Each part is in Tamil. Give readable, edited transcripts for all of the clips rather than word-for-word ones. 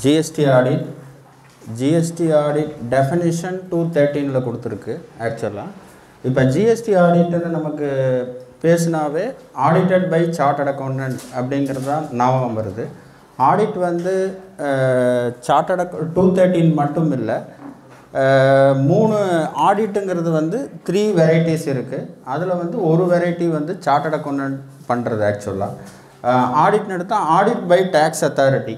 GST audit definition 213ல கொடுத்திருக்கு actually இப்ப GST audit நமக்கு பேசினாவே audited by chartered accountant அப்படிங்கறத ஞாபகம் வருது audit வந்து chartered 213 மட்டும் இல்ல மூணு ஆடிட்ங்கிறது வந்து 3 வெரைட்டிஸ் இருக்கு அதுல வந்து ஒரு வெரைட்டி வந்து chartered accountant பண்றது actually ஆடிட் நடத்தா ஆடிட் பை டாக்ஸ் அத்தாரிட்டி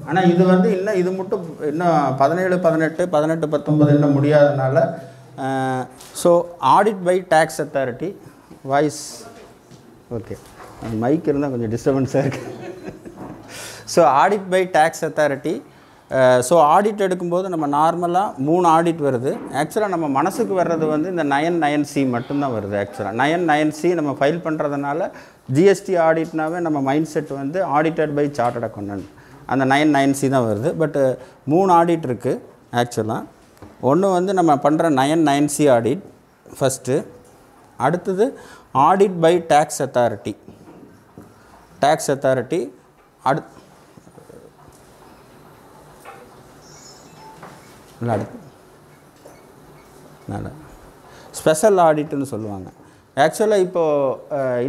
ஆனா இது வந்து இல்ல இது மட்டும் இன்னும் 17 18 18 19 இன்னும் முடியாதனால so audit by tax authority voice okay mike இருந்தா கொஞ்சம் டிஸ்டர்பன்ஸா இருக்கு so audit by tax authority so audit எடுக்கும்போது நம்ம நார்மலா மூணு ஆடிட் வருது एक्चुअली நம்ம மனசுக்கு வர்றது வந்து இந்த 99C மட்டும் தான் வருது एक्चुअली 99C நம்ம ஃபைல் பண்றதனால GST ஆடிட்னாவே நம்ம மைண்ட் செட் வந்து ஆடிட்டட் பை சார்ட்டர்ட் அக்கவுண்டன்ட் அந்த 99C தான் வருது பட் மூணு ஆடிட் இருக்கு एक्चुअली ஒன்னு வந்து நம்ம பண்ற 99C ஆடிட் ஃபர்ஸ்ட் அடுத்து audit by tax authority special ஆடிட்னு சொல்லுவாங்க एक्चुअली இப்போ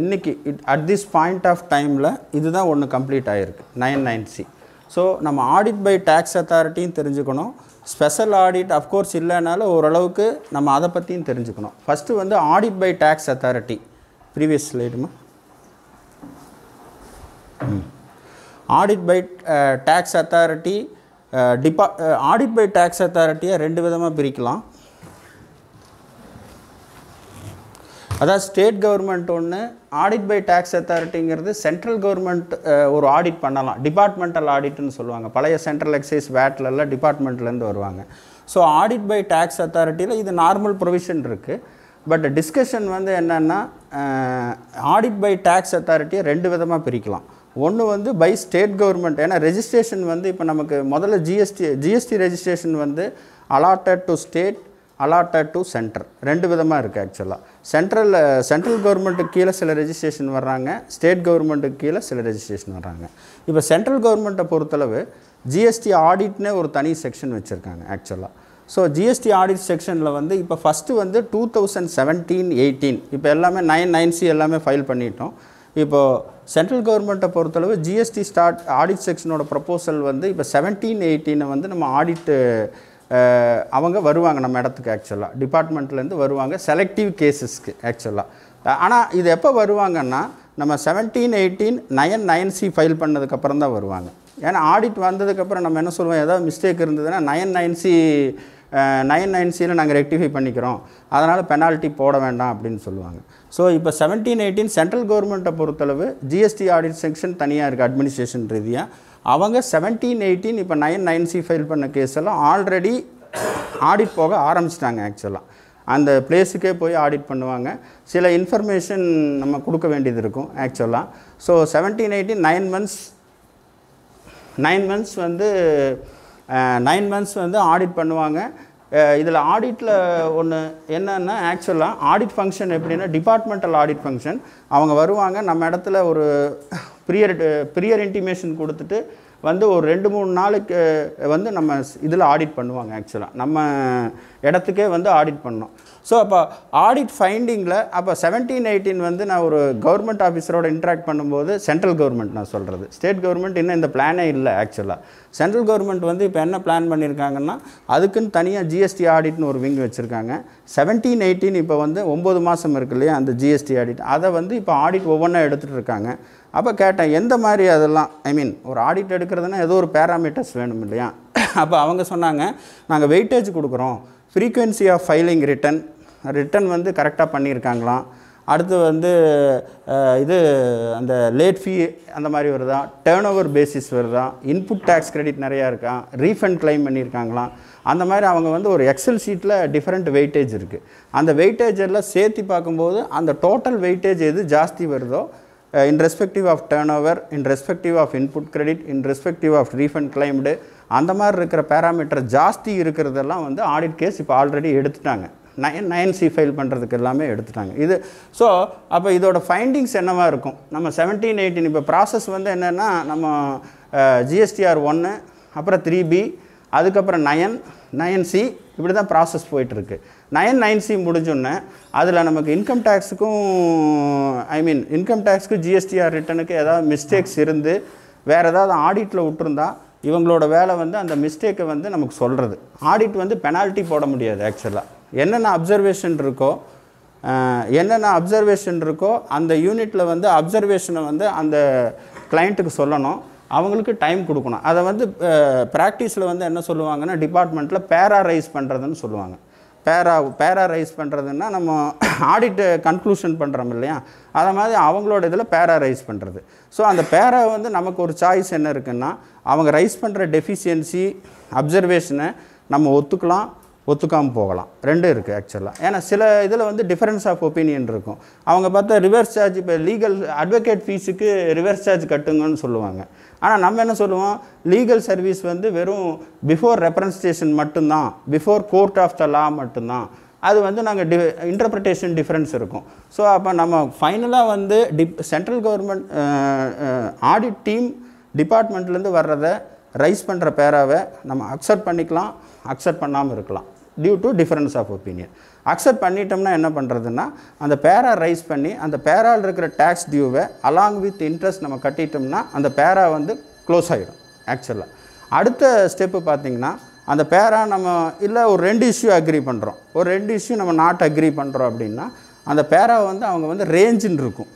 இன்னைக்கு at this point of timeல இதுதான் ஒன்னு கம்ப்ளீட் ஆயிருக்கு 99C சோ நம்ம ஆடிட் பை டாக்ஸ் அத்தாரிட்டியும் தெரிஞ்சுக்கணும் ஸ்பெஷல் ஆடிட் of course இல்லனால ஓரளவுக்கு நம்ம அத பத்தியும் தெரிஞ்சுக்கணும் ஃபர்ஸ்ட் வந்து audit by tax authority previous ஸ்லைடுமா audit by tax authority audit by tax அத்தாரிட்டியை ரெண்டு விதமா பிரிக்கலாம் அதாவது ஸ்டேட் கவர்மெண்ட் ஒன்னு ஆடிட் பை டாக்ஸ் அத்தாரிட்டிங்கிறது சென்ட்ரல் கவர்மெண்ட் ஒரு ஆடிட் பண்ணலாம் டிபார்ட்மெண்டல் ஆடிட்னு சொல்லுவாங்க பழைய சென்ட்ரல் எக்சைஸ் வேட்ல எல்லாம் டிபார்ட்மென்ட்ல இருந்து வருவாங்க சோ ஆடிட் பை டாக்ஸ் அத்தாரிட்டில இது நார்மல் ப்ரொவிஷன் இருக்கு பட் டிஸ்கஷன் வந்து என்னன்னா ஆடிட் பை டாக்ஸ் அத்தாரிட்டியை ரெண்டு விதமா பிரிக்கலாம் ஒன்னு வந்து பை ஸ்டேட் கவர்மெண்ட் ஏனா ரெஜிஸ்ட்ரேஷன் வந்து இப்போ நமக்கு முதல்ல GST ரெஜிஸ்ட்ரேஷன் வந்து allotted to state allotted to center ரெண்டு விதமா இருக்கு एक्चुअली சென்ட்ரல் கவர்மெண்ட் கீழ சில ரெஜிஸ்ட்ரேஷன் வர்றாங்க ஸ்டேட் கவர்மெண்ட் கீழ சில ரெஜிஸ்ட்ரேஷன் வர்றாங்க இப்போ சென்ட்ரல் கவர்மெண்ட்ட பொறுத்தளவு GST ஆடிட்னே ஒரு தனி செக்ஷன் வச்சிருக்காங்க एक्चुअली சோ GST ஆடிட் செக்ஷன்ல வந்து இப்போ ஃபர்ஸ்ட் வந்து 2017 18 இப்போ எல்லாமே 99C எல்லாமே ஃபைல் பண்ணிட்டோம் இப்போ சென்ட்ரல் கவர்மெண்ட்ட பொறுத்தளவு GST ஸ்டார்ட் ஆடிட் செக்ஷனோட ப்ரோபோசல் வந்து இப்போ 17 18 வந்து நம்ம ஆடிட் அவங்க வருவாங்க நம்ம இடத்துக்கு एक्चुअली டிபார்ட்மென்ட்ல இருந்து வருவாங்க செலக்டிவ் கேसेसக்கு एक्चुअली ஆனா இது எப்ப வருவாங்கன்னா நம்ம 17 18 99C ஃபைல் பண்ணதுக்கு அப்புறம் தான் வருவாங்க ஏனா ஆடிட் வந்ததுக்கு அப்புறம் நம்ம என்ன சொல்வோம் ஏதாவது மிஸ்டேக் இருந்ததுனா 99Cல நாங்க ரெக்டிஃபை பண்ணிக்கிறோம் அதனால பெனால்டி போட வேண்டாம் அப்படினு சொல்லுவாங்க சோ இப்போ 17 18 சென்ட்ரல் கவர்மெண்ட்ட பொறுத்தளவு GST ஆடிட் செக்ஷன் தனியா இருக்கு அட்மினிஸ்ட்ரேஷன் ரீதியா அவங்க 17 18 இப்போ 99C ஃபைல் பண்ண கேஸ் எல்லாம் ஆல்ரெடி ஆடிட் போக ஆரம்பிச்சிட்டாங்க एक्चुअली அந்த பிளேஸ்க்கே போய் ஆடிட் பண்ணுவாங்க சில இன்ஃபர்மேஷன் நம்ம கொடுக்க வேண்டியது இருக்கும் एक्चुअली சோ 17 18 9 months வந்து 9 months வந்து ஆடிட் பண்ணுவாங்க இதுல ஆடிட்ல ஒன்னு என்னன்னா एक्चुअली ஆடிட் ஃபங்க்ஷன் எப்படினா டிபார்ட்மெண்டல் ஆடிட் ஃபங்க்ஷன் அவங்க வருவாங்க நம்ம இடத்துல ஒரு ப்ரியர் இன்டிமேஷன் கொடுத்துட்டு வந்து ஒரு 2-3 நாளுக்கு வந்து நம்ம இதுல ஆடிட் பண்ணுவாங்க एक्चुअली நம்ம இடத்துக்கே வந்து ஆடிட் பண்ணோம் சோ அப்ப ஆடிட் ஃபைண்டிங்ல அப்ப 17 18 வந்து நான் ஒரு கவர்மெண்ட் ஆபீசரோட இன்டராக்ட் பண்ணும்போது சென்ட்ரல் கவர்மெண்ட் நான் சொல்றது ஸ்டேட் கவர்மெண்ட் இன்னும் இந்த பிளானே இல்ல एक्चुअली சென்ட்ரல் கவர்மெண்ட் வந்து இப்போ என்ன பிளான் பண்ணிருக்காங்கன்னா அதுக்குன்னு தனியா GST ஆடிட்னு ஒரு விங் வச்சிருக்காங்க 17 18 இப்போ வந்து 9 மாசம் இருக்கு இல்லையா அந்த GST ஆடிட் அத வந்து இப்போ ஆடிட் ஒவ்வொண்ணா எடுத்துட்டு இருக்காங்க அப்ப கேட்டேன் எந்த மாதிரி அதெல்லாம் ஐ மீன் ஒரு ஆடிட் எடுக்கிறதுனா ஏதோ ஒரு பாராமீட்டர்ஸ் வேணும் இல்லையா அப்ப அவங்க சொன்னாங்க நாங்க வெயிட்டேஜ் கொடுக்கிறோம் frequency of filing return வந்து கரெக்ட்டா பண்ணிருக்காங்களா அடுத்து வந்து இது அந்த லேட் ஃபீ அந்த மாதிரி வருதா டர்ன்ஓவர் பேசிஸ் வருதா இன்புட் டாக்ஸ் கிரெடிட் நிறைய இருக்கா ரீஃபண்ட் கிளைம் பண்ணிருக்காங்களா அந்த மாதிரி அவங்க வந்து ஒரு எக்ஸல் ஷீட்ல டிஃபரண்ட் வெயிட்டேஜ் இருக்கு அந்த வெயிட்டேஜ் எல்லாம் சேர்த்து பாக்கும்போது அந்த டோட்டல் வெயிட்டேஜ் எது ஜாஸ்தி வருதோ in respective of turnover in respective of input credit in respective of refund claimed அந்த மாதிரி இருக்கிற பாராமீட்டர் ஜாஸ்தி இருக்குறதெல்லாம் வந்து ஆடிட் கேஸ் இப்போ ஆல்ரெடி எடுத்துட்டாங்க 9C ஃபைல் பண்றதுக்கு எல்லாமே எடுத்துட்டாங்க இது சோ அப்ப இதோட ஃபைண்டிங்ஸ் என்னவா இருக்கும் நம்ம 17 18 இப்ப process வந்து என்னன்னா நம்ம GSTR 1 அப்புறம் 3B, அதுக்கப்புறம் 9C, இப்படி தான் ப்ராசஸ் போயிட்டுருக்கு. 9C முடிஞ்சோன்னே அதில் நமக்கு இன்கம் டேக்ஸுக்கும் இன்கம் டேக்ஸுக்கு ஜிஎஸ்டிஆர் ரிட்டனுக்கு ஏதாவது மிஸ்டேக்ஸ் இருந்து வேறு ஏதாவது ஆடிட்டில் விட்டுருந்தா இவங்களோட வேலை வந்து அந்த மிஸ்டேக்கை வந்து நமக்கு சொல்கிறது. ஆடிட் வந்து பெனால்ட்டி போட முடியாது. ஆக்சுவலாக என்னென்ன அப்சர்வேஷன் இருக்கோ அந்த யூனிட்டில் வந்து அப்சர்வேஷனை வந்து அந்த கிளைண்ட்டுக்கு சொல்லணும், அவங்களுக்கு டைம் கொடுக்கணும். அதை வந்து ப்ராக்டிஸில் வந்து என்ன சொல்லுவாங்கன்னா டிபார்ட்மெண்ட்டில் பேராரைஸ் பண்ணுறதுன்னு சொல்லுவாங்க. பேராரைஸ் பண்ணுறதுன்னா நம்ம ஆடிட்டு கன்க்ளூஷன் பண்ணுறோம் இல்லையா, அதை மாதிரி அவங்களோட இதில் பேராரைஸ் பண்ணுறது. ஸோ அந்த பேரா வந்து நமக்கு ஒரு சாய்ஸ் என்ன இருக்குன்னா, அவங்க ரைஸ் பண்ணுற டெஃபிஷியன்சி அப்சர்வேஷனை நம்ம ஒத்துக்காமல் போகலாம். ரெண்டு இருக்குது ஆக்சுவலாக. ஏன்னா சில இதில் வந்து டிஃபரன்ஸ் ஆஃப் ஒப்பீனியன் இருக்கும். அவங்க பார்த்தா ரிவர்ஸ் சார்ஜ், இப்போ லீகல் அட்வொகேட் ஃபீஸுக்கு ரிவர்ஸ் சார்ஜ் கட்டுங்கன்னு சொல்லுவாங்க. ஆனால் நம்ம என்ன சொல்லுவோம், லீகல் சர்வீஸ் வந்து வெறும் பிஃபோர் ரெப்ரசன்டேஷன் மட்டும்தான், பிஃபோர் கோர்ட் ஆஃப் த லா மட்டும்தான். அது வந்து நாங்கள் இன்டர்பிரிட்டேஷன் டிஃப்ரென்ஸ் இருக்கும். ஸோ அப்போ நம்ம ஃபைனலாக வந்து சென்ட்ரல் கவர்மெண்ட் ஆடிட் டீம் டிபார்ட்மெண்ட்லேருந்து வர்றதை ரைஸ் பண்ணுற பேராவை நம்ம அக்செப்ட் பண்ணிக்கலாம், அக்செப்ட் பண்ணாமல் இருக்கலாம், due to difference of opinion. Accept பண்ணிட்டோம்னா என்ன பண்ணுறதுன்னா, அந்த பேரா ரைஸ் பண்ணி அந்த பேரால் இருக்கிற டேக்ஸ் டியூவை அலாங் வித் இன்ட்ரெஸ்ட் நம்ம கட்டிட்டோம்னா அந்த பேரா வந்து க்ளோஸ் ஆகிடும். ஆக்சுவலாக அடுத்த ஸ்டெப்பு பார்த்திங்கன்னா, அந்த பேரா நம்ம இல்லை ஒரு 2 இஷ்யூ அக்ரி பண்ணுறோம், ஒரு 2 இஷ்யூ நம்ம நாட் அக்ரி பண்ணுறோம் அப்படின்னா அந்த பேராவை வந்து அவங்க வந்து ரேஞ்சுன்னு இருக்கும்,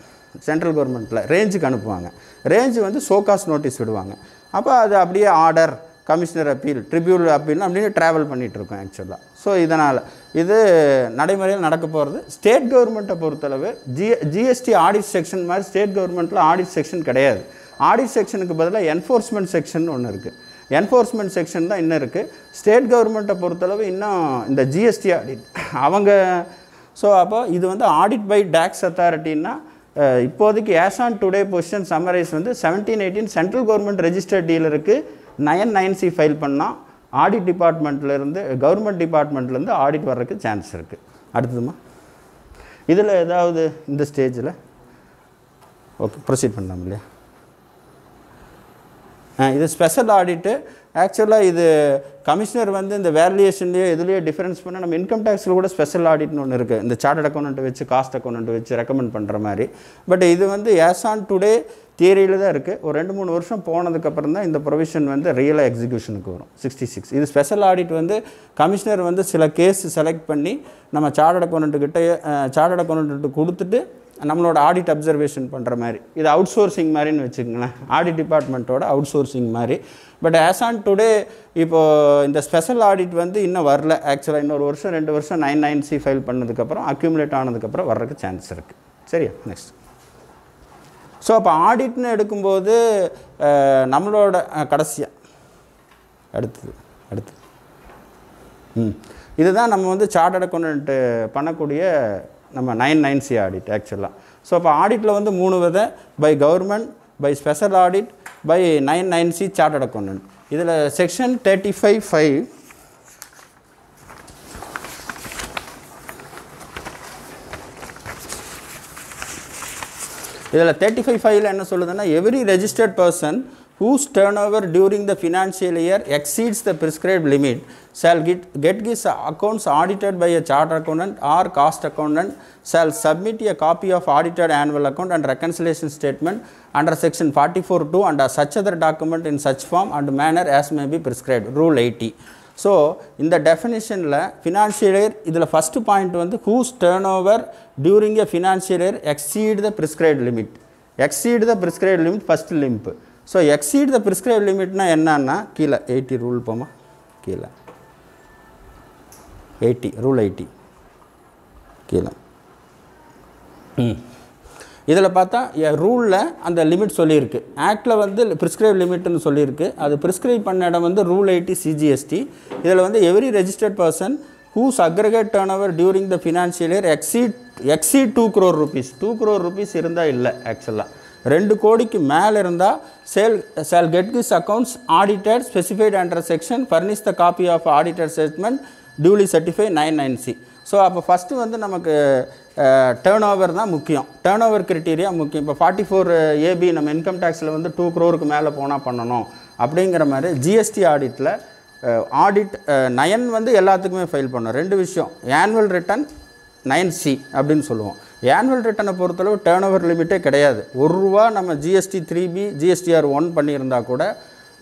சென்ட்ரல் கவர்மெண்ட்டில் ரேஞ்சுக்கு அனுப்புவாங்க. ரேஞ்சு வந்து சோகாஸ் நோட்டீஸ் விடுவாங்க. அப்போ அது அப்படியே order, commissioner appeal, tribunal appeal அப்படின்னு ட்ராவல் பண்ணிகிட்ருக்கோம் ஆக்சுவலாக. ஸோ இதனால் இது நடைமுறையில் நடக்க போகிறது. ஸ்டேட் கவர்மெண்ட்டை பொறுத்தளவு ஜிஎஸ்டி ஆடிட் செக்ஷன் மாதிரி ஸ்டேட் கவர்மெண்ட்டில் ஆடிட் செக்ஷன் கிடையாது. ஆடிட் செக்ஷனுக்கு பதிலாக என்ஃபோர்ஸ்மெண்ட் செக்ஷன் ஒன்று இருக்குது. என்ஃபோர்ஸ்மெண்ட் செக்ஷன் தான் இன்னும் இருக்குது. ஸ்டேட் கவர்மெண்ட்டை பொறுத்தளவு இன்னும் இந்த ஜிஎஸ்டி ஆடிட் அவங்க. ஸோ அப்போ இது வந்து ஆடிட் பை டேக்ஸ் அத்தாரிட்டின்னா இப்போதைக்கு as on today position summarise வந்து 1718 சென்ட்ரல் கவர்மெண்ட் ரெஜிஸ்டர்ட் டீலருக்கு 9C ஃபைல் பண்ணால் ஆடிட் டிபார்ட்மெண்ட்லேருந்து கவர்மெண்ட் டிபார்ட்மெண்ட்லேருந்து ஆடிட் வர்றதுக்கு சான்ஸ் இருக்குது. அடுத்ததுமா இதில் ஏதாவது இந்த ஸ்டேஜில் ஓகே ப்ரொசீட் பண்ணலாம் இல்லையா? இது ஸ்பெஷல் ஆடிட்டு. ஆக்சுவலாக இது கமிஷனர் வந்து இந்த வேல்யூஷன்லேயே எதுலேயே டிஃபரன்ஸ் பண்ண நம்ம இன்கம் டேக்ஸில் கூட ஸ்பெஷல் ஆடிட்னு ஒன்று இருக்குது. இந்த சார்ட்டர்ட் அக்கௌண்ட் வச்சு காஸ்ட் அக்கௌண்ட் வச்சு ரெக்கமெண்ட் பண்ணுற மாதிரி. பட் இது வந்து ஆஸ் ஆன் டுடே தியரியில் தான் இருக்குது. ஒரு 2-3 வருஷம் போனதுக்கப்புறம் தான் இந்த ப்ரொவிஷன் வந்து ரியலாக எக்ஸிக்யூஷனுக்கு வரும். 66 இது ஸ்பெஷல் ஆடிட் வந்து கமிஷனர் வந்து சில கேஸ் செலக்ட் பண்ணி நம்ம சார்ட்டர்ட் அக்கௌண்ட்டு கொடுத்துட்டு நம்மளோட ஆடிட் அப்சர்வேஷன் பண்ணுற மாதிரி. இது அவுட் சோர்சிங் மாதிரின்னு வச்சுக்கோங்களேன், ஆடிட் டிபார்ட்மெண்ட்டோட அவுட் சோர்சிங் மாதிரி. பட் ஆஸ் ஆன் டுடே இப்போது இந்த ஸ்பெஷல் ஆடிட் வந்து இன்னும் வரல. ஆக்சுவலாக இன்னொரு வருஷம் 2 வருஷம் 9C ஃபைல் பண்ணதுக்கப்புறம் அக்யூமுலேட் ஆனதுக்கப்புறம் வர்றதுக்கு சான்ஸ் இருக்குது. சரியா? நெக்ஸ்ட். ஸோ அப்போ ஆடிட்னு எடுக்கும்போது நம்மளோட கடைசியாக அடுத்தது இதுதான் நம்ம வந்து சார்ட்டர்ட் அக்கௌண்ட் பண்ணக்கூடிய நம்ம 9C ஆடிட் ஆக்சுவலாக. ஸோ அப்போ ஆடிட்டில் வந்து 3 விதை: by government, by special audit, by 9C chartered account. இதில் செக்ஷன் 35(5) இதில் 35(5) என்ன சொல்லுதுன்னா, every registered person whose turnover during the financial year exceeds the prescribed limit shall get his accounts audited by a chartered accountant or cost accountant, shall submit a copy of audited annual account and reconciliation statement under section 44(2) and such other document in such form and manner as may be prescribed. Rule 80. So இந்த டெஃபினிஷனில் ஃபினான்ஷியல் இயர் இதில் ஃபஸ்ட்டு பாயிண்ட் வந்து whose turnover during a financial year exceed the prescribed limit. exceed the prescribed limit first limit. So exceed the prescribed limitனா என்னன்னா கீழே 80 ரூல் போமா, கீழே 80 ரூல் 80 கீழே. இதில் பார்த்தா ரூலில் அந்த லிமிட் சொல்லியிருக்கு. ஆக்டில் வந்து ப்ரிஸ்கிரைப் லிமிட்னு சொல்லியிருக்கு. அது ப்ரிஸ்கிரைப் பண்ண இடம் வந்து ரூல் 80 CGST. இதில் வந்து every registered person whose aggregate turnover during the financial year exceed 2 crore rupees. 2 crore rupees இருந்தால் இல்லை, ஆக்சுவலாக 2 கோடிக்கு மேலே இருந்தால் shall get his accounts audited specified under section, furnish the copy of audited statement, duly certify 9C. So அப்போ ஃபஸ்ட்டு வந்து நமக்கு டேர்ன் ஓவர் தான் முக்கியம், டேர்ன் ஓவர் கிரிட்டீரியா முக்கியம். இப்போ 44AB நம்ம இன்கம் டேக்ஸில் வந்து 2 crore மேலே போனால் பண்ணணும் அப்படிங்கிற மாதிரி ஜிஎஸ்டி ஆடிட்டில் ஆடிட் 9 வந்து எல்லாத்துக்குமே ஃபைல் பண்ணோம். 2 விஷயம், ஆனுவல் ரிட்டர்ன் 9C அப்படின்னு சொல்லுவோம். ஆனுவல் ரிட்டனை பொறுத்தளவு டேர்ன் ஓவர் லிமிட்டே கிடையாது. ₹1 நம்ம ஜிஎஸ்டி 3B GSTR 1 பண்ணியிருந்தா கூட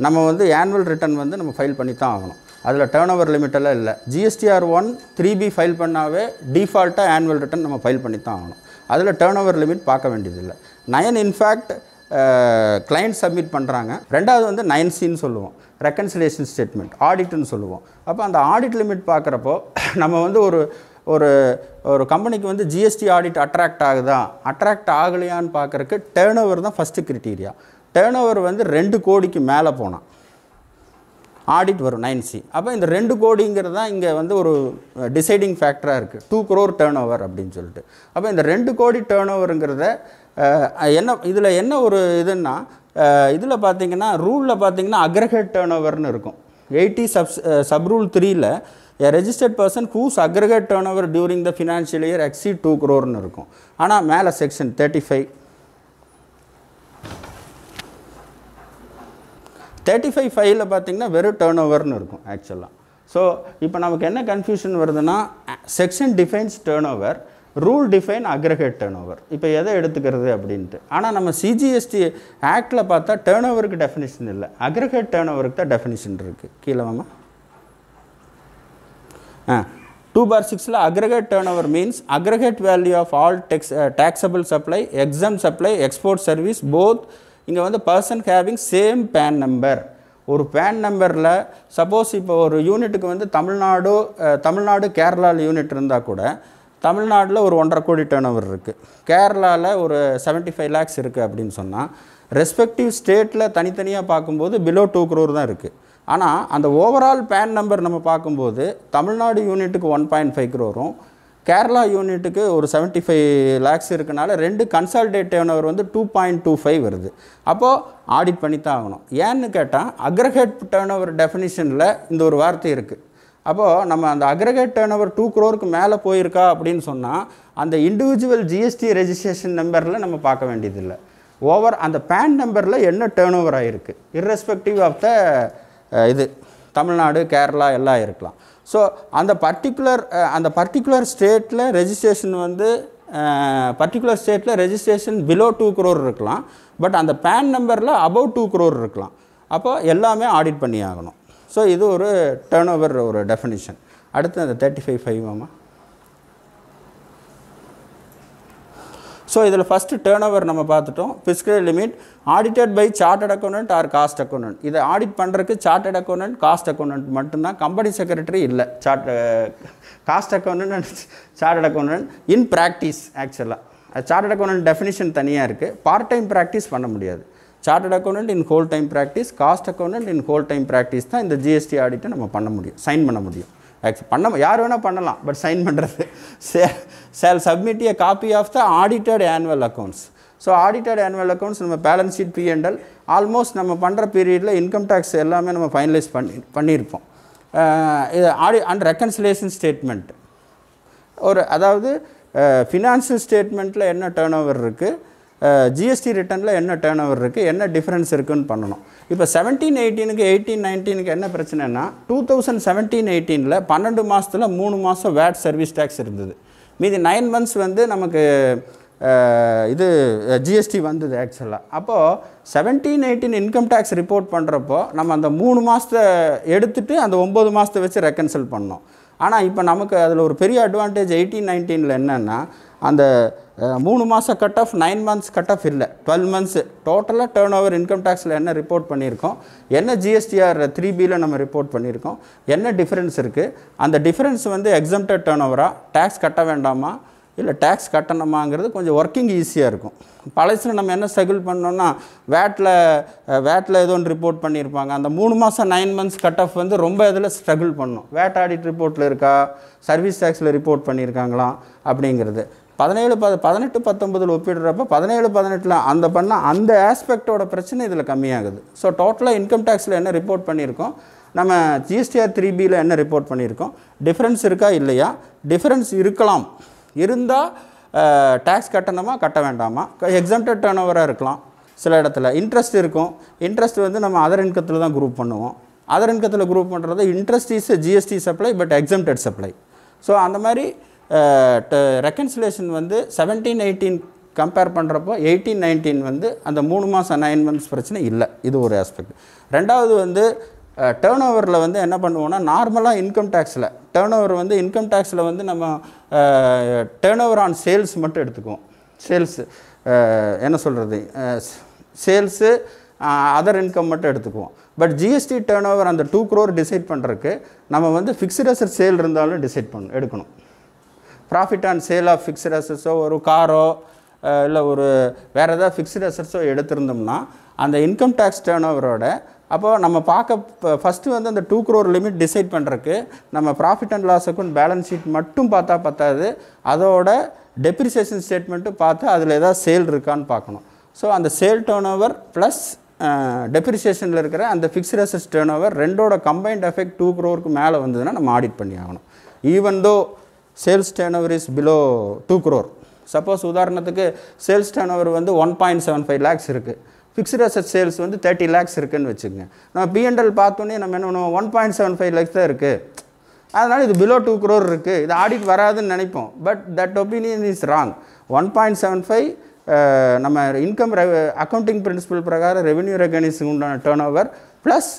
நம்ம வந்து ஆனுவல் ரிட்டர்ன் வந்து நம்ம ஃபைல் பண்ணி தான் ஆகணும். அதில் டேர்ன் ஓவர் லிமிட்டெல்லாம் இல்லை. GSTR 1 3B ஃபைல் பண்ணாவே டிஃபால்ட்டாக ஆனுவல் ரிட்டர்ன் நம்ம ஃபைல் பண்ணி தான் ஆகணும். அதில் டேர்ன் ஓவர் லிமிட் பார்க்க வேண்டியதில்லை. 9 இன்ஃபேக்ட் கிளைண்ட் சப்மிட் பண்ணுறாங்க. ரெண்டாவது வந்து 9Cன்னு சொல்லுவோம், ரெக்கன்சிலேஷன் ஸ்டேட்மெண்ட் ஆடிட்னு சொல்லுவோம். அப்போ அந்த ஆடிட் லிமிட் பார்க்குறப்போ நம்ம வந்து ஒரு கம்பெனிக்கு வந்து ஜிஎஸ்டி ஆடிட் அட்ராக்ட் ஆகுதா அட்ராக்ட் ஆகலையான்னு பார்க்குறக்கு டேர்ன் ஓவர் தான் ஃபஸ்ட்டு க்ரிட்டீரியா. டேர்ன் ஓவர் வந்து 2 கோடிக்கு மேலே போனால் ஆடிட் வரும் 9C. அப்போ இந்த 2 கோடிங்கிறது தான் இங்கே வந்து ஒரு டிசைடிங் ஃபேக்டராக இருக்குது, 2 crore டேர்ன் ஓவர் அப்படின்னு சொல்லிட்டு. அப்போ இந்த 2 கோடி டேர்ன் ஓவருங்கிறத என்ன இதில் என்ன ஒரு இதுன்னா, இதில் பார்த்தீங்கன்னா ரூலில் பார்த்தீங்கன்னா அக்ரகேட் டேர்ன் ஓவர்னு இருக்கும். 80 sub rule 3ல் a registered person whose aggregate turnover during the financial year exceed 2 crore இருக்கும். ஆனால் மேலே செக்ஷன் 35(5)ல் பார்த்தீங்கன்னா வெறும் டேர்ன் ஓவர்னு இருக்கும் ஆக்சுவலாக. ஸோ இப்போ நமக்கு என்ன கன்ஃபியூஷன் வருதுன்னா, section defines turn over, rule define aggregate turn over. இப்போ எதை எடுத்துக்கிறது அப்படின்ட்டு. ஆனால் நம்ம CGST ஆக்டில் பார்த்தா டேர்ன் ஓவருக்கு டெஃபினிஷன் இல்லை, அக்ரகேட் டேர்ன் ஓவருக்கு தான் டெஃபினிஷன் இருக்குது. கீழே வாமா 2/6ல் aggregate turnover means aggregate value of all taxable supply, exempt supply, export service both. இங்கே வந்து person having same PAN number. ஒரு PAN நம்பரில் சப்போஸ் இப்போ ஒரு யூனிட்டுக்கு வந்து தமிழ்நாடு கேரளாவில் யூனிட் இருந்தால் கூட தமிழ்நாட்டில் ஒரு 1.5 கோடி டேர்ன் ஓவர் இருக்குது, கேரளாவில் ஒரு 75 lakhs இருக்குது அப்படின்னு சொன்னால் ரெஸ்பெக்டிவ் ஸ்டேட்டில் தனித்தனியாக பார்க்கும்போது பிலோ 2 crore தான் இருக்குது. ஆனால் அந்த ஓவரால் பேன் நம்பர் நம்ம பார்க்கும்போது தமிழ்நாடு யூனிட்டுக்கு 1.5 crore, கேரளா யூனிட்டுக்கு ஒரு 75 lakhs இருக்கனால 2 கன்சால்டேட் டேர்ன் ஓவர் வந்து 2.25 வருது. அப்போது ஆடிட் பண்ணி தான் ஆகணும். ஏன்னு கேட்டால் அக்ரகேட் டேர்ன் ஓவர் டெஃபினிஷனில் இந்த ஒரு வார்த்தை இருக்குது. அப்போது நம்ம அந்த அக்ரகேட் டேர்ன் ஓவர் 2 crore மேலே போயிருக்கா அப்படின்னு சொன்னால் அந்த இண்டிவிஜுவல் ஜிஎஸ்டி ரெஜிஸ்ட்ரேஷன் நம்பரில் நம்ம பார்க்க வேண்டியதில்லை. அந்த பேன் நம்பரில் என்ன டேர்ன் ஓவர் ஆகிருக்கு இர்ரெஸ்பெக்டிவ் ஆஃப் த இது தமிழ்நாடு கேரளா எல்லாம் இருக்கலாம். ஸோ அந்த பர்டிகுலர் ஸ்டேட்டில் ரெஜிஸ்ட்ரேஷன் வந்து பர்டிகுலர் ஸ்டேட்டில் ரெஜிஸ்ட்ரேஷன் பிலோ 2 crore இருக்கலாம், பட் அந்த பேன் நம்பரில் அபவ் 2 crore இருக்கலாம். அப்போ எல்லாமே ஆடிட் பண்ணி ஆகணும். ஸோ இது ஒரு டேர்ன் ஓவர் ஒரு டெஃபினிஷன். அடுத்து அந்த 35(5) ஸோ இதில் ஃபஸ்ட்டு டேர்ன் ஓவர் நம்ம பார்த்துட்டோம். Fiscal limit audited by chartered accountant or cost accountant. இதை ஆடிட் பண்ணுறதுக்கு சார்ட்டர்ட் அக்கௌண்டன்ட் காஸ்ட் அக்கௌண்டன்ட் மட்டும்தான், கம்பெனி செக்ரட்டரி இல்லை. Cost accountant and chartered accountant in practice. ஆக்சுவலாக சார்ட்டர்ட் அக்கௌண்டன்ட் டெஃபினிஷன் தனியாக இருக்குது, பார்ட் டைம் ப்ராக்டிஸ் பண்ண முடியாது. Chartered accountant in whole time practice, cost accountant in whole time practice தான் இந்த ஜிஎஸ்டி ஆடிட்டை நம்ம பண்ண முடியும், சைன் பண்ண முடியும். யார் வேணால் பண்ணலாம், பட் சைன் பண்ணுறது shall submit a copy of the audited annual accounts. So audited annual accounts நம்ம பேலன்ஸ் ஷீட் P&L ஆல்மோஸ்ட் நம்ம பண்ணுற பீரியடில் இன்கம் டேக்ஸ் எல்லாமே நம்ம ஃபைனலைஸ் பண்ணியிருப்போம். இது அண்ட் ரெக்கன்சிலேஷன் ஸ்டேட்மெண்ட் அதாவது ஃபினான்ஷியல் ஸ்டேட்மெண்ட்டில் என்ன டேர்ன் ஓவர் இருக்குது, ஜிஎஸ்டி ரிட்டர்னில் என்ன டேர்ன் ஓவர் இருக்குது, என்ன டிஃப்ரென்ஸ் இருக்குதுன்னு பண்ணணும். இப்போ 17-18க்கு 18-19க்கு என்ன பிரச்சனைனா, 2017-18ல் 12 மாதத்தில் 3 மாதம் வேட் சர்வீஸ் டேக்ஸ் இருந்தது, மீதி 9 months வந்து நமக்கு இது ஜிஎஸ்டி வந்தது ஆக்சுவலாக. அப்போது 17-18 இன்கம் டேக்ஸ் ரிப்போர்ட் பண்ணுறப்போ நம்ம அந்த 3 மாதத்தை எடுத்துகிட்டு அந்த 9 மாதத்தை வச்சு ரெக்கன்சல் பண்ணோம். ஆனால் இப்போ நமக்கு அதில் ஒரு பெரிய அட்வான்டேஜ் 18-19ல் என்னென்னா, அந்த 3 மாதம் cut off 9 months cut off இல்லை, 12 months டோட்டலாக டேர்ன் ஓவர் இன்கம் டேக்ஸில் என்ன ரிப்போர்ட் பண்ணியிருக்கோம், என்ன GSTR 3Bயில் நம்ம ரிப்போர்ட் பண்ணியிருக்கோம், என்ன டிஃப்ரென்ஸ் இருக்குது, அந்த டிஃப்ரென்ஸ் வந்து எக்ஸம்ப்டட் டேர்ன் ஓவராக, டேக்ஸ் கட்ட வேண்டாமா இல்லை டேக்ஸ் கட்டணுமாங்கிறது கொஞ்சம் ஒர்க்கிங் ஈஸியாக இருக்கும். பழசில் நம்ம என்ன ஸ்ட்ரகிள் பண்ணோன்னா, வேட்டில் ஏதோ ஒன்று ரிப்போர்ட் பண்ணியிருப்பாங்க, அந்த 3 மாதம் 9 months கட் ஆஃப் வந்து ரொம்ப இதில் ஸ்ட்ரகிள் பண்ணோம். வேட் ஆடிட் ரிப்போர்ட்டில் இருக்கா, சர்வீஸ் டேக்ஸில் ரிப்போர்ட் பண்ணியிருக்காங்களா அப்படிங்கிறது. 17-19 ஒப்பிடுறப்ப 17-18 அந்த ஆஸ்பெக்டோட பிரச்சனை இதில் கம்மியாகுது. ஸோ டோட்டலாக இன்கம் டேக்ஸில் என்ன ரிப்போர்ட் பண்ணியிருக்கோம், நம்ம GSTR 3Bயில் என்ன ரிப்போர்ட் பண்ணியிருக்கோம், டிஃப்ரென்ஸ் இருக்கா இல்லையா, டிஃப்ரென்ஸ் இருக்கலாம், இருந்தால் டேக்ஸ் கட்டணுமா கட்ட வேண்டாமா, எக்ஸம்ப்டட் டேர்ன் ஓவராக இருக்கலாம், சில இடத்துல இன்ட்ரெஸ்ட் இருக்கும். இன்ட்ரெஸ்ட் வந்து நம்ம அதர் இன்கத்தில் தான் குரூப் பண்ணுவோம். அதர் இன்கத்தில் குரூப் பண்ணுறது interest is GST supply but exempted supply. So அந்த மாதிரி ரெக்கன்சிலேஷன் வந்து 17-18 கம்பேர் பண்ணுறப்போ 18-19 வந்து அந்த 3 மாதம் 9 months பிரச்சனை இல்லை. இது ஒரு ஆஸ்பெக்ட். ரெண்டாவது வந்து டேர்ன் ஓவரில் வந்து என்ன பண்ணுவோன்னா நார்மலாக இன்கம் டேக்ஸில் டேர்ன் ஓவர் வந்து இன்கம் டேக்ஸில் வந்து நம்ம டேர்ன் ஓவர் ஆன் சேல்ஸ் மட்டும் எடுத்துக்குவோம். சேல்ஸு என்ன சொல்கிறது சேல்ஸு அதர் இன்கம் மட்டும் எடுத்துக்குவோம். பட் ஜிஎஸ்டி டேர்ன் ஓவர் அந்த 2 crore டிசைட் பண்ணுறதுக்கு நம்ம வந்து ஃபிக்ஸ்டு அசட் சேல் இருந்தாலும் டிசைட் எடுக்கணும். Profit on sale of fixed அசட்ஸோ ஒரு காரோ இல்லை ஒரு வேறு ஏதாவது ஃபிக்ஸ்டு அசட்ஸோ எடுத்திருந்தோம்னா அந்த இன்கம் டேக்ஸ் டேர்ன் ஓவரோட அப்போது நம்ம பார்க்க ஃபஸ்ட்டு வந்து அந்த 2 crore லிமிட் டிசைட் பண்ணுறதுக்கு நம்ம profit and loss account balance sheet மட்டும் பார்த்தா பத்தாது, அதோட டெப்ரிசியேஷன் ஸ்டேட்மெண்ட்டும் பார்த்து அதில் ஏதாவது சேல் இருக்கான்னு பார்க்கணும். ஸோ அந்த சேல் டேர்ன் ஓவர் ப்ளஸ் டெப்ரிசியேஷனில் இருக்கிற அந்த ஃபிக்ஸ்டு அசட்ஸ் டேர்ன் ஓவர் ரெண்டோட கம்பைன்ட் எஃபெக்ட் 2 crore மேலே வந்ததுன்னா நம்ம ஆடிட் பண்ணி ஆகணும். Even though sales turn over is below 2 crore. Suppose உதாரணத்துக்கு சேல்ஸ் டேர்ன் ஓவர் வந்து 1.75 lakhs இருக்குது, ஃபிக்ஸ்டு அசட் சேல்ஸ் வந்து 30 lakhs இருக்குதுன்னு வச்சுக்கோங்க. நம்ம P&L பார்த்தோன்னே நம்ம என்ன பண்ணுவோம் 1.75 lakhs தான் இருக்குது, அதனால் இது பிலோ 2 crore இருக்குது, இது ஆடிட் வராதுன்னு நினைப்போம். But that opinion is wrong. 1.75 நம்ம இன்கம் அக்கௌண்டிங் பிரின்சிபல் பிரகாரம் ரெவென்யூ ரெகனைஸுக்கு உண்டான டேர்ன் ஓவர் ப்ளஸ்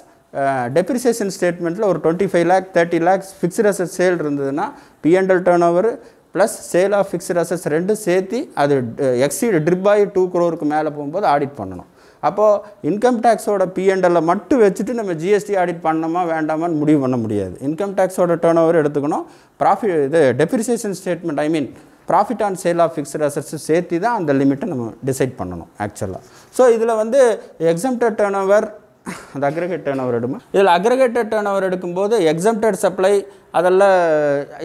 டெப்ரிசியேஷன் ஸ்டேட்மெண்ட்டில் ஒரு 25 lakh 30 lakhs fixed asset sale இருந்ததுன்னா P&L turnover plus sale of fixed assets ரெண்டும் சேர்த்து அது எக்ஸீட் ட்ரிப் ஆகி 2 crore மேலே போகும்போது ஆடிட் பண்ணணும். அப்போது இன்கம் டேக்ஸோட P&L மட்டும் வச்சுட்டு நம்ம ஜிஎஸ்டி ஆடிட் பண்ணணுமா வேண்டாமான்னு முடிவு பண்ண முடியாது. இன்கம் டேக்ஸோட டேர்ன் ஓவர் எடுத்துக்கணும், ப்ராஃபிட் இது depreciation statement I mean profit on sale of fixed assets சேர்த்து தான் அந்த லிமிட்டை நம்ம டிசைட் பண்ணணும் ஆக்சுவலாக. ஸோ இதில் வந்து எக்ஸம்டட் டேர்ன் ஓவர் அந்த அக்ரிகேட் டேர்ன் ஓவர் எடுமா, இதில் அக்ரிகேட்டட் டேர்ன் ஓவர் எடுக்கும்போது எக்ஸம்டட் சப்ளை அதெல்லாம்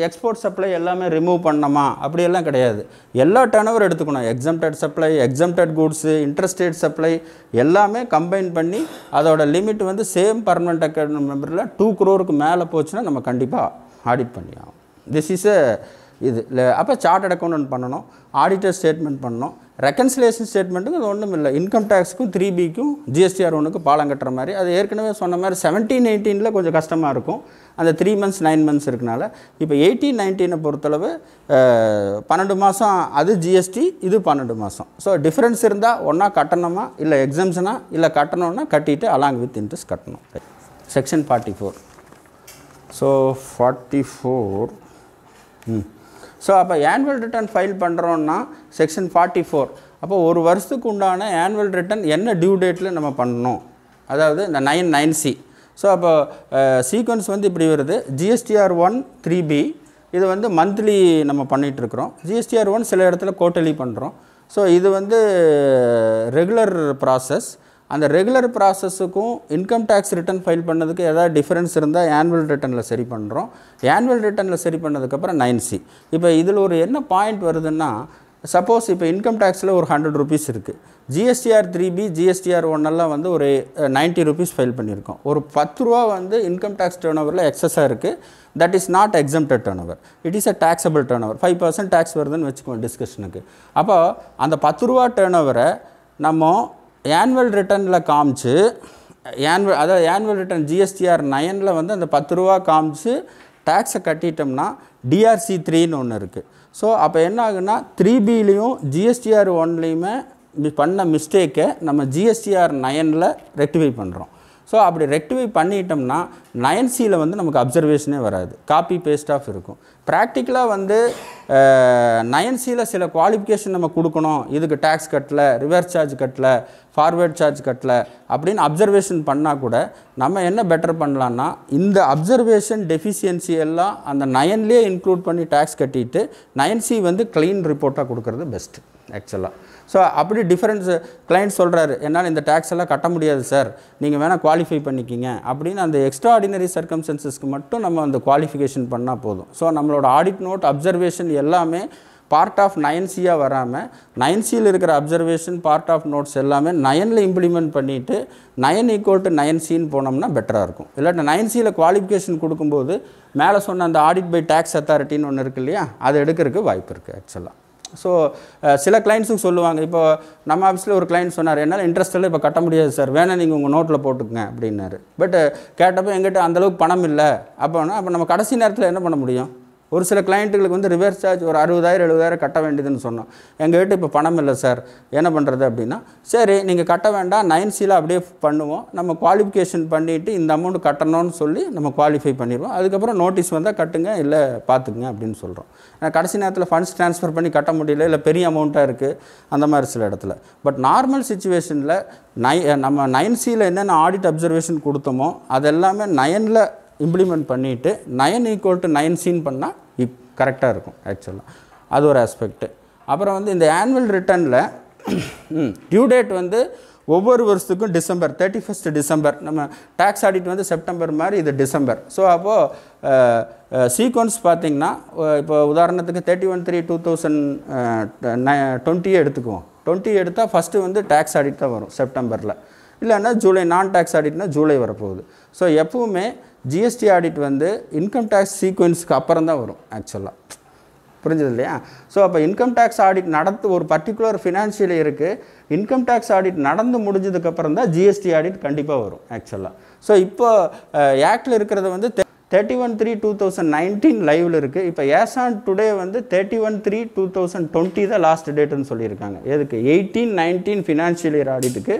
எக்ஸ்போர்ட் சப்ளை எல்லாமே ரிமூவ் பண்ணணுமா அப்படியெல்லாம் கிடையாது. எல்லா டேர்ன் ஓவர் எடுத்துக்கணும். Exempted supply, exempted goods, interstate supply எல்லாமே கம்பைன் பண்ணி அதோட லிமிட் வந்து சேம் பர்மனெண்ட் அக்கௌண்ட் மெம்பரில் 2 crore மேலே போச்சுன்னா நம்ம கண்டிப்பாக ஆடிட் பண்ணி ஆகும். திஸ் இஸ் இது இல்லை. அப்போ சார்ட்டட் அக்கௌண்ட் பண்ணணும், ஆடிட்டர் ஸ்டேட்மெண்ட் பண்ணணும், ரெக்கன்சிலேஷன் ஸ்டேட்மெண்ட்டுக்கு அது ஒன்றும் இல்லை. இன்கம் டேக்ஸுக்கும் 3Bக்கும் GSTR 1க்கு பாலம் கட்டுற மாதிரி அது ஏற்கனவே சொன்ன மாதிரி 17-18 கொஞ்சம் கஷ்டமாக இருக்கும். அந்த 3 months 9 months இருக்கனால இப்போ 18-19 பொறுத்தளவு 12 மாதம் அது ஜிஎஸ்டி, இது 12 மாதம். ஸோ டிஃப்ரென்ஸ் இருந்தால் ஒன்றா கட்டணுமா இல்லை எக்ஸம்ஷனா இல்லை கட்டணும்னா கட்டிட்டு அலாங் வித் இன்ட்ரெஸ்ட் கட்டணும். செக்ஷன் 44. ஸோ 44 ஸோ அப்போ ஆனுவல் ரிட்டர்ன் ஃபைல் பண்ணுறோன்னா செக்ஷன் 44 அப்போ ஒரு வருஷத்துக்கு உண்டான ஆனுவல் ரிட்டர்ன் என்ன டியூ டேட்டில் நம்ம பண்ணணும், அதாவது இந்த 9(9)C. ஸோ அப்போ சீக்வன்ஸ் வந்து இப்படி வருது. GSTR 1 3B இது வந்து மந்த்லி நம்ம பண்ணிகிட்ருக்குறோம். GSTR 1 சில இடத்துல குவார்ட்டர்லி பண்ணுறோம். ஸோ இது வந்து ரெகுலர் ப்ராசஸ். அந்த ரெகுலர் ப்ராசஸுக்கும் இன்கம் டேக்ஸ் ரிட்டர்ன் ஃபைல் பண்ணதுக்கு ஏதாவது டிஃப்ரென்ஸ் இருந்தால் ஆனுவல் ரிட்டர்னில் சரி பண்ணுறோம். ஆனுவல் ரிட்டர்னில் சரி பண்ணதுக்கப்புறம் 9C. இப்போ இதில் ஒரு என்ன பாயிண்ட் வருதுன்னா, சப்போஸ் இப்போ இன்கம் டேக்ஸில் ஒரு 100 rupees இருக்குது, GSTR 3B GSTR 1 எல்லாம் வந்து ஒரு 90 rupees ஃபைல் பண்ணியிருக்கோம். ஒரு 10 ரூபா வந்து இன்கம் டேக்ஸ் டேர்ன் ஓவரில் எக்ஸஸாக இருக்குது. That is not exempted turnover, it is a taxable turnover. 5% tax வருதுன்னு வச்சுக்கோங்க டிஸ்கஷனுக்கு. அப்போ அந்த 10 ரூபா டேர்ன் ஓவரை நம்ம ஆனுவல் ரிட்டர்னில் காமிச்சு அதாவது ஆனுவல் ரிட்டர்ன் GSTR 9 வந்து அந்த 10 ரூபா காமிச்சு டேக்ஸை கட்டிட்டோம்னா DRC 3ன்னு ஒன்று இருக்குது. ஸோ அப்போ என்ன ஆகுன்னா 3Bலையும் GSTR 1லையுமே பண்ண மிஸ்டேக்கை நம்ம GSTR 9 ரெக்டிஃபை பண்ணுறோம். ஸோ அப்படி ரெக்டிஃபை பண்ணிட்டோம்னா 9Cயில் வந்து நமக்கு அப்சர்வேஷனே வராது, காப்பி பேஸ்ட் ஆஃப் இருக்கும். ப்ராக்டிக்கலாக வந்து 9Cயில் சில குவாலிஃபிகேஷன் நம்ம கொடுக்கணும், இதுக்கு டேக்ஸ் கட்டலை, ரிவர்ஸ் சார்ஜ் கட்டலை, ஃபார்வேர்ட் சார்ஜ் கட்டலை அப்படின்னு அப்சர்வேஷன் பண்ணால் கூட நம்ம என்ன பெட்டர் பண்ணலான்னா இந்த அப்சர்வேஷன் டெஃபிஷியன்சி எல்லாம் அந்த 9லேயே இன்க்ளூட் பண்ணி டேக்ஸ் கட்டிட்டு 9C வந்து க்ளீன் ரிப்போர்ட்டாக கொடுக்கறது பெஸ்ட்டு ஆக்சுவலாக. ஸோ அப்படி டிஃப்ரென்ஸ் கிளைண்ட் சொல்கிறாரு, என்னால் இந்த டேக்ஸ் எல்லாம் கட்ட முடியாது சார், நீங்கள் வேணால் குவாலிஃபை பண்ணிக்கிங்க அப்படின்னு அந்த எக்ஸ்ட்ரா ஆர்டினரி சர்க்கம்ஸ்டன்சஸ்க்கு மட்டும் நம்ம அந்த குவாலிஃபிகேஷன் பண்ணால் போதும். ஸோ நம்மளோட ஆடிட் நோட் அப்சர்வேஷன் எல்லாமே பார்ட் ஆஃப் 9Cயாக வராமல் 9Cயில் இருக்கிற அப்சர்வேஷன் பார்ட் ஆஃப் நோட்ஸ் எல்லாமே 9ல் இம்ப்ளிமெண்ட் பண்ணிவிட்டு 9 = 9Cன்னு போனோம்னா பெட்டராக இருக்கும். இல்லாட்டி 9Cயில் குவாலிஃபிகேஷன் கொடுக்கும்போது மேலே சொன்ன அந்த ஆடிட் பை டேக்ஸ் அத்தாரிட்டின்னு ஒன்று இருக்குது இல்லையா, அதை எடுக்கிறதுக்கு வாய்ப்பு இருக்குது ஆக்சுவலாக. ஸோ சில கிளைண்ட்ஸுக்கு சொல்லுவாங்க, இப்போ நம்ம ஆஃபீஸில் ஒரு கிளைண்ட் சொன்னார், என்னால் இன்ட்ரெஸ்ட்டில் இப்போ கட்ட முடியாது சார், வேணால் நீங்கள் உங்கள் நோட்டில் போட்டுக்குங்க அப்படின்னாரு. பட் கேட்டப்போ எங்கிட்ட அந்தளவுக்கு பணம் இல்லை. அப்போ நம்ம கடைசி நேரத்தில் என்ன பண்ண முடியும்? ஒரு சில கிளைண்ட்டுகளுக்கு வந்து ரிவர்ஸ் சார்ஜ் ஒரு 60,000 கட்ட வேண்டியதுன்னு சொன்னோம். எங்கள்கிட்ட இப்போ பணம் இல்லை சார், என்ன பண்ணுறது அப்படின்னா, சரி நீங்கள் கட்ட வேண்டாம், 9Cயில் அப்படியே பண்ணுவோம், நம்ம குவாலிஃபிகேஷன் பண்ணிவிட்டு இந்த அமௌண்ட் கட்டணும்னு சொல்லி நம்ம குவாலிஃபை பண்ணிடுவோம், அதுக்கப்புறம் நோட்டீஸ் வந்தால் கட்டுங்க, இல்லை பார்த்துக்குங்க அப்படின்னு சொல்கிறோம். ஏன்னா கடைசி நேரத்தில் ஃபண்ட்ஸ் ட்ரான்ஸ்ஃபர் பண்ணி கட்ட முடியல, இல்லை பெரிய அமௌண்ட்டாக இருக்குது, அந்த மாதிரி சில இடத்துல. பட் நார்மல் சுச்சுவேஷனில் நம்ம 9Cயில் என்னென்ன ஆடிட் அப்சர்வேஷன் கொடுத்தோமோ அதெல்லாமே 9ல் இம்ப்ளிமெண்ட் பண்ணிவிட்டு 9 = 9Cன்னு பண்ணால் கரெக்டாக இருக்கும் ஆக்சுவலாக. அது ஒரு ஆஸ்பெக்ட்டு. அப்புறம் வந்து இந்த ஆனுவல் ரிட்டர்னில் டியூ டேட் வந்து ஒவ்வொரு வருஷத்துக்கும் December 31 December. நம்ம டேக்ஸ் ஆடிட் வந்து செப்டம்பர் மாதிரி, இது டிசம்பர். ஸோ அப்போது சீக்வன்ஸ் பார்த்திங்கன்னா, இப்போ உதாரணத்துக்கு 31/3/2020 எடுத்துக்குவோம். 20 எடுத்தால் ஃபஸ்ட்டு வந்து டேக்ஸ் ஆடிட் தான் வரும் செப்டம்பரில், இல்லைன்னா ஜூலை. நான் டேக்ஸ் ஆடிட்னா ஜூலை வரப்போகுது. ஸோ எப்பவுமே ஜிஎஸ்டி ஆடிட் வந்து இன்கம் டேக்ஸ் சீக்வன்ஸுக்கு அப்புறம் தான் வரும் ஆக்சுவலாக. புரிஞ்சது இல்லையா? ஸோ அப்போ இன்கம் டேக்ஸ் ஆடிட் நடந்து ஒரு பர்டிகுலர் ஃபினான்ஷியல் இருக்குது, இன்கம் டேக்ஸ் ஆடிட் நடந்து முடிஞ்சதுக்கப்புறம் தான் ஜிஎஸ்டி ஆடிட் கண்டிப்பாக வரும் ஆக்சுவலாக. ஸோ இப்போ ஆக்டில் இருக்கிறது வந்து 31/3/2019 லைவில் இருக்குது. இப்போ as on today வந்து 31/3/2020 தான் லாஸ்ட் டேட்டுன்னு சொல்லியிருக்காங்க. எதுக்கு? 18-19 ஃபினான்ஷியல் இயர் ஆடிட்டுக்கு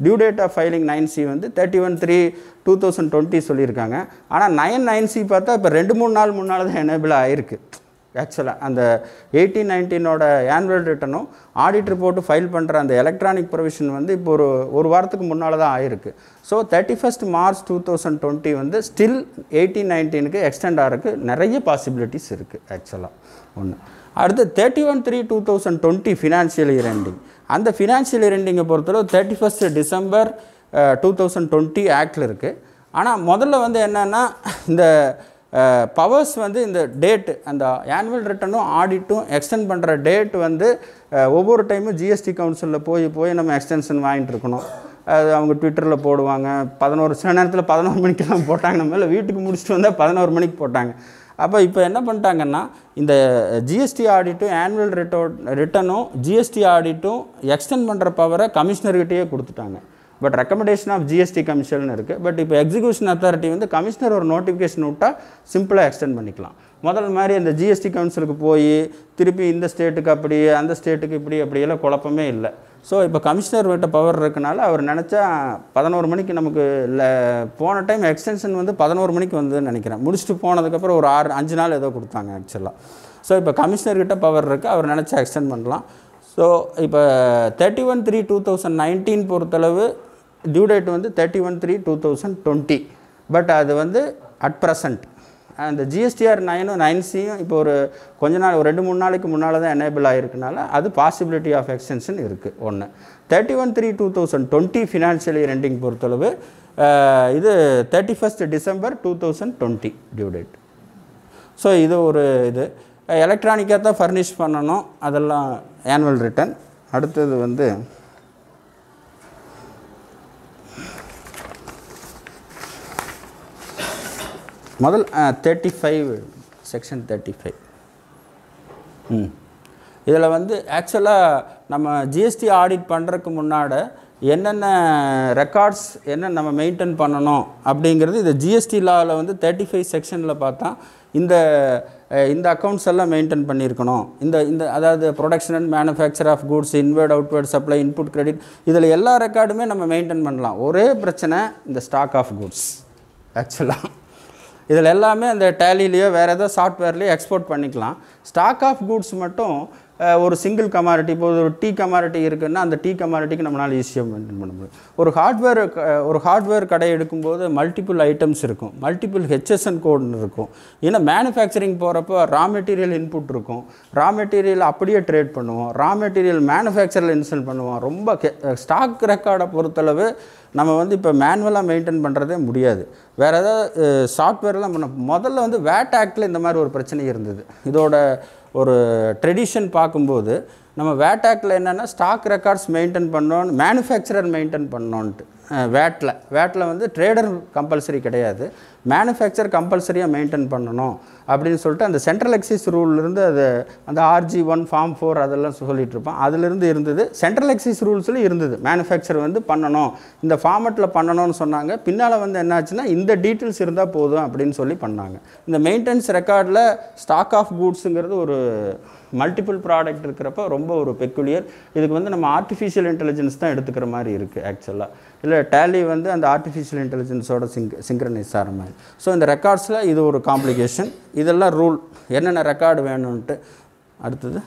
due date of filing 9C வந்து 31/3/2020 சொல்லியிருக்காங்க. ஆனால் 9-9C பார்த்தா இப்போ 2-3 நாள் முன்னால் தான் எனேபிள் ஆகிருக்கு ஆக்சுவலாக. அந்த 18-19 ஆனுவல் ரிட்டனும் ஆடிட் ரிப்போர்ட்டு ஃபைல் பண்ணுற அந்த எலக்ட்ரானிக் ப்ரொவிஷன் வந்து இப்போ ஒரு வாரத்துக்கு முன்னால் தான் ஆகிருக்கு. ஸோ 31 March 2020 வந்து ஸ்டில் 18-19க்கு எக்ஸ்டெண்ட் ஆகிறதுக்கு நிறைய பாசிபிலிட்டிஸ் இருக்குது ஆக்சுவலாக. ஒன்று. அடுத்து 31/3/2020 ஃபினான்ஷியல் இயர் எண்டிங். அந்த ஃபினான்ஷியல் இயர் எண்டிங்கை பொறுத்தளவு 31 December 2020 ஆக்டில் இருக்குது. ஆனால் முதல்ல வந்து என்னென்னா, இந்த பவர்ஸ் வந்து இந்த டேட்டு, அந்த ஆனுவல் ரிட்டனும் ஆடிட்டும் எக்ஸ்டெண்ட் பண்ணுற டேட் வந்து ஒவ்வொரு டைமும் ஜிஎஸ்டி கவுன்சிலில் போய் நம்ம எக்ஸ்டென்ஷன் வாங்கிட்டு இருக்கணும். அது அவங்க ட்விட்டரில் போடுவாங்க. 11 சில நேரத்தில் 11 மணிக்கெல்லாம் போட்டாங்க, நம்ம இல்லை வீட்டுக்கு முடிச்சுட்டு வந்தால் 11 மணிக்கு போட்டாங்க. அப்போ இப்போ என்ன பண்ணிட்டாங்கன்னா, இந்த ஜிஎஸ்டி ஆடிட்டும் ஆனுவல் ரிட்டனும் ஜிஎஸ்டி ஆடிட்டும் எக்ஸ்டெண்ட் பண்ணுற பவரை கமிஷனர்கிட்டயே கொடுத்துட்டாங்க. But recommendation of GST commission இருக்குது. பட் இப்போ எக்ஸிக்யூஷன் அத்தாரிட்டி வந்து கமிஷனர் ஒரு நோட்டிஃபிகேஷன் விட்டால் சிம்பிளாக எக்ஸ்டெண்ட் பண்ணிக்கலாம். முதல் மாதிரி அந்த ஜிஎஸ்டி கவுன்சிலுக்கு போய் திருப்பி இந்த ஸ்டேட்டுக்கு அப்படி, அந்த ஸ்டேட்டுக்கு இப்படி, அப்படியெல்லாம் குழப்பமே இல்லை. ஸோ இப்போ கமிஷனர் கிட்ட பவர் இருக்கனால அவர் நினச்சா 11 மணிக்கு நமக்கு இல்லை, போன டைம் எக்ஸ்டென்ஷன் வந்து 11 மணிக்கு வந்ததுன்னு நினைக்கிறேன். முடிச்சுட்டு போனதுக்கப்புறம் ஒரு 5 நாள் ஏதோ கொடுத்தாங்க ஆக்சுவலாக. ஸோ இப்போ கமிஷனர்கிட்ட பவர் இருக்குது, அவர் நினச்சா எக்ஸ்டெண்ட் பண்ணலாம். ஸோ இப்போ 31/3/2019 பொறுத்தளவு டியூ டேட் வந்து 31/3/2020. பட் அது வந்து அட் ப்ரெசண்ட் அந்த ஜிஎஸ்டிஆர் 9ம் 9Cயும் இப்போ ஒரு கொஞ்ச நாள், ஒரு 2-3 நாளைக்கு முன்னால் தான் எனேபிள் ஆகிருக்கனால அது பாசிபிலிட்டி ஆஃப் எக்ஸ்டென்ஷன் இருக்குது. ஒன்று. 31/3/2020 ஃபினான்ஷியல் இயர் எண்டிங் பொறுத்தளவு இது 31 December 2020 டியூ டேட். ஸோ இது ஒரு இது எலக்ட்ரானிக்காக தான் ஃபர்னிஷ் பண்ணணும், அதெல்லாம் ஆனுவல் ரிட்டர்ன். அடுத்தது வந்து முதல் 35 செக்ஷன் 35. இதில் வந்து ஆக்சுவலாக நம்ம ஜிஎஸ்டி ஆடிட் பண்ணுறதுக்கு முன்னாடி என்னென்ன ரெக்கார்ட்ஸ் என்ன நம்ம மெயின்டைன் பண்ணணும் அப்படிங்கிறது இந்த ஜிஎஸ்டி லாவில் வந்து 35 செக்ஷனில் பார்த்தா இந்த அக்கௌண்ட்ஸ் எல்லாம் மெயின்டைன் பண்ணியிருக்கணும். இந்த அதாவது production and manufacture of goods, inward outward supply, input credit, இதில் எல்லா ரெக்கார்டுமே நம்ம மெயின்டைன் பண்ணலாம். ஒரே பிரச்சனை இந்த ஸ்டாக் ஆஃப் குட்ஸ். ஆக்சுவலாக இதில் எல்லாமே அந்த டேலிலேயோ வேறு ஏதோ சாஃப்ட்வேர்லேயோ எக்ஸ்போர்ட் பண்ணிக்கலாம். ஸ்டாக் ஆஃப் குட்ஸ் மட்டும் ஒரு சிங்கிள் கமாடிட்டி, இப்போ ஒரு டீ கமாடிட்டி இருக்குன்னா அந்த டீ கமாடிட்டிக்கு நம்மளால் ஈஸியாக மெயின்டைன் பண்ண முடியும். ஒரு ஹார்ட்வேர் கடை எடுக்கும்போது மல்டிபிள் ஐட்டம்ஸ் இருக்கும், மல்டிபிள் ஹெச்எஸ்என் கோடுன்னு இருக்கும். ஏன்னா மேனுஃபேக்சரிங் போகிறப்போ ரா மெட்டீரியல் இன்புட் இருக்கும், ரா மெட்டீரியல் அப்படியே ட்ரேட் பண்ணுவோம், ரா மெட்டீரியல் மேனுஃபேக்சரில் இன்ஸ்டால் பண்ணுவோம். ரொம்ப ஸ்டாக் ரெக்கார்டை பொறுத்தளவு நம்ம வந்து இப்போ மேனுவலாக மெயின்டைன் பண்ணுறதே முடியாது. வேறு ஏதாவது சாஃப்ட்வேர்லாம் முதல்ல வந்து வேட் ஆக்டில் இந்த மாதிரி ஒரு பிரச்சனை இருந்தது. இதோட ஒரு ட்ரெடிஷன் பார்க்கும்போது நம்ம வேட் ஆக்டில் என்னென்னா ஸ்டாக் ரெக்கார்ட்ஸ் மெயின்டைன் பண்ணோன்னு, மேனுஃபேக்சரர் மெயின்டைன் பண்ணோன்ட்டு. வேட்டில் வந்து ட்ரேடர் கம்பல்சரி கிடையாது, மேனுஃபேக்சர் கம்பல்சரியாக மெயின்டைன் பண்ணணும் அப்படின்னு சொல்லிட்டு அந்த சென்ட்ரல் எக்ஸைஸ் ரூல்லேருந்து அது அந்த RG1 ஃபார்ம் 4 அதெல்லாம் சொல்லிட்டு இருப்பான். அதுலேருந்து இருந்தது. சென்ட்ரல் எக்ஸைஸ் ரூல்ஸில் இருந்தது மேனுஃபேக்சர் வந்து பண்ணணும், இந்த ஃபார்மெட்டில் பண்ணணும்னு சொன்னாங்க. பின்னால் வந்து என்னாச்சுன்னா இந்த டீட்டெயில்ஸ் இருந்தால் போதும் அப்படின்னு சொல்லி பண்ணாங்க. இந்த மெயின்டெனன்ஸ் ரெக்கார்டில் ஸ்டாக் ஆஃப் கூட்ஸுங்கிறது ஒரு மல்டிபிள் ப்ராடக்ட் இருக்கிறப்ப ரொம்ப ஒரு பெக்குலியர். இதுக்கு வந்து நம்ம ஆர்டிஃபிஷியல் இன்டெலிஜென்ஸ் தான் எடுத்துக்கிற மாதிரி இருக்குது ஆக்சுவலாக. இல்லை டேலி வந்து அந்த ஆர்டிஃபிஷியல் இன்டெலிஜென்ஸோட சிங்க்ரனைஸ் ஆகிற மாதிரி. ஸோ இந்த ரெக்கார்ட்ஸில் இது ஒரு காம்ப்ளிகேஷன். இதெல்லாம் ரூல் என்னென்ன ரெக்கார்டு வேணும்ன்ட்டு. அடுத்தது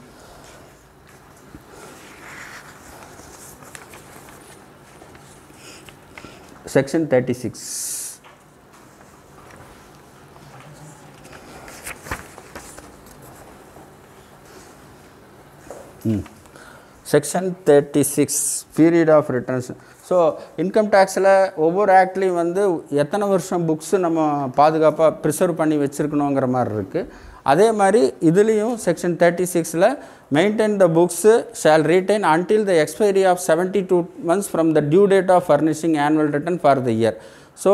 section 36. Section 36 period of returns. So income டேக்ஸில் ஒவ்வொரு ஆக்ட்லேயும் வந்து எத்தனை வருஷம் புக்ஸு நம்ம பாதுகாப்பாக ப்ரிசர்வ் பண்ணி வச்சுருக்கணுங்கிற மாதிரி இருக்குது. அதே மாதிரி இதுலேயும் செக்ஷன் 36ல் maintain the books shall retain until the expiry of 72 months from the due date of furnishing annual return for the year. So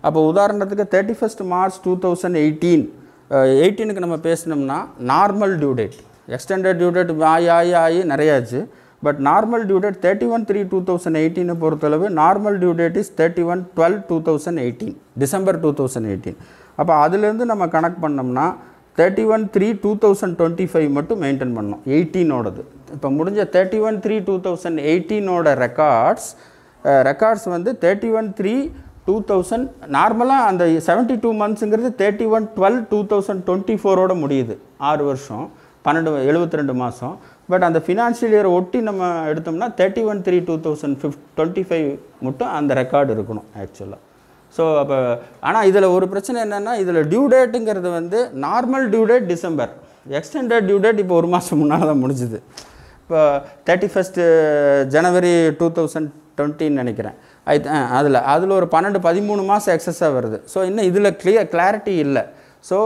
அப்போ உதாரணத்துக்கு 31st March 2018 நம்ம பேசினோம்னா normal due date, extended due date ஆகி நிறையாச்சு. பட் நார்மல் டியூ டேட் 31/3/2018 பொறுத்தளவு normal due date is 31/12/2018, December 2018. அப்போ அதுலேருந்து நம்ம கனெக்ட் பண்ணோம்னா 31/3/2025 மட்டும் மெயின்டைன் பண்ணோம் 18ஓடது. இப்போ முடிஞ்ச 31/3/2018ஓட ரெக்கார்ட்ஸ் வந்து 31/3/2000 நார்மலாக அந்த 72 monthsங்கிறது 31/12/2024ஓட முடியுது. 6 வருஷம் 72 மாதம். பட் அந்த ஃபினான்ஷியல் இயரை ஒட்டி நம்ம எடுத்தோம்னா 31/3/2025 மட்டும் அந்த ரெக்கார்டு இருக்கணும் ஆக்சுவலாக. ஸோ அப்போ ஆனால் இதில் ஒரு பிரச்சனை என்னென்னா, இதில் டியூ டேட்டுங்கிறது வந்து normal due date December, extended due date இப்போ ஒரு மாதம் முன்னால் தான் முடிஞ்சுது. இப்போ 31st January 2020 நினைக்கிறேன். அதில் ஒரு 12-13 மாதம் எக்ஸஸாக வருது. ஸோ இன்னும் இதில் கிளாரிட்டி இல்லை. So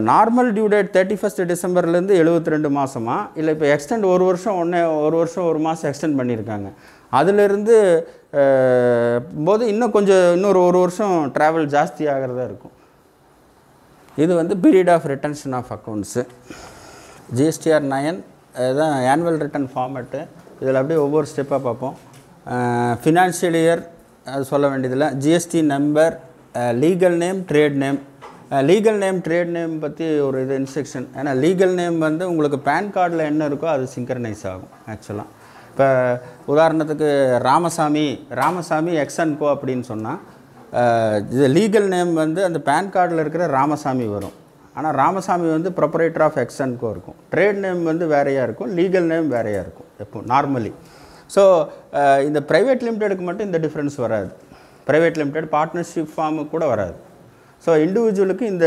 normal due date 31st Decemberலேருந்து 72 மாதமா, இல்லை இப்போ எக்ஸ்டெண்ட் ஒரு வருஷம் 1 மாதம் எக்ஸ்டெண்ட் பண்ணியிருக்காங்க. அதிலிருந்து போது இன்னொரு 1 வருஷம் ட்ராவல் ஜாஸ்தி ஆகிறதா இருக்கும். இது வந்து period of retention of accounts. GSTR 9 இதுதான் ஆனுவல் ரிட்டர்ன் ஃபார்மேட்டு. இதில் அப்படியே ஒவ்வொரு ஸ்டெப்பாக பார்ப்போம். ஃபினான்ஷியல் இயர் அது சொல்ல வேண்டியதில்லை. GST number, legal name, trade name. Legal name trade name பற்றி ஒரு இது இன்ஸ்ட்ரக்ஷன். ஏன்னா லீகல் நேம் வந்து உங்களுக்கு பேன் கார்டில் என்ன இருக்கோ அது சிங்க்ரனைஸ் ஆகும் ஆக்சுவலாக. இப்போ உதாரணத்துக்கு ராமசாமி எக்ஸ்&கோ அப்படின்னு சொன்னால் இது லீகல் நேம் வந்து அந்த பேன் கார்டில் இருக்கிற ராமசாமி வரும். ஆனால் ராமசாமி வந்து ப்ரொப்ரைட்டர் ஆஃப் எக்ஸ்&கோ இருக்கும். ட்ரேட் நேம் வந்து வேறையாக இருக்கும், லீகல் நேம் வேறையாக இருக்கும் எப்போ நார்மலி. ஸோ இந்த ப்ரைவேட் லிமிடெடுக்கு மட்டும் இந்த டிஃப்ரென்ஸ் வராது. ப்ரைவேட் லிமிடெட் பார்ட்னர்ஷிப் ஃபார்முக்கு கூட வராது. ஸோ இண்டிவிஜுவலுக்கு இந்த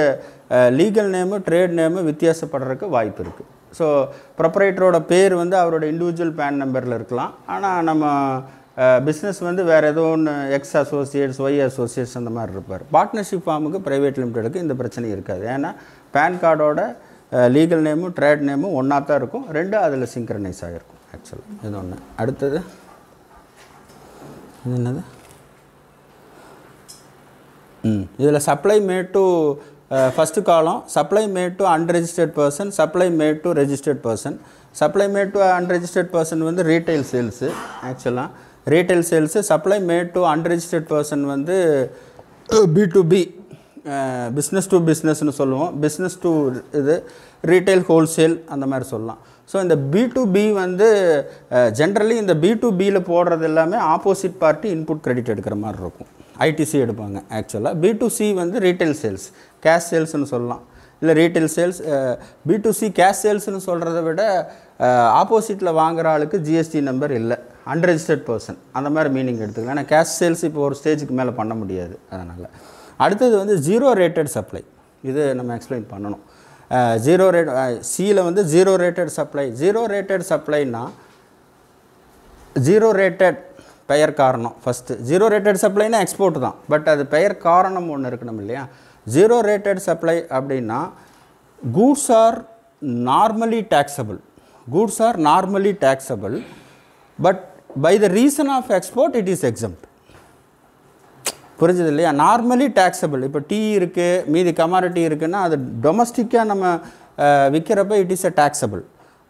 லீகல் நேமு ட்ரேட் நேமு வித்தியாசப்படுறதுக்கு வாய்ப்பு இருக்குது. ஸோ ப்ரொப்ரைட்டரோட பேர் வந்து அவரோட இண்டிவிஜுவல் பேன் நம்பரில் இருக்கலாம். ஆனால் நம்ம பிஸ்னஸ் வந்து வேறு ஏதோ ஒன்று எக்ஸ் அசோசியேட்ஸ், ஒய் அசோசியேட்ஸ் அந்த மாதிரி இருப்பார். பார்ட்னர்ஷிப் ஃபார்முக்கு ப்ரைவேட் லிமிடெடுக்கு இந்த பிரச்சனை இருக்காது. ஏன்னா பேன் கார்டோட லீகல் நேமும் ட்ரேட் நேமும் ஒன்றா தான் இருக்கும். ரெண்டும் அதில் சிங்க்ரனைஸ் ஆகிருக்கும் ஆக்சுவலாக. இது ஒன்று. அடுத்தது இது என்னது? இதில் சப்ளை மேட் டு ஃபஸ்ட்டு காலம் supply made to unregistered person, supply made to registered person. Supply made to unregistered person வந்து ரீட்டைல் சேல்ஸு ஆக்சுவலாக. Retail sales. Supply made to unregistered person வந்து B2B, பிஸ்னஸ் டு பிஸ்னஸ்னு சொல்லுவோம். பிஸ்னஸ் டு இது ரீட்டைல் ஹோல்சேல் அந்த மாதிரி சொல்லலாம். ஸோ இந்த B2B வந்து ஜென்ரலி இந்த B2Bயில் போடுறது எல்லாமே ஆப்போசிட் பார்ட்டி இன்புட் கிரெடிட் எடுக்கிற மாதிரி இருக்கும். ITC எடுப்பாங்க ஆக்சுவலாக. B2C வந்து ரீட்டைல் சேல்ஸ், கேஷ் சேல்ஸ்னு சொல்லலாம். இல்லை ரீட்டைல் சேல்ஸ். B2C கேஷ் சேல்ஸ்னு சொல்கிறத விட ஆப்போசிட்டில் வாங்குகிற ஆளுக்கு GST நம்பர் இல்லை, அன்ரெஜிஸ்டர்ட் பர்சன் அந்த மாதிரி மீனிங் எடுத்துக்கலாம். ஏன்னா கேஷ் சேல்ஸ் இப்போ ஒரு ஸ்டேஜுக்கு மேலே பண்ண முடியாது. அதனால் அடுத்தது வந்து ஜீரோ ரேட்டட் சப்ளை. இது நம்ம எக்ஸ்பிளைன் பண்ணணும். ஜீரோ ரேட் சியில் வந்து zero rated supply. Zero rated சப்ளைனா ஜீரோ ரேட்டட் பெயர் காரணம் ஃபஸ்ட்டு. ஜீரோ ரேட்டட் சப்ளைனா எக்ஸ்போர்ட் தான். பட் அது பெயர் காரணம் ஒன்று இருக்கணும் இல்லையா? ஜீரோ ரேட்டட் சப்ளை அப்படின்னா goods are normally taxable. Goods are normally taxable but by the reason of export it is exempt. புரிஞ்சது இல்லையா? Normally taxable. இப்போ டீ இருக்குது, மீதி கமாடிட்டி இருக்குன்னா அது டொமஸ்டிக்காக நம்ம விற்கிறப்ப it is a taxable.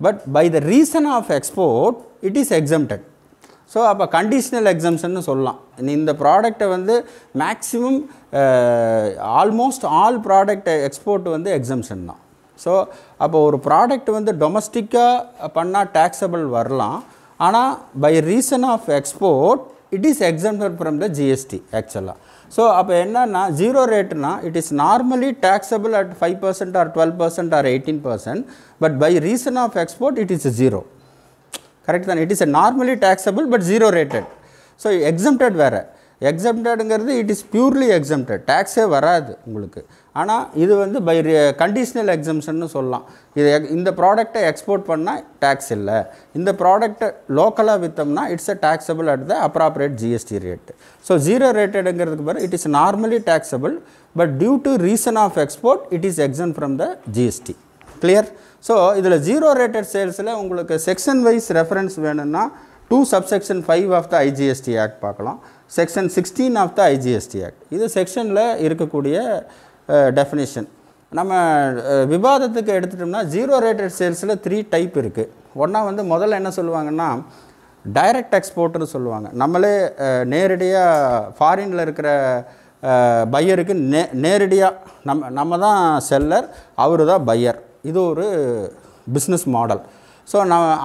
But by the reason of export it is exempted. So அப்போ கண்டிஷ்னல் எக்ஸம்ஷன்னு சொல்லலாம். இந்த ப்ராடக்டை வந்து maximum almost all product export வந்து எக்ஸம்ஷன் தான். ஸோ அப்போ ஒரு ப்ராடக்ட் வந்து டொமஸ்டிக்காக பண்ணால் டேக்ஸபிள் வரலாம். ஆனால் by reason of export it is exempted from the GST ஆக்சுவலாக. ஸோ அப்போ என்னன்னா ஜீரோ ரேட்னா it is normally taxable at 5% or 12% or 18%, but by reason of export it is 0. Correct தான். It is normally taxable but zero rated. So exempted வேறு. exemptedங்கிறது இட் இஸ் பியூர்லி exempted, டேக்ஸே வராது உங்களுக்கு. ஆனால் இது வந்து பை கண்டிஷ்னல் எக்ஸம்ஷன்னு சொல்லலாம். இது இந்த ப்ராடக்டை எக்ஸ்போர்ட் பண்ணால் டேக்ஸ் இல்லை, இந்த ப்ராடக்டை லோக்கலாக விற்றோம்னா it's a taxable at the appropriate GST rate. So zero ரேட்டடுங்கிறதுக்கு பிறகு it is normally taxable but due to reason of export it is exempt from the GST. Clear? So இதில் ஜீரோ ரேட்டட் சேல்ஸில் உங்களுக்கு செக்ஷன் வைஸ் ரெஃபரன்ஸ் வேணும்னா 2 subsection 5 of the IGST act பார்க்கலாம், section 16 of the IGST act. இது செக்ஷனில் இருக்கக்கூடிய டெஃபினேஷன். நம்ம விவாதத்துக்கு எடுத்துட்டோம்னா ஜீரோ ரேட்டட் சேல்ஸில் 3 டைப் இருக்குது. ஒன்றா வந்து முதல்ல என்ன சொல்லுவாங்கன்னா டைரக்ட் எக்ஸ்போர்ட்னு சொல்லுவாங்க. நம்மளே நேரடியாக ஃபாரினில் இருக்கிற பையருக்கு நேரடியாக நம்ம தான் செல்லர், அவர் தான் பையர். இது ஒரு பிஸ்னஸ் மாடல். ஸோ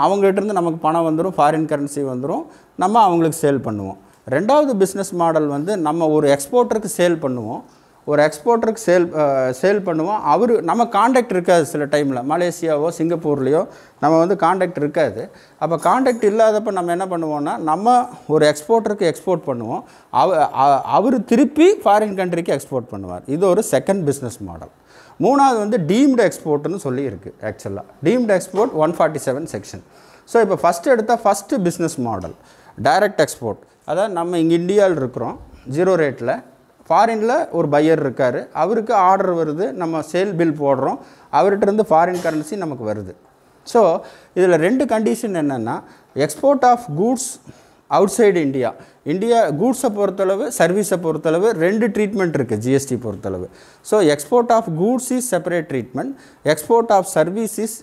அவங்ககிட்டருந்து நமக்கு பணம் வந்துடும், ஃபாரின் கரன்சி வந்துடும், நம்ம அவங்களுக்கு சேல் பண்ணுவோம். ரெண்டாவது பிஸ்னஸ் மாடல் வந்து நம்ம ஒரு எக்ஸ்போர்ட்டருக்கு சேல் பண்ணுவோம், ஒரு எக்ஸ்போர்ட்டருக்கு சேல் பண்ணுவோம். அவர் நம்ம காண்டாக்ட் இருக்காது சில டைமில், மலேசியாவோ சிங்கப்பூர்லேயோ நம்ம வந்து காண்டாக்ட் இருக்காது. அப்போ காண்டாக்ட் இல்லாதப்போ நம்ம என்ன பண்ணுவோம்னா நம்ம ஒரு எக்ஸ்போர்ட்டருக்கு எக்ஸ்போர்ட் பண்ணுவோம், அவர் திருப்பி ஃபாரின் கண்ட்ரிக்கு எக்ஸ்போர்ட் பண்ணுவார். இது ஒரு செகண்ட் பிஸ்னஸ் மாடல். மூணாவது வந்து டீம்டு எக்ஸ்போர்ட்னு சொல்லி இருக்குது. ஆக்சுவலாக டீம்டு எக்ஸ்போர்ட் 147 செக்ஷன். ஸோ இப்போ ஃபஸ்ட்டு எடுத்தால் first business model direct export. அதாவது நம்ம இங்கே இந்தியாவில் இருக்கிறோம், ஜீரோ ரேட்டில், ஃபாரினில் ஒரு பையர் இருக்கார், அவருக்கு ஆர்டர் வருது, நம்ம சேல் பில் போடுறோம், அவர்கிட்டருந்து ஃபாரின் கரன்சி நமக்கு வருது. ஸோ இதில் 2 கண்டிஷன் என்னென்னா export of goods outside India கூட்ஸை பொறுத்தளவு சர்வீஸை பொறுத்தளவு 2 ட்ரீட்மெண்ட் இருக்குது ஜிஎஸ்டி பொறுத்தளவு. So export of goods is separate treatment, export of service is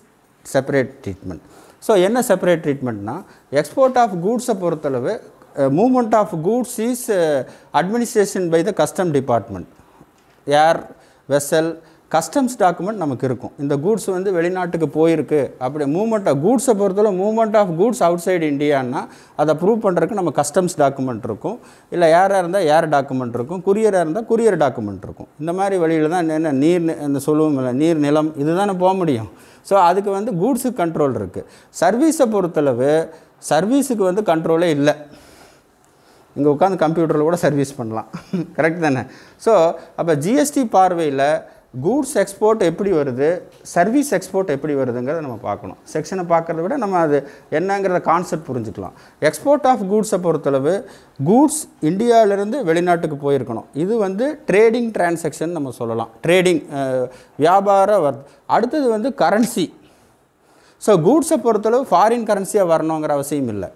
separate treatment. So என்ன செப்பரேட் ட்ரீட்மெண்ட்னா எக்ஸ்போர்ட் ஆஃப் கூட்ஸை பொறுத்தளவு movement of goods is administration by the custom department, air vessel customs document நமக்கு இருக்கும். இந்த கூட்ஸ் வந்து வெளிநாட்டுக்கு போயிருக்கு அப்படி மூவ்மெண்ட் ஆஃப் கூட்ஸை பொறுத்தவரை movement of goods outside இந்தியான்னா அதை ப்ரூவ் பண்ணுறதுக்கு நம்ம கஸ்டம்ஸ் டாக்குமெண்ட் இருக்கும், இல்லை ஏராக இருந்தால் ஏர் டாக்குமெண்ட் இருக்கும், குரியராக இருந்தால் குரியர் டாக்குமெண்ட் இருக்கும். இந்த மாதிரி வழியில் தான் என்ன நீர் இந்த சொல்லுவோம் இல்லை நீர் நிலம் இதுதானே போக முடியும். ஸோ அதுக்கு வந்து கூட்ஸுக்கு கண்ட்ரோல் இருக்குது. சர்வீஸை பொறுத்தளவு சர்வீஸுக்கு வந்து கண்ட்ரோலே இல்லை. இங்கே உட்காந்து கம்ப்யூட்டரில் கூட சர்வீஸ் பண்ணலாம். கரெக்ட் தானே? ஸோ அப்போ ஜிஎஸ்டி பார்வையில் கூட்ஸ் எக்ஸ்போர்ட் எப்படி வருது, சர்வீஸ் எக்ஸ்போர்ட் எப்படி வருதுங்கிறத நம்ம பார்க்கணும். செக்ஷனை பார்க்குறத விட நம்ம அது என்னங்கிறத கான்செப்ட் புரிஞ்சுக்கலாம். எக்ஸ்போர்ட் ஆஃப் கூட்ஸை பொறுத்தளவு கூட்ஸ் இந்தியாவிலேருந்து வெளிநாட்டுக்கு போயிருக்கணும். இது வந்து ட்ரேடிங் டிரான்சாக்ஷன் நம்ம சொல்லலாம், ட்ரேடிங் வியாபார அடுத்தது வந்து கரன்சி. ஸோ கூட்ஸை பொறுத்தளவு ஃபாரின் கரன்சியாக வரணுங்கிற அவசியம் இல்லை.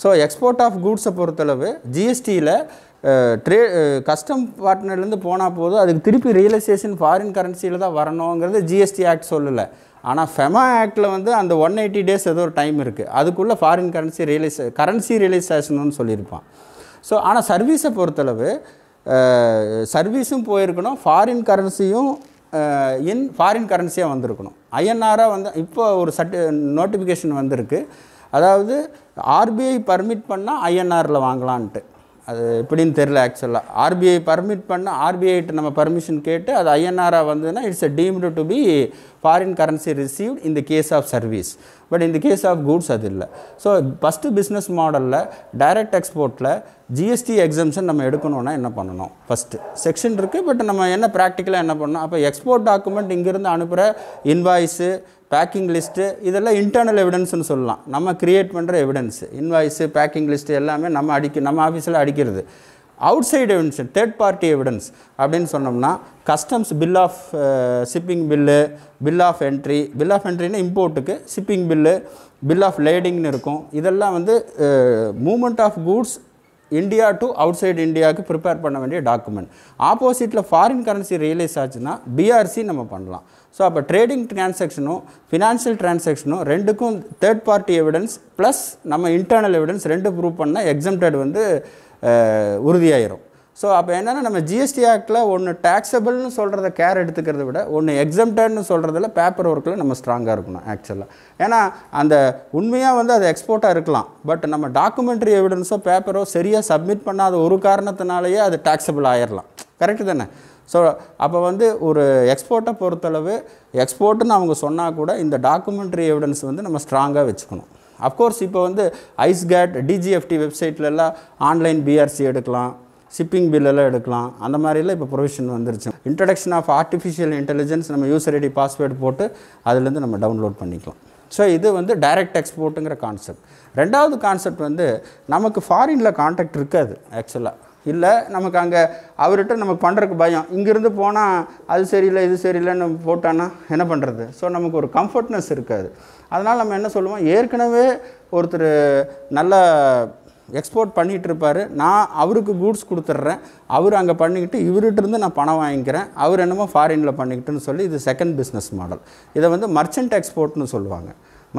ஸோ எக்ஸ்போர்ட் ஆஃப் கூட்ஸை பொறுத்தளவு ஜிஎஸ்டியில் கஸ்டம் பார்ட்னர்லேருந்து போனால் போதும், அதுக்கு திருப்பி ரியலைசேஷன் ஃபாரின் கரன்சியில் தான் வரணுங்கிறது ஜிஎஸ்டி ஆக்ட் சொல்லலை. ஆனால் ஃபெமா ஆக்டில் வந்து அந்த 180 days ஏதோ ஒரு டைம் இருக்குது, அதுக்குள்ளே ஃபாரின் கரன்சி ரியலைசேஷன்னு சொல்லியிருப்பான். ஸோ ஆனால் சர்வீஸை பொறுத்தளவு சர்வீஸும் போயிருக்கணும், ஃபாரின் கரன்சியும் ஃபாரின் கரன்சியாக வந்திருக்கணும். ஐஎன்ஆராக வந்து இப்போ ஒரு நோட்டிஃபிகேஷன் வந்திருக்கு, அதாவது ஆர்பிஐ பர்மிட் பண்ணால் ஐஎன்ஆரில் வாங்கலான்ட்டு. அது எப்படின்னு தெரில. ஆக்சுவலாக ஆர்பிஐ பர்மிட் பண்ண ஆர்பிஐட்டு நம்ம பர்மிஷன் கேட்டு அது ஐஎன்ஆராக வந்ததுன்னா it's a deemed to be foreign currency received in the case of service, but இந்த கேஸ் ஆஃப் கூட்ஸ் அது இல்லை. ஸோ ஃபஸ்ட்டு பிஸ்னஸ் மாடலில் டைரக்ட் எக்ஸ்போர்ட்டில் ஜிஎஸ்டி எக்ஸம்ஷன் நம்ம எடுக்கணுன்னா என்ன பண்ணணும், ஃபஸ்ட்டு செக்ஷன் இருக்குது, பட் நம்ம என்ன ப்ராக்டிக்கலாக என்ன பண்ணணும். அப்போ எக்ஸ்போர்ட் டாக்குமெண்ட் இங்கேருந்து அனுப்புகிற இன்வாய்ஸு பேக்கிங் லிஸ்ட்டு இதெல்லாம் இன்டர்னல் எவிடன்ஸ்னு சொல்லலாம். நம்ம க்ரியேட் பண்ணுற எவிடன்ஸு இன்வாய்ஸு பேக்கிங் லிஸ்ட்டு எல்லாமே நம்ம ஆஃபீஸில் அடிக்கிறது. Outside evidence third party evidence அப்படின்னு சொன்னோம்னா customs bill of shipping bill, bill of என்ட்ரினா இம்போர்ட்டுக்கு, ஷிப்பிங் பில்லு, பில் ஆஃப் லேடிங்னு இருக்கும். இதெல்லாம் வந்து movement of goods India to outside இந்தியாவுக்கு ப்ரிப்பேர் பண்ண வேண்டிய டாக்குமெண்ட். ஆப்போசிட்டில் ஃபாரின் கரன்சி ரியலைஸ் ஆச்சுன்னா பிஆர்சி நம்ம பண்ணலாம். ஸோ அப்போ ட்ரேடிங் டிரான்சாக்ஷனும் ஃபினான்ஷியல் டிரான்சாக்ஷனும் ரெண்டுக்கும் தேர்ட் பார்ட்டி எவிடன்ஸ் ப்ளஸ் நம்ம இன்டர்னல் எவிடன்ஸ் ரெண்டு ப்ரூவ் பண்ணால் எக்ஸம்டட் வந்து உறுதியாயிரும். ஸோ அப்போ என்னென்னா நம்ம ஜிஎஸ்டி ஆக்டில் ஒன்று டேக்ஸபிள்னு சொல்கிறத கேர் எடுத்துக்கிறத விட ஒன்று எக்ஸம்டட்னு சொல்கிறதுல பேப்பர் ஒர்க்கில் நம்ம ஸ்ட்ராங்காக இருக்கணும் ஆக்சுவலாக. ஏன்னா அந்த உண்மையாக வந்து அது எக்ஸ்போர்ட்டாக இருக்கலாம், பட் நம்ம டாக்குமெண்ட்ரி எவிடன்ஸோ பேப்பரோ சரியாக சப்மிட் பண்ணாத ஒரு காரணத்தினாலேயே அது டேக்ஸபிள் ஆயிடலாம். கரெக்டு தானே? ஸோ அப்போ வந்து ஒரு எக்ஸ்போர்ட்டை பொறுத்தளவு எக்ஸ்போர்ட்டுன்னு அவங்க சொன்னால் கூட இந்த டாக்குமெண்ட்ரி எவிடன்ஸ் வந்து நம்ம ஸ்ட்ராங்காக வச்சுக்கணும். அஃப்கோர்ஸ் இப்போ வந்து ஐஸ்கேட் டிஜிஎஃப்டி வெப்சைட்லலாம் ஆன்லைன் பிஆர்சி எடுக்கலாம், ஷிப்பிங் பில்லெல்லாம் எடுக்கலாம், அந்த மாதிரிலாம் இப்போ ப்ரொவிஷன் வந்துருச்சு. இன்ட்ரடக்ஷன் ஆஃப் ஆர்டிஃபிஷியல் இன்டெலிஜென்ஸ் நம்ம யூசர் ஐடி பாஸ்வேர்டு போட்டு அதுலேருந்து நம்ம டவுன்லோட் பண்ணிக்கலாம். ஸோ இது வந்து டைரக்ட் எக்ஸ்போர்ட்டுங்கிற கான்செப்ட். ரெண்டாவது கான்செப்ட் வந்து நமக்கு ஃபாரினில் கான்டாக்ட் இருக்காது ஆக்சுவலாக. இல்லை நமக்கு அங்கே அவர்கிட்ட நமக்கு பண்ணுறதுக்கு பயம், இங்கேருந்து போனால் அது சரியில்லை இது சரியில்லைன்னு நம்ம போட்டான்னா என்ன பண்ணுறது? ஸோ நமக்கு ஒரு கம்ஃபர்ட்னஸ் இருக்காது. அதனால் நம்ம என்ன சொல்லுவோம், ஏற்கனவே ஒருத்தர் நல்லா எக்ஸ்போர்ட் பண்ணிகிட்டு இருப்பார், நான் அவருக்கு கூட்ஸ் கொடுத்துட்றேன், அவர் அங்கே பண்ணிக்கிட்டு இவர்கிட்டருந்து நான் பணம் வாங்கிக்கிறேன், அவர் என்னமோ ஃபாரினில் பண்ணிக்கிட்டுன்னு சொல்லி இது செகண்ட் பிஸ்னஸ் மாடல். இதை வந்து மர்ச்சன்ட் எக்ஸ்போர்ட்னு சொல்லுவாங்க.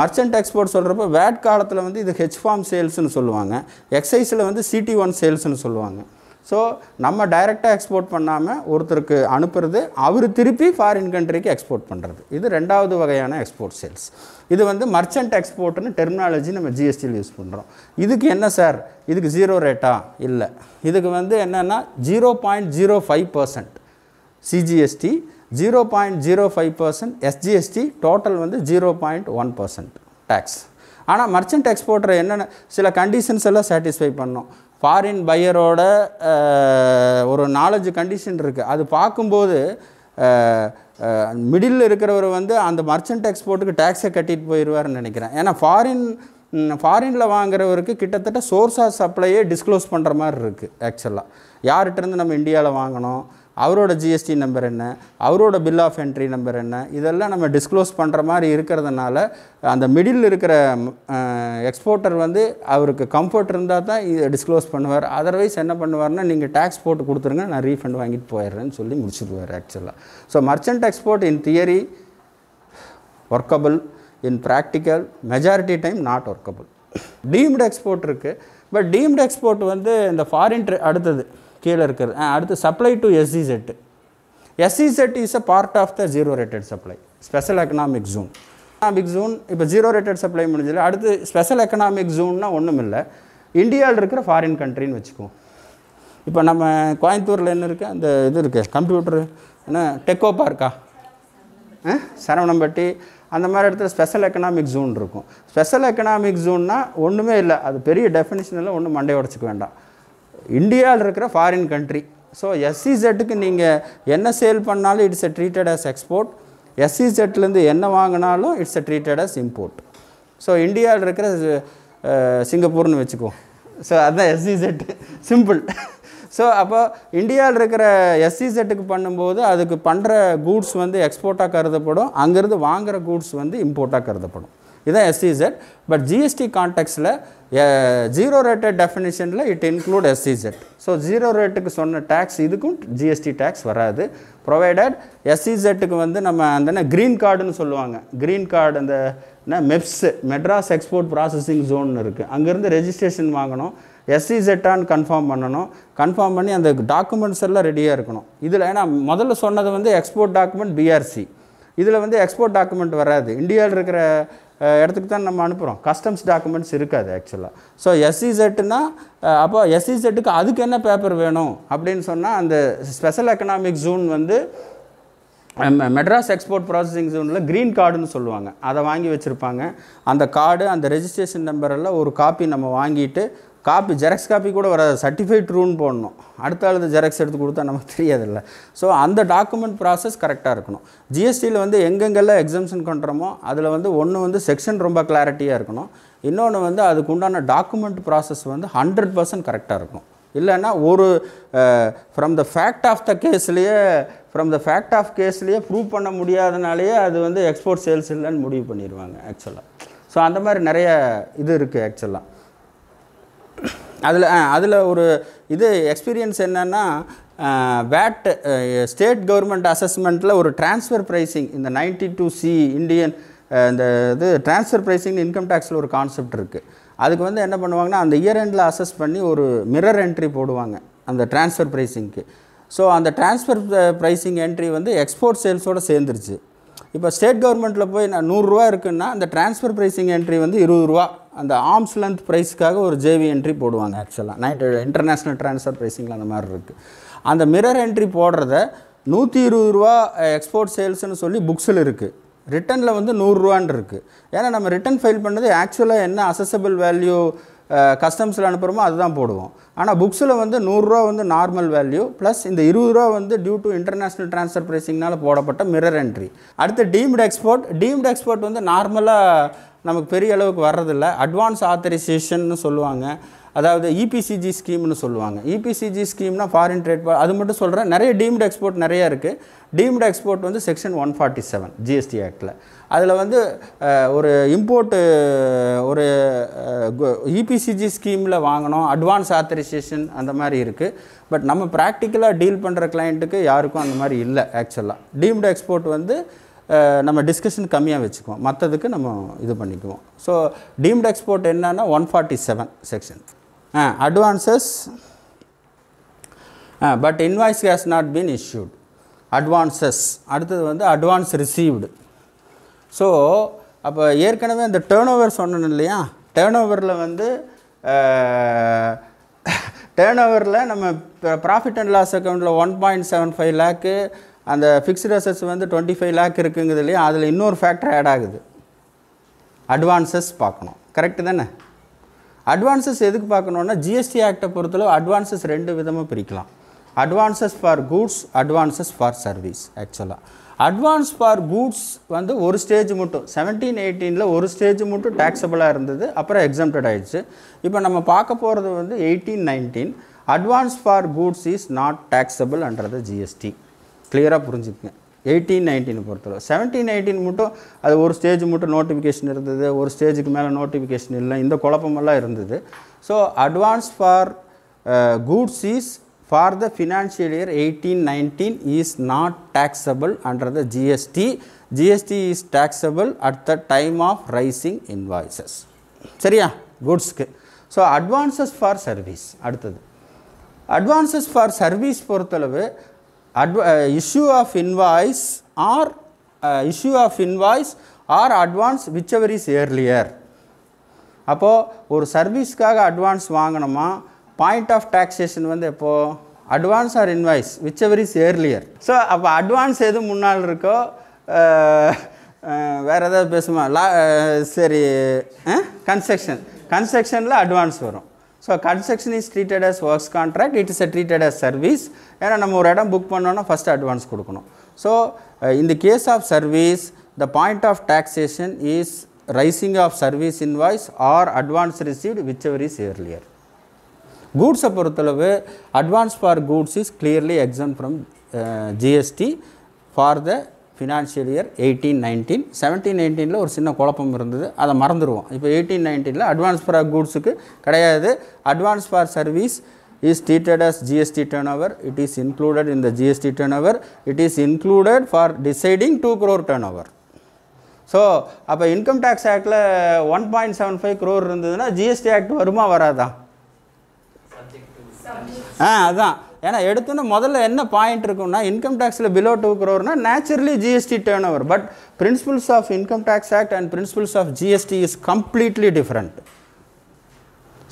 மர்ச்சன்ட் எக்ஸ்போர்ட் சொல்கிறப்ப வேட் காலத்தில் வந்து இது ஹெச் ஃபார்ம் சேல்ஸ்னு சொல்லுவாங்க, எக்ஸைஸில் வந்து CT1 சேல்ஸ்னு சொல்லுவாங்க. ஸோ நம்ம டைரெக்டாக எக்ஸ்போர்ட் பண்ணாமல் ஒருத்தருக்கு அனுப்புறது, அவர் திருப்பி ஃபாரின் கண்ட்ரிக்கு எக்ஸ்போர்ட் பண்ணுறது, இது ரெண்டாவது வகையான எக்ஸ்போர்ட் சேல்ஸ். இது வந்து மர்ச்சன்ட் எக்ஸ்போர்ட்னு டெர்மினாலஜி நம்ம ஜிஎஸ்டியில் யூஸ் பண்ணுறோம். இதுக்கு என்ன சார், இதுக்கு 0 ரேட்டா? இல்லை, இதுக்கு வந்து என்னென்னா 0.05% CGST, 0.05% SGST, டோட்டல் வந்து 0.1% டேக்ஸ். ஆனால் மர்ச்சன்ட் எக்ஸ்போர்ட்டரை என்னென்ன சில கண்டிஷன்ஸ் எல்லாம் சாட்டிஸ்ஃபை பண்ணோம். ஃபாரின் பையரோட ஒரு 4-5 கண்டிஷன் இருக்குது. அது பார்க்கும்போது மிடில் இருக்கிறவர் வந்து அந்த மர்ச்சன்ட் எக்ஸ்போர்ட்டுக்கு டேக்ஸை கட்டிட்டு போயிடுவார்னு நினைக்கிறேன். ஏன்னா ஃபாரினில் வாங்குறவருக்கு கிட்டத்தட்ட சோர்ஸ் ஆஃப் சப்ளையே டிஸ்க்ளோஸ் பண்ணுற மாதிரி இருக்குது ஆக்சுவலாக. யார்கிட்டருந்து நம்ம இந்தியாவில் வாங்கணும், அவரோட ஜிஎஸ்டி நம்பர் என்ன, அவரோட பில் ஆஃப் என்ட்ரி நம்பர் என்ன, இதெல்லாம் நம்ம டிஸ்க்ளோஸ் பண்ணுற மாதிரி இருக்கிறதுனால அந்த மிடில் இருக்கிற எக்ஸ்போர்ட்டர் வந்து அவருக்கு கம்ஃபர்ட் இருந்தால் தான் இதை டிஸ்க்ளோஸ் பண்ணுவார். அதர்வைஸ் என்ன பண்ணுவார்னா, நீங்கள் டேக்ஸ் போட்டு கொடுத்துருங்க, நான் ரீஃபண்ட் வாங்கிட்டு போயிடுறேன்னு சொல்லி முடிச்சுடுவார் ஆக்சுவலாக. So merchant export in theory workable, in practical majority time not workable. Deemed export இருக்குது, பட் டீம்டு எக்ஸ்போர்ட் வந்து இந்த ஃபாரின் அடுத்தது கீழே இருக்கிறது. அடுத்து supply to SEZ. SEZ is a part of the zero rated supply, special economic zone. Economic zone இப்போ ஜீரோ ரேட்டட் சப்ளை முடிஞ்சதில்லை. அடுத்து ஸ்பெஷல் எக்கனாமிக் ஜோன்னா ஒன்றும் இல்லை, இந்தியாவில் இருக்கிற ஃபாரின் கண்ட்ரின்னு வச்சுக்குவோம். இப்போ நம்ம கோயம்புத்தூரில் என்ன இருக்குது, அந்த இது இருக்குது கம்ப்யூட்டரு என்ன டெக்கோ பார்க்கா, சரவணம்பட்டி, அந்த மாதிரி இடத்துல ஸ்பெஷல் எக்கனாமிக் ஜோன் இருக்கும். ஸ்பெஷல் எக்கனாமிக் ஜோன்னா ஒன்றுமே இல்லை, அது பெரிய டெஃபினிஷனில் ஒன்றும் மண்டை உடச்சிக்க வேண்டாம், இந்தியாவில் இருக்கிற ஃபாரின் கண்ட்ரி. ஸோ SEZக்கு நீங்கள் என்ன சேல் பண்ணாலும் it's a treated as export, SEZலேருந்து என்ன வாங்கினாலும் it's a treated as import. So இந்தியாவில் இருக்கிற சிங்கப்பூர்னு வச்சுக்குவோம். ஸோ அதுதான் SEZ, சிம்பிள். ஸோ அப்போ இந்தியாவில் இருக்கிற SEZக்கு பண்ணும்போது அதுக்கு பண்ணுற கூட்ஸ் வந்து எக்ஸ்போர்ட்டாக கருதப்படும், அங்கேருந்து வாங்குகிற கூட்ஸ் வந்து இம்போர்ட்டாக கருதப்படும். இதுதான் SEZ. பட் ஜிஎஸ்டி கான்டெக்ஸில் ஜீரோ ரேட்டட் டெஃபினிஷனில் it include SEZ. So zero ரேட்டுக்கு சொன்ன டேக்ஸ் இதுக்கும் ஜிஎஸ்டி டேக்ஸ் வராது, ப்ரொவைடட் SEZக்கு வந்து நம்ம அந்த க்ரீன் கார்டுன்னு சொல்லுவாங்க. க்ரீன் கார்டு அந்த MEPS, Madras export processing zone இருக்குது, அங்கேருந்து ரெஜிஸ்ட்ரேஷன் வாங்கணும், SEZ-ஆன்னு கன்ஃபார்ம் பண்ணணும், கன்ஃபார்ம் பண்ணி அந்த டாக்குமெண்ட்ஸ் எல்லாம் ரெடியாக இருக்கணும். இதில் ஏன்னா முதல்ல சொன்னது வந்து எக்ஸ்போர்ட் டாக்குமெண்ட் BRC, இதில் வந்து எக்ஸ்போர்ட் டாக்குமெண்ட் வராது, இந்தியாவில் இருக்கிற இடத்துக்கு தான் நம்ம அனுப்புகிறோம், கஸ்டம்ஸ் டாக்குமெண்ட்ஸ் இருக்காது ஆக்சுவலாக. ஸோ SEZ-னா அப்போ SEZ-க்கு அதுக்கு என்ன பேப்பர் வேணும் அப்படின்னு சொன்னால் அந்த ஸ்பெஷல் எக்கனாமிக் ஜோன் வந்து மெட்ராஸ் எக்ஸ்போர்ட் ப்ராசஸிங் ஜோனில் க்ரீன் கார்டுன்னு சொல்லுவாங்க, அதை வாங்கி வச்சுருப்பாங்க. அந்த கார்டு அந்த ரெஜிஸ்ட்ரேஷன் நம்பரெல்லாம் ஒரு காப்பி நம்ம வாங்கிட்டு, காப்பி ஜெராக்ஸ் காப்பி கூட வராது, சர்டிஃபைட் ட்ரூன்னு போடணும், அடுத்த ஆளுது ஜெராக்ஸ் எடுத்து கொடுத்தா நமக்கு தெரியாதில்ல. ஸோ அந்த டாக்குமெண்ட் ப்ராசஸ் கரெக்டாக இருக்கணும். ஜிஎஸ்டியில் வந்து எங்கெங்கெல்லாம் எக்ஸம்ஷன் பண்ணுறோமோ அதில் வந்து ஒன்று வந்து செக்ஷன் ரொம்ப கிளாரிட்டியாக இருக்கணும், இன்னொன்று வந்து அதுக்கு உண்டான டாக்குமெண்ட் ப்ராசஸ் வந்து 100% கரெக்டாக இருக்கணும். இல்லைன்னா ஒரு ஃப்ரம் த ஃபேக்ட் ஆஃப் கேஸ்லேயே ப்ரூவ் பண்ண முடியாதனாலேயே அது வந்து எக்ஸ்போர்ட் சேல்ஸ் இல்லைன்னு முடிவு பண்ணிடுவாங்க ஆக்சுவலாக. ஸோ அந்த மாதிரி நிறைய இது இருக்குது ஆக்சுவலாக. அதில் ஒரு இது எக்ஸ்பீரியன்ஸ் என்னென்னா வேட் ஸ்டேட் கவர்மெண்ட் அசஸ்மெண்ட்டில் ஒரு ட்ரான்ஸ்ஃபர் ப்ரைஸிங் இந்த 92C இந்தியன் இந்த இது ட்ரான்ஸ்ஃபர் ப்ரைஸிங் இன்கம் டேக்ஸில் ஒரு கான்செப்ட் இருக்குது. அதுக்கு வந்து என்ன பண்ணுவாங்கன்னா அந்த இயர் எண்டில் அசஸ் பண்ணி ஒரு மிரர் என்ட்ரி போடுவாங்க அந்த ட்ரான்ஸ்ஃபர் ப்ரைஸிங்க்கு. ஸோ அந்த ட்ரான்ஸ்ஃபர் ப்ரைஸிங் என்ட்ரி வந்து எக்ஸ்போர்ட் சேல்ஸோடு சேர்ந்துருச்சு. இப்போ ஸ்டேட் கவர்மெண்ட்டில் போய் நான் 100 ரூபா இருக்குன்னா அந்த ட்ரான்ஸ்ஃபர் ப்ரைஸிங் என்ட்ரி வந்து 20 ரூபா அந்த ஆர்ம்ஸ் லென்த் ப்ரைஸ்க்காக ஒரு ஜேவி என்ட்ரி போடுவாங்க. ஆக்சுவலாக இன்டர்நேஷ்னல் ட்ரான்ஸ்ஃபர் ப்ரைஸிங்கில் அந்த மாதிரி இருக்குது. அந்த மிரர் என்ட்ரி போடுறத 120 ரூபா எக்ஸ்போர்ட் சேல்ஸ்னு சொல்லி புக்ஸில் இருக்குது. ரிட்டனில் வந்து 100 ரூபான்னு இருக்குது. ஏன்னா நம்ம ரிட்டன் ஃபைல் பண்ணது ஆக்சுவலாக என்ன அசஸபிள் வேல்யூ கஸ்டம்ஸில் அனுப்புகிறோமோ அதுதான் போடுவோம். ஆனால் புக்ஸில் வந்து 100 ரூபா வந்து நார்மல் வேல்யூ ப்ளஸ் இந்த 20 ரூபா வந்து டியூ டு இன்டர்நேஷ்னல் ட்ரான்ஸ்ஃபர் ப்ரைஸிங்னால் போடப்பட்ட மிரர் என்ட்ரி. அடுத்து டீம்டு எக்ஸ்போர்ட் வந்து நார்மலாக நமக்கு பெரிய அளவுக்கு வர்றதில்ல. அட்வான்ஸ் ஆத்தரைசேஷன்னு சொல்லுவாங்க, அதாவது இபிசிஜி ஸ்கீம்னு சொல்லுவாங்க. இபிசிஜி ஸ்கீம்னா ஃபாரின் ட்ரேட், அது மட்டும் சொல்கிறேன். நிறைய டீம்டு எக்ஸ்போர்ட் நிறையா இருக்குது. டீம்டு எக்ஸ்போர்ட் வந்து செக்ஷன் 147 ஜிஎஸ்டி ஆக்டில். அதில் வந்து ஒரு இம்போர்ட்டு ஒரு இபிசிஜி ஸ்கீமில் வாங்கணும், அட்வான்ஸ் ஆத்தரைசேஷன் அந்த மாதிரி இருக்குது. பட் நம்ம ப்ராக்டிக்கலாக டீல் பண்ணுற கிளைண்ட்டுக்கு யாருக்கும் அந்த மாதிரி இல்லை. ஆக்சுவலாக டீம்டு எக்ஸ்போர்ட் வந்து நம்ம டிஸ்கஷன் கம்மியாக வச்சுக்குவோம், மற்றதுக்கு நம்ம இது பண்ணிக்குவோம். ஸோ டீம்டு எக்ஸ்போர்ட் என்னன்னா 147 section. Advances but invoice has not been issued. Advances அடுத்தது வந்து அட்வான்ஸ் ரிசீவ்டு. ஸோ அப்போ ஏற்கனவே அந்த டேர்ன் ஓவர் சொன்னேன் இல்லையா, டேர்ன் ஓவரில் வந்து டேர்ன் ஓவரில் நம்ம ப்ராஃபிட் அண்ட் லாஸ் அக்கௌண்ட்டில் 1.75 லேக்கு, அந்த ஃபிக்ஸ்டு அசட்ஸ் வந்து 25 லேக் இருக்குங்குது இல்லையா, அதில் இன்னொரு ஃபேக்டர் ஆட் ஆகுது. அட்வான்சஸ் பார்க்கணும், கரெக்டு தானே? அட்வான்சஸ் எதுக்கு பார்க்கணுன்னா ஜிஎஸ்டி ஆக்டை பொறுத்தளவு அட்வான்சஸ் 2 விதமாக பிரிக்கலாம். Advances for goods, advances for service. ஆக்சுவலாக அட்வான்ஸ் ஃபார் கூட்ஸ் வந்து ஒரு ஸ்டேஜ் மட்டும் 17-18 ஒரு ஸ்டேஜ் மட்டும் டேக்ஸபிளாக இருந்தது, அப்புறம் எக்ஸம்ப்டட் ஆகிடுச்சு. இப்போ நம்ம பார்க்க போகிறது வந்து 18-19 advance for goods is not taxable under GST. கிளியராக புரிஞ்சுக்குங்க. 18-19 பொறுத்தளவு 17-18 மட்டும் அது ஒரு ஸ்டேஜ் மட்டும் நோட்டிஃபிகேஷன் இருந்தது, ஒரு ஸ்டேஜுக்கு மேலே நோட்டிஃபிகேஷன் இல்லை, இந்த குழப்பமெல்லாம் இருந்தது. So advance for goods is for the financial year 18-19 is not taxable under the GST. GST is taxable at the time of raising invoices. சரியா? goodsக்கு. So advances for service. அடுத்தது advances for service பொறுத்தளவு issue of invoice or advance whichever is earlier. அப்போது ஒரு சர்வீஸ்க்காக அட்வான்ஸ் வாங்கணுமா, பாயிண்ட் ஆஃப் டாக்ஸேஷன் வந்து எப்போ advance or invoice whichever is earlier. So அப்போ அட்வான்ஸ் எது முன்னால் இருக்கோ, வேறு ஏதாவது பேசுமா சரி, கன்ஸ்ட்ரக்ஷனில் அட்வான்ஸ் வரும். So construction is treated as works contract, it is treated as service. ஏன்னா நம்ம ஒரு இடம் புக் பண்ணோன்னா ஃபஸ்ட்டு அட்வான்ஸ் கொடுக்கணும். So in the case of service the point of taxation is raising of service invoice or advance received விச்எவர் is earlier. கூட்ஸை பொறுத்தளவு advance for goods is clearly exempt from GST for the financial year 18-19. 17-18 ஒரு சின்ன குழப்பம் இருந்தது, அதை மறந்துடுவோம். இப்போ 18-19 அட்வான்ஸ் ஃபார் கூட்ஸுக்கு கிடையாது. Advance for service is treated as GST turnover. It is included in the GST turnover. It is included for deciding 2 crore turnover. So அப்போ இன்கம் டேக்ஸ் ஆக்டில் 1.75 crore இருந்ததுன்னா ஜிஎஸ்டி ஆக்ட் வருமா வராதா? அதான். ஏன்னா எடுத்தோன்னா முதல்ல என்ன பாயிண்ட் இருக்குன்னா இன்கம் டேக்ஸில் below 2 crore naturally GST turnover. But principles of income tax act and principles of GST is completely different.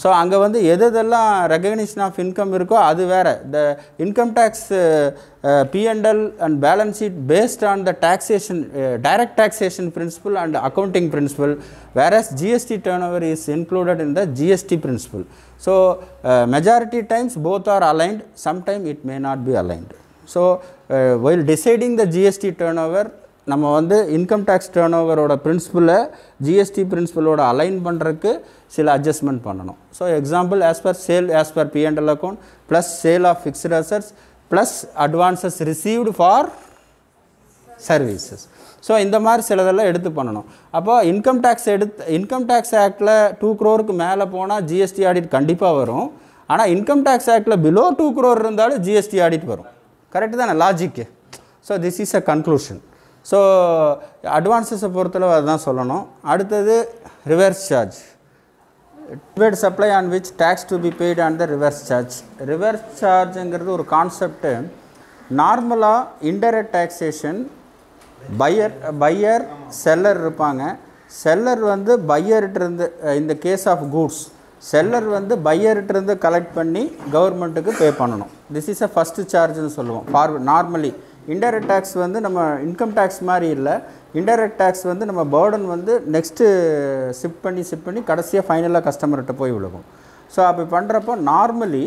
So அங்கே வந்து எதெல்லாம் ரெகக்னிஷன் ஆஃப் இன்கம் இருக்கோ அது வேறு. The income tax P&L and balance sheet based on the taxation direct taxation principle and accounting principle, whereas GST turnover is included in the GST principle. So majority times both are aligned, sometime it may not be aligned. So while deciding the GST turnover நம்ம வந்து இன்கம் டேக்ஸ் டேர்ன் ஓவரோட பிரின்சிபலை ஜிஎஸ்டி பிரின்சிபலோட அலைன் பண்ணுறதுக்கு சில அட்ஜஸ்ட்மெண்ட் பண்ணணும். So example as per P&L account plus sale of fixed assets plus advances received for services. So இந்த மாதிரி சிலதெல்லாம் எடுத்து பண்ணணும். அப்போ இன்கம் டேக்ஸ் ஆக்டில் 2 crore மேலே போனால் ஜிஎஸ்டி ஆடிட் கண்டிப்பாக வரும். ஆனால் இன்கம் டேக்ஸ் ஆக்டில் பிலோ 2 crore இருந்தாலும் ஜிஎஸ்டி ஆடிட் வரும். கரெக்டு தானே logic? So this is a conclusion. So அட்வான்ஸஸை பொறுத்தளவு அதுதான் சொல்லணும். அடுத்தது reverse charge. Paid supply on which tax to be paid on the reverse charge. Reverse chargeங்கிறது ஒரு கான்செப்ட். நார்மலாக இன்டைரக்ட் டாக்ஸேஷன் பையர் செல்லர் இருப்பாங்க. செல்லர் வந்து பையர்கிட்டருந்து இந்த கேஸ் ஆஃப் கூட்ஸ் செல்லர் வந்து பையர்கிட்டருந்து கலெக்ட் பண்ணி கவர்மெண்ட்டுக்கு பே பண்ணணும். திஸ் இஸ் அ ஃபஸ்ட்டு சார்ஜ்னு சொல்லுவோம். நார்மலி இன்டைரக்ட் டேக்ஸ் வந்து நம்ம இன்கம் டேக்ஸ் மாதிரி இல்லை. இன்டைரக்ட் டேக்ஸ் வந்து நம்ம பேர்டன் வந்து நெக்ஸ்ட்டு ஷிஃப்ட் பண்ணி கடைசியாக ஃபைனலாக கஸ்டமர்கிட்ட போய் விழுகும். ஸோ அப்படி பண்ணுறப்போ நார்மலி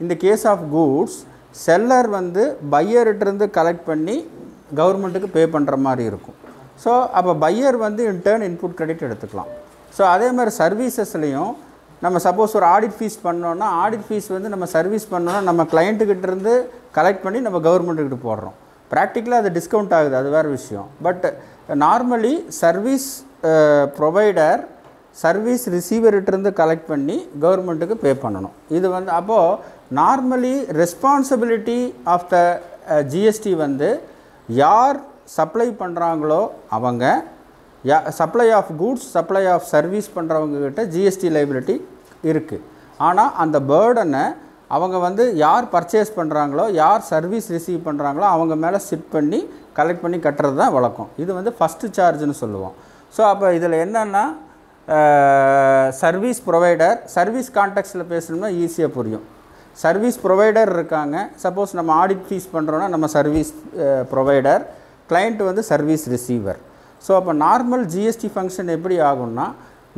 இந்த கேஸ் ஆஃப் கூட்ஸ் செல்லர் வந்து பையர்கிட்டருந்து கலெக்ட் பண்ணி கவர்மெண்ட்டுக்கு பே பண்ணுற மாதிரி இருக்கும். ஸோ அப்போ பையர் வந்து இன்டர்ன் இன்புட் கிரெடிட் எடுத்துக்கலாம். ஸோ அதே மாதிரி சர்வீசஸ்லேயும் நம்ம சப்போஸ் ஒரு ஆடிட் ஃபீஸ் பண்ணோன்னா ஆடிட் ஃபீஸ் வந்து நம்ம சர்வீஸ் பண்ணோன்னா நம்ம கிளைண்ட்டுக்கிட்டேருந்து கலெக்ட் பண்ணி நம்ம கவர்மெண்ட்டுக்கிட்ட போடுறோம். ப்ராக்டிக்கலாக அது டிஸ்கவுண்ட் ஆகுது, அது வேறு விஷயம். But normally service provider service ரிசீவர்கிட்டருந்து கலெக்ட் பண்ணி கவர்மெண்ட்டுக்கு பே பண்ணணும். இது வந்து அப்போது normally responsibility of the GST வந்து யார் சப்ளை பண்ணுறாங்களோ அவங்க, supply of goods supply of service பண்ணுறவங்கக்கிட்ட ஜிஎஸ்டி லைபிலிட்டி இருக்குது. ஆனால் அந்த பேர்டனை அவங்க வந்து யார் பர்ச்சேஸ் பண்ணுறாங்களோ யார் சர்வீஸ் ரிசீவ் பண்ணுறாங்களோ அவங்க மேலே சிட் பண்ணி கலெக்ட் பண்ணி கட்டுறது தான் வழக்கம். இது வந்து ஃபஸ்ட்டு சார்ஜ்னு சொல்லுவோம். ஸோ அப்போ இதில் என்னென்னா சர்வீஸ் ப்ரொவைடர் சர்வீஸ் கான்டெக்ஸ்டில் பேசணும்னா ஈஸியாக புரியும். சர்வீஸ் ப்ரொவைடர் இருக்காங்க. சப்போஸ் நம்ம ஆடிட் ஃபீஸ் பண்ணுறோன்னா நம்ம சர்வீஸ் ப்ரொவைடர், கிளைண்ட் வந்து சர்வீஸ் ரிசீவர். ஸோ அப்போ நார்மல் ஜிஎஸ்டி ஃபங்க்ஷன் எப்படி ஆகும்னா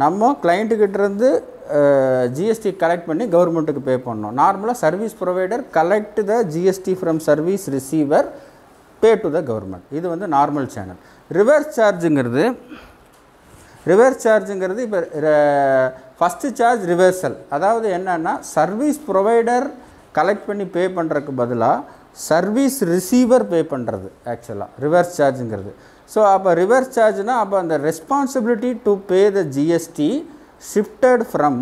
நம்ம கிளைண்ட்டுக்கிட்டேருந்து ஜிஎஸ்டி கலெக்ட் பண்ணி கவர்மெண்ட்டுக்கு பே பண்ணோம். நார்மலாக service provider collect the GST from service receiver pay to the government. இது வந்து நார்மல் சேனல். ரிவர்ஸ் சார்ஜுங்கிறது இப்போ ஃபஸ்ட்டு சார்ஜ் ரிவர்சல். அதாவது என்னென்னா சர்வீஸ் ப்ரொவைடர் கலெக்ட் பண்ணி பே பண்ணுறதுக்கு பதிலாக சர்வீஸ் ரிசீவர் பே பண்ணுறது ஆக்சுவலாக ரிவர்ஸ் சார்ஜுங்கிறது. ஸோ அப்போ ரிவர்ஸ் சார்ஜ்னால் அப்போ அந்த responsibility to pay the GST shifted from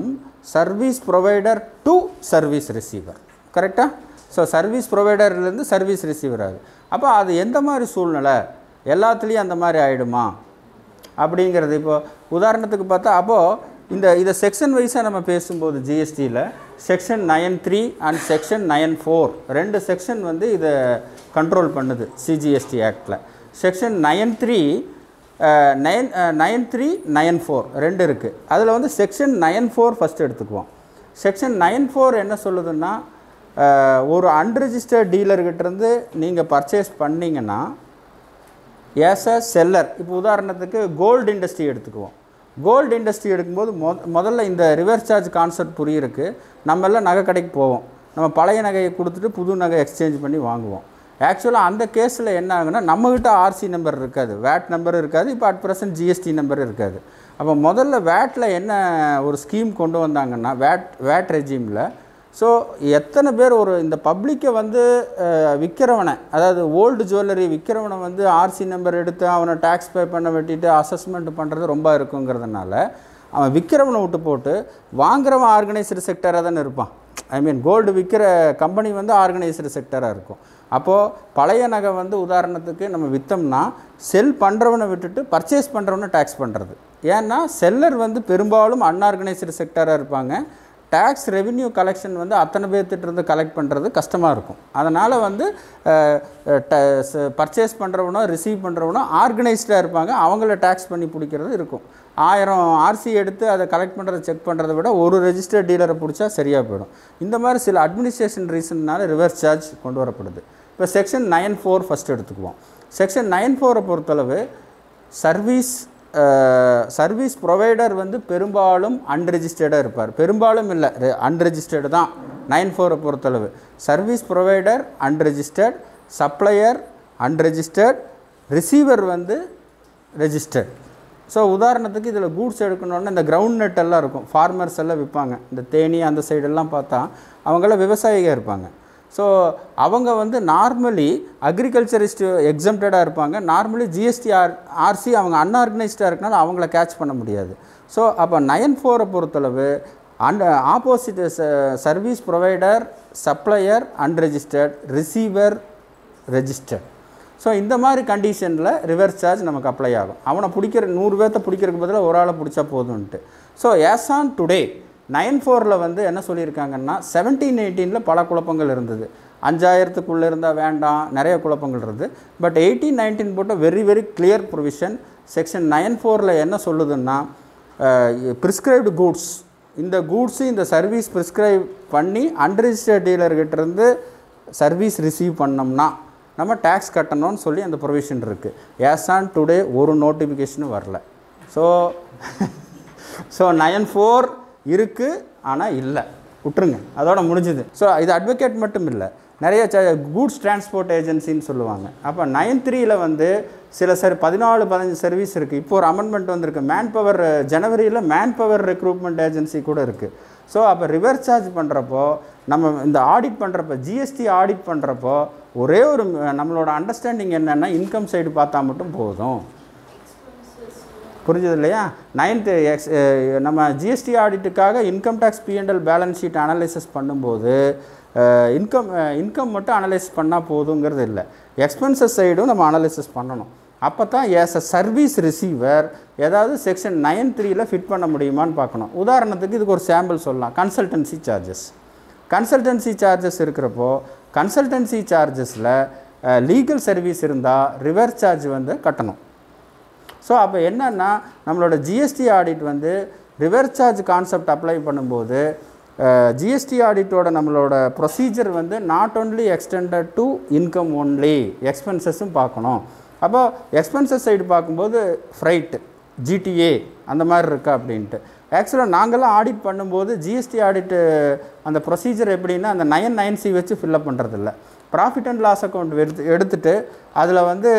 service provider to service receiver. கரெக்டாக? ஸோ சர்வீஸ் ப்ரொவைடர்லேருந்து சர்வீஸ் ரிசீவர் ஆகுது. அப்போ அது எந்த மாதிரி சூழ்நிலை எல்லாத்துலேயும் அந்த மாதிரி ஆகிடுமா அப்படிங்கிறது இப்போது உதாரணத்துக்கு பார்த்தா அப்போது இதை செக்ஷன் வைஸாக நம்ம பேசும்போது ஜிஎஸ்டியில் செக்ஷன் 9(3) அண்ட் செக்ஷன் 9(4) 2 செக்ஷன் வந்து இதை கண்ட்ரோல் பண்ணுது சிஜிஎஸ்டி ஆக்டில். செக்ஷன் 9(3) 9(4) 2 இருக்குது. அதில் வந்து செக்ஷன் 9(4) ஃபஸ்ட்டு எடுத்துக்குவோம். செக்ஷன் 9(4) என்ன சொல்லுதுன்னா ஒரு அன்ரிஜிஸ்டர்ட் டீலர்கிட்டேருந்து நீங்கள் பர்ச்சேஸ் பண்ணிங்கன்னா ஏஸ் அ செல்லர், இப்போ உதாரணத்துக்கு கோல்டு இண்டஸ்ட்ரி எடுத்துக்குவோம். கோல்டு இண்டஸ்ட்ரி எடுக்கும்போது முதல்ல இந்த ரிவர்ஸ் சார்ஜ் கான்செப்ட் புரியிருக்கு. நம்ம எல்லாம் நகை கடைக்கு போவோம், நம்ம பழைய நகையை கொடுத்துட்டு புது நகை எக்ஸ்சேஞ்ச் பண்ணி வாங்குவோம். ஆக்சுவலாக அந்த கேஸில் என்ன ஆகுன்னா நம்மகிட்ட ஆர்சி நம்பர் இருக்காது, வேட் நம்பர் இருக்காது, இப்போ அட் ப்ரெசன்ட் ஜிஎஸ்டி நம்பர் இருக்காது. அப்போ முதல்ல வேட்டில் என்ன ஒரு ஸ்கீம் கொண்டு வந்தாங்கன்னா வேட் ரெஜிமில் ஸோ எத்தனை பேர் ஒரு இந்த பப்ளிக்கை வந்து விற்கிறவனை, அதாவது ஓல்டு ஜுவல்லரி விற்கிறவனை வந்து ஆர்சி நம்பர் எடுத்து அவனை டேக்ஸ் பே பண்ண வெட்டிட்டு அசஸ்மெண்ட் பண்ணுறது ரொம்ப இருக்குங்கிறதுனால அவன் விற்கிறவனை விட்டு போட்டு வாங்குறவன் ஆர்கனைஸ்டு செக்டராக தானே இருப்பான். ஐ மீன் கோல்டு விற்கிற கம்பெனி வந்து ஆர்கனைஸ்டு செக்டராக இருக்கும். அப்போது பழைய நகை வந்து உதாரணத்துக்கு நம்ம விற்றோம்னா செல் பண்ணுறவனை விட்டுட்டு பர்ச்சேஸ் பண்ணுறவனை டேக்ஸ் பண்ணுறது. ஏன்னா செல்லர் வந்து பெரும்பாலும் அன்ஆர்கனைஸ்டு செக்டராக இருப்பாங்க. டேக்ஸ் ரெவென்யூ கலெக்ஷன் வந்து அத்தனை பேர்த்திட்டிருந்து கலெக்ட் பண்ணுறது கஷ்டமாக இருக்கும். அதனால் வந்து பர்ச்சேஸ் பண்ணுறவனோ ரிசீவ் பண்ணுறவனோ ஆர்கனைஸ்டாக இருப்பாங்க, அவங்கள டேக்ஸ் பண்ணி பிடிக்கிறது இருக்கும். 1000 ஆர்சி எடுத்து அதை கலெக்ட் பண்ணுறதை செக் பண்ணுறதை விட ஒரு ரெஜிஸ்டர்ட் டீலரை பிடிச்சா சரியாக போயிடும். இந்த மாதிரி சில அட்மினிஸ்ட்ரேஷன் ரீசன்னால ரிவர்ஸ் சார்ஜ் கொண்டு வரப்படுது. இப்போ செக்ஷன் 9(4) ஃபஸ்ட்டு எடுத்துக்குவோம். செக்ஷன் 9(4) பொறுத்தளவு சர்வீஸ் ப்ரொவைடர் வந்து பெரும்பாலும் அன்ரெஜிஸ்டர்டாக இருப்பார். பெரும்பாலும் இல்லை, அன்ரெஜிஸ்டர்டு தான் 9(4) பொறுத்தளவு. Service provider unregistered, supplier unregistered, receiver வந்து ரெஜிஸ்டர்ட். ஸோ உதாரணத்துக்கு இதில் கூட்ஸ் எடுக்கணுன்னா இந்த கிரவுண்ட் நெட் எல்லாம் இருக்கும், ஃபார்மர்ஸ் எல்லாம் விற்பாங்க. இந்த தேனி அந்த சைடெல்லாம் பார்த்தா அவங்களாம் விவசாயிகள் இருப்பாங்க. ஸோ அவங்க வந்து நார்மலி அக்ரிகல்ச்சரிஸ்ட் எக்ஸம்ப்டடாக இருப்பாங்க. நார்மலி ஜிஎஸ்டி ஆர்சி அவங்க அன்ஆர்கனைஸ்டாக இருக்கனால அவங்கள கேட்ச் பண்ண முடியாது. ஸோ அப்போ 9(4) பொறுத்தளவு and opposite service provider, supplier unregistered, receiver registered. So இந்த மாதிரி கண்டிஷனில் ரிவர்ஸ் சார்ஜ் நமக்கு அப்ளை ஆகும். அவனை பிடிக்கிற 100 பேர்த்த பிடிக்கிறதுக்கு பதிலாக ஒரு ஆளை பிடிச்சா போதும்ன்ட்டு. ஸோ ஆஸ் ஆன் டுடே 9(4)ல் வந்து என்ன சொல்லியிருக்காங்கன்னா 17-18 பல குழப்பங்கள் இருந்தது. 5000க்குள்ளே இருந்தால் வேண்டாம், நிறைய குழப்பங்கள் இருந்தது. பட் 18-19 போட்ட very very clear provision. Section 9(4)ல் என்ன சொல்லுதுன்னா, ப்ரிஸ்கிரைப்டு கூட்ஸ், இந்த கூட்ஸு இந்த சர்வீஸ் ப்ரிஸ்கிரைப் பண்ணி அன்ரிஜிஸ்டர்ட் டீலர்கிட்டேருந்து சர்வீஸ் ரிசீவ் பண்ணோம்னா நம்ம டேக்ஸ் கட்டணும்னு சொல்லி அந்த ப்ரொவிஷன் இருக்குது. ஆஸ் ஆன் டுடே ஒரு நோட்டிஃபிகேஷனும் வரல. ஸோ 9(4) இருக்குது, ஆனால் இல்லை, விட்டுருங்க, அதோட முடிஞ்சுது. ஸோ இது அட்வொகேட் மட்டும் இல்லை, நிறைய கூட்ஸ் டிரான்ஸ்போர்ட் ஏஜென்சின்னு சொல்லுவாங்க. அப்போ 9(3)ல் வந்து சில 14-15 சர்வீஸ் இருக்குது. இப்போ ஒரு அமெண்ட்மெண்ட் வந்திருக்கு. மேன் பவர் ஜனவரியில் மேன் பவர் ரெக்ரூட்மெண்ட் ஏஜென்சி கூட இருக்குது. ஸோ அப்போ ரிவர்ஸ் சார்ஜ் பண்ணுறப்போ நம்ம இந்த ஆடிட் பண்ணுறப்போ, ஜிஎஸ்டி ஆடிட் பண்ணுறப்போ ஒரே ஒரு நம்மளோட அண்டர்ஸ்டாண்டிங் என்னென்னா இன்கம் சைடு பார்த்தா மட்டும் போதும். புரிஞ்சது இல்லையா? 9th நம்ம ஜிஎஸ்டி ஆடிட்டுக்காக income tax P&L balance sheet analysis பண்ணும்போது இன்கம் மட்டும் அனலைஸ் பண்ணால் போதுங்கிறது இல்லை, எக்ஸ்பென்சஸ் சைடும் நம்ம அனலைசிஸ் பண்ணணும். அப்போ தான் ஏஸ் அ சர்வீஸ் ரிசீவர் ஏதாவது செக்ஷன் 9(3)ல் ஃபிட் பண்ண முடியுமான்னு பார்க்கணும். உதாரணத்துக்கு இதுக்கு ஒரு சாம்பிள் சொல்லலாம். கன்சல்டன்சி சார்ஜஸ் இருக்கிறப்போ கன்சல்டன்சி சார்ஜஸில் லீகல் சர்வீஸ் இருந்தால் ரிவர்ஸ் சார்ஜ் வந்து கட்டணும். ஸோ அப்போ என்னென்னா நம்மளோட ஜிஎஸ்டி ஆடிட் வந்து ரிவர்ஸ் சார்ஜ் கான்செப்ட் அப்ளை பண்ணும்போது ஜிஎஸ்டி ஆடிட்டோட நம்மளோட ப்ரொசீஜர் வந்து not only extended to income only, எக்ஸ்பென்சஸும் பார்க்கணும். அப்போ எக்ஸ்பென்சஸ் சைடு பார்க்கும்போது ஃப்ரைட்டு, ஜிடிஏ அந்த மாதிரி இருக்கா அப்படின்ட்டு. ஆக்சுவலாக நாங்கள்லாம் ஆடிட் பண்ணும்போது ஜிஎஸ்டி ஆடிட்டு அந்த ப்ரொசீஜர் எப்படின்னா அந்த 9(9)C வச்சு ஃபில்லப் பண்ணுறதில்ல. ப்ராஃபிட் அண்ட் லாஸ் அக்கௌண்ட் எடுத்துகிட்டு அதில் வந்து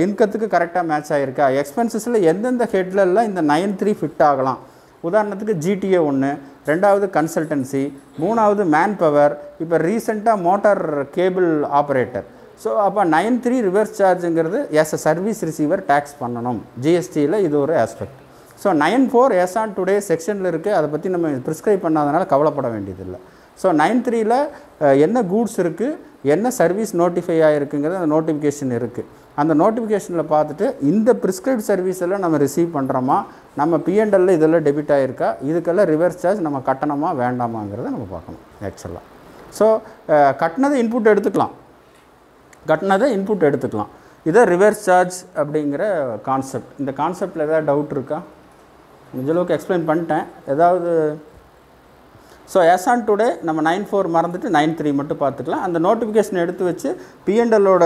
இன்கத்துக்கு கரெக்டாக மேட்ச் ஆகிருக்கா, எக்ஸ்பென்சஸில் எந்தெந்த ஹெட்லெல்லாம் இந்த 9(3) ஃபிட் ஆகலாம். உதாரணத்துக்கு ஜிடிஏ ஒன்று, ரெண்டாவது கன்சல்டன்சி, மூணாவது மேன் பவர், இப்போ ரீசெண்டாக மோட்டார் கேபிள் ஆப்ரேட்டர். ஸோ அப்போ 9(3) ரிவர்ஸ் சார்ஜுங்கிறது as a service receiver tax பண்ணணும். ஜிஎஸ்டியில் இது ஒரு aspect. So 9(4) as on today செக்ஷனில் இருக்குது. அதை பற்றி நம்ம ப்ரிஸ்கிரைப் பண்ணாதனால கவலைப்பட வேண்டியதில்லை. ஸோ 9(3)ல் என்ன கூட்ஸ் இருக்குது, என்ன சர்வீஸ் நோட்டிஃபை ஆகிருக்குங்கிறது அந்த நோட்டிஃபிகேஷன் இருக்குது. அந்த நோட்டிஃபிகேஷனில் பார்த்துட்டு இந்த ப்ரிஸ்கிரைப்ட் சர்வீஸ் எல்லாம் நம்ம ரிசீவ் பண்ணுறோமா, நம்ம P&L இதெல்லாம் டெபிட் ஆகிருக்கா, இதுக்கெல்லாம் ரிவர்ஸ் சார்ஜ் நம்ம கட்டணுமா வேண்டாமாங்கிறத நம்ம பார்க்கணும் ஆக்சுவலாக. ஸோ கட்டினதை இன்புட் எடுத்துக்கலாம். இதை ரிவர்ஸ் சார்ஜ் அப்படிங்கிற கான்செப்ட். இந்த கான்செப்டில் ஏதாவது டவுட் இருக்கா? முடிஞ்சளவுக்கு எக்ஸ்பிளைன் பண்ணிட்டேன். ஏதாவது ஸோ ஆஸ் ஆன் டுடே நம்ம 9(4) மறந்துட்டு 9(3) மட்டும் பார்த்துக்கலாம். அந்த நோட்டிஃபிகேஷன் எடுத்து வச்சு P&L-ஓட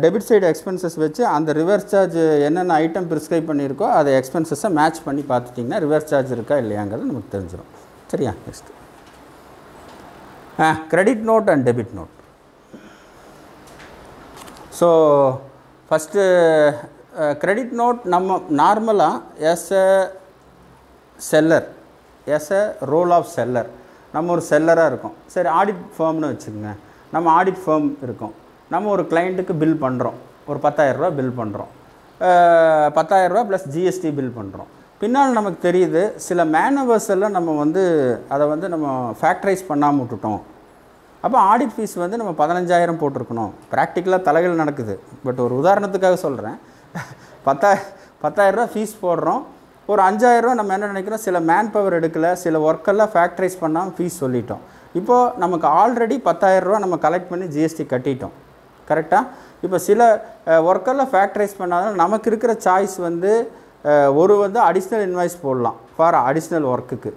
டெபிட் சைடு எக்ஸ்பென்சஸ் வச்சு அந்த ரிவர்ஸ் சார்ஜ் என்னென்ன ஐட்டம் ப்ரிஸ்கிரைப் பண்ணியிருக்கோ அதை எக்ஸ்பென்சஸை மேட்ச் பண்ணி பார்த்துட்டிங்கன்னா ரிவர்ஸ் சார்ஜ் இருக்கா இல்லையாங்கிறது நமக்கு தெரிஞ்சிடும். சரியா? Next credit note and debit note. So first credit note நம்ம நார்மலாக as a seller, as a role of seller, நம்ம ஒரு செல்லராக இருக்கோம். சரி, ஆடிட் ஃபேர்ம்னு வச்சுக்கோங்க. நம்ம ஆடிட் ஃபேர்ம் இருக்கோம். நம்ம ஒரு கிளைண்ட்டுக்கு பில் பண்ணுறோம், ஒரு 10,000 ரூபா பில் பண்ணுறோம். 10,000 ரூபா ப்ளஸ் ஜிஎஸ்டி பில் பண்ணுறோம். பின்னால் நமக்கு தெரியுது சில மேனவர்ஸ் எல்லாம் நம்ம வந்து அதை வந்து நம்ம ஃபேக்டரைஸ் பண்ணாமல் விட்டுட்டோம். அப்போ ஆடிட் ஃபீஸ் வந்து நம்ம 15,000 போட்டிருக்கணும். ப்ராக்டிக்கலாக தலைகள் நடக்குது. பட் ஒரு உதாரணத்துக்காக சொல்கிறேன். 10,000 ரூபா ஃபீஸ் போடுறோம். ஒரு 5,000 ரூபா நம்ம என்ன நினைக்கிறோம், சில மேன் பவர் எடுக்கலை, சில ஒர்க்கெல்லாம் ஃபேக்டரைஸ் பண்ணாமல் ஃபீஸ் சொல்லிட்டோம். இப்போது நமக்கு ஆல்ரெடி 10,000 ரூபா நம்ம கலெக்ட் பண்ணி ஜிஎஸ்டி கட்டிட்டோம். கரெக்டாக? இப்போ சில ஒர்க்கெல்லாம் ஃபேக்டரைஸ் பண்ணாலும் நமக்கு இருக்கிற சாய்ஸ் வந்து ஒரு வந்து அடிஷ்னல் இன்வாய்ஸ் போடலாம் ஃபார் அடிஷ்னல் ஒர்க்குக்கு.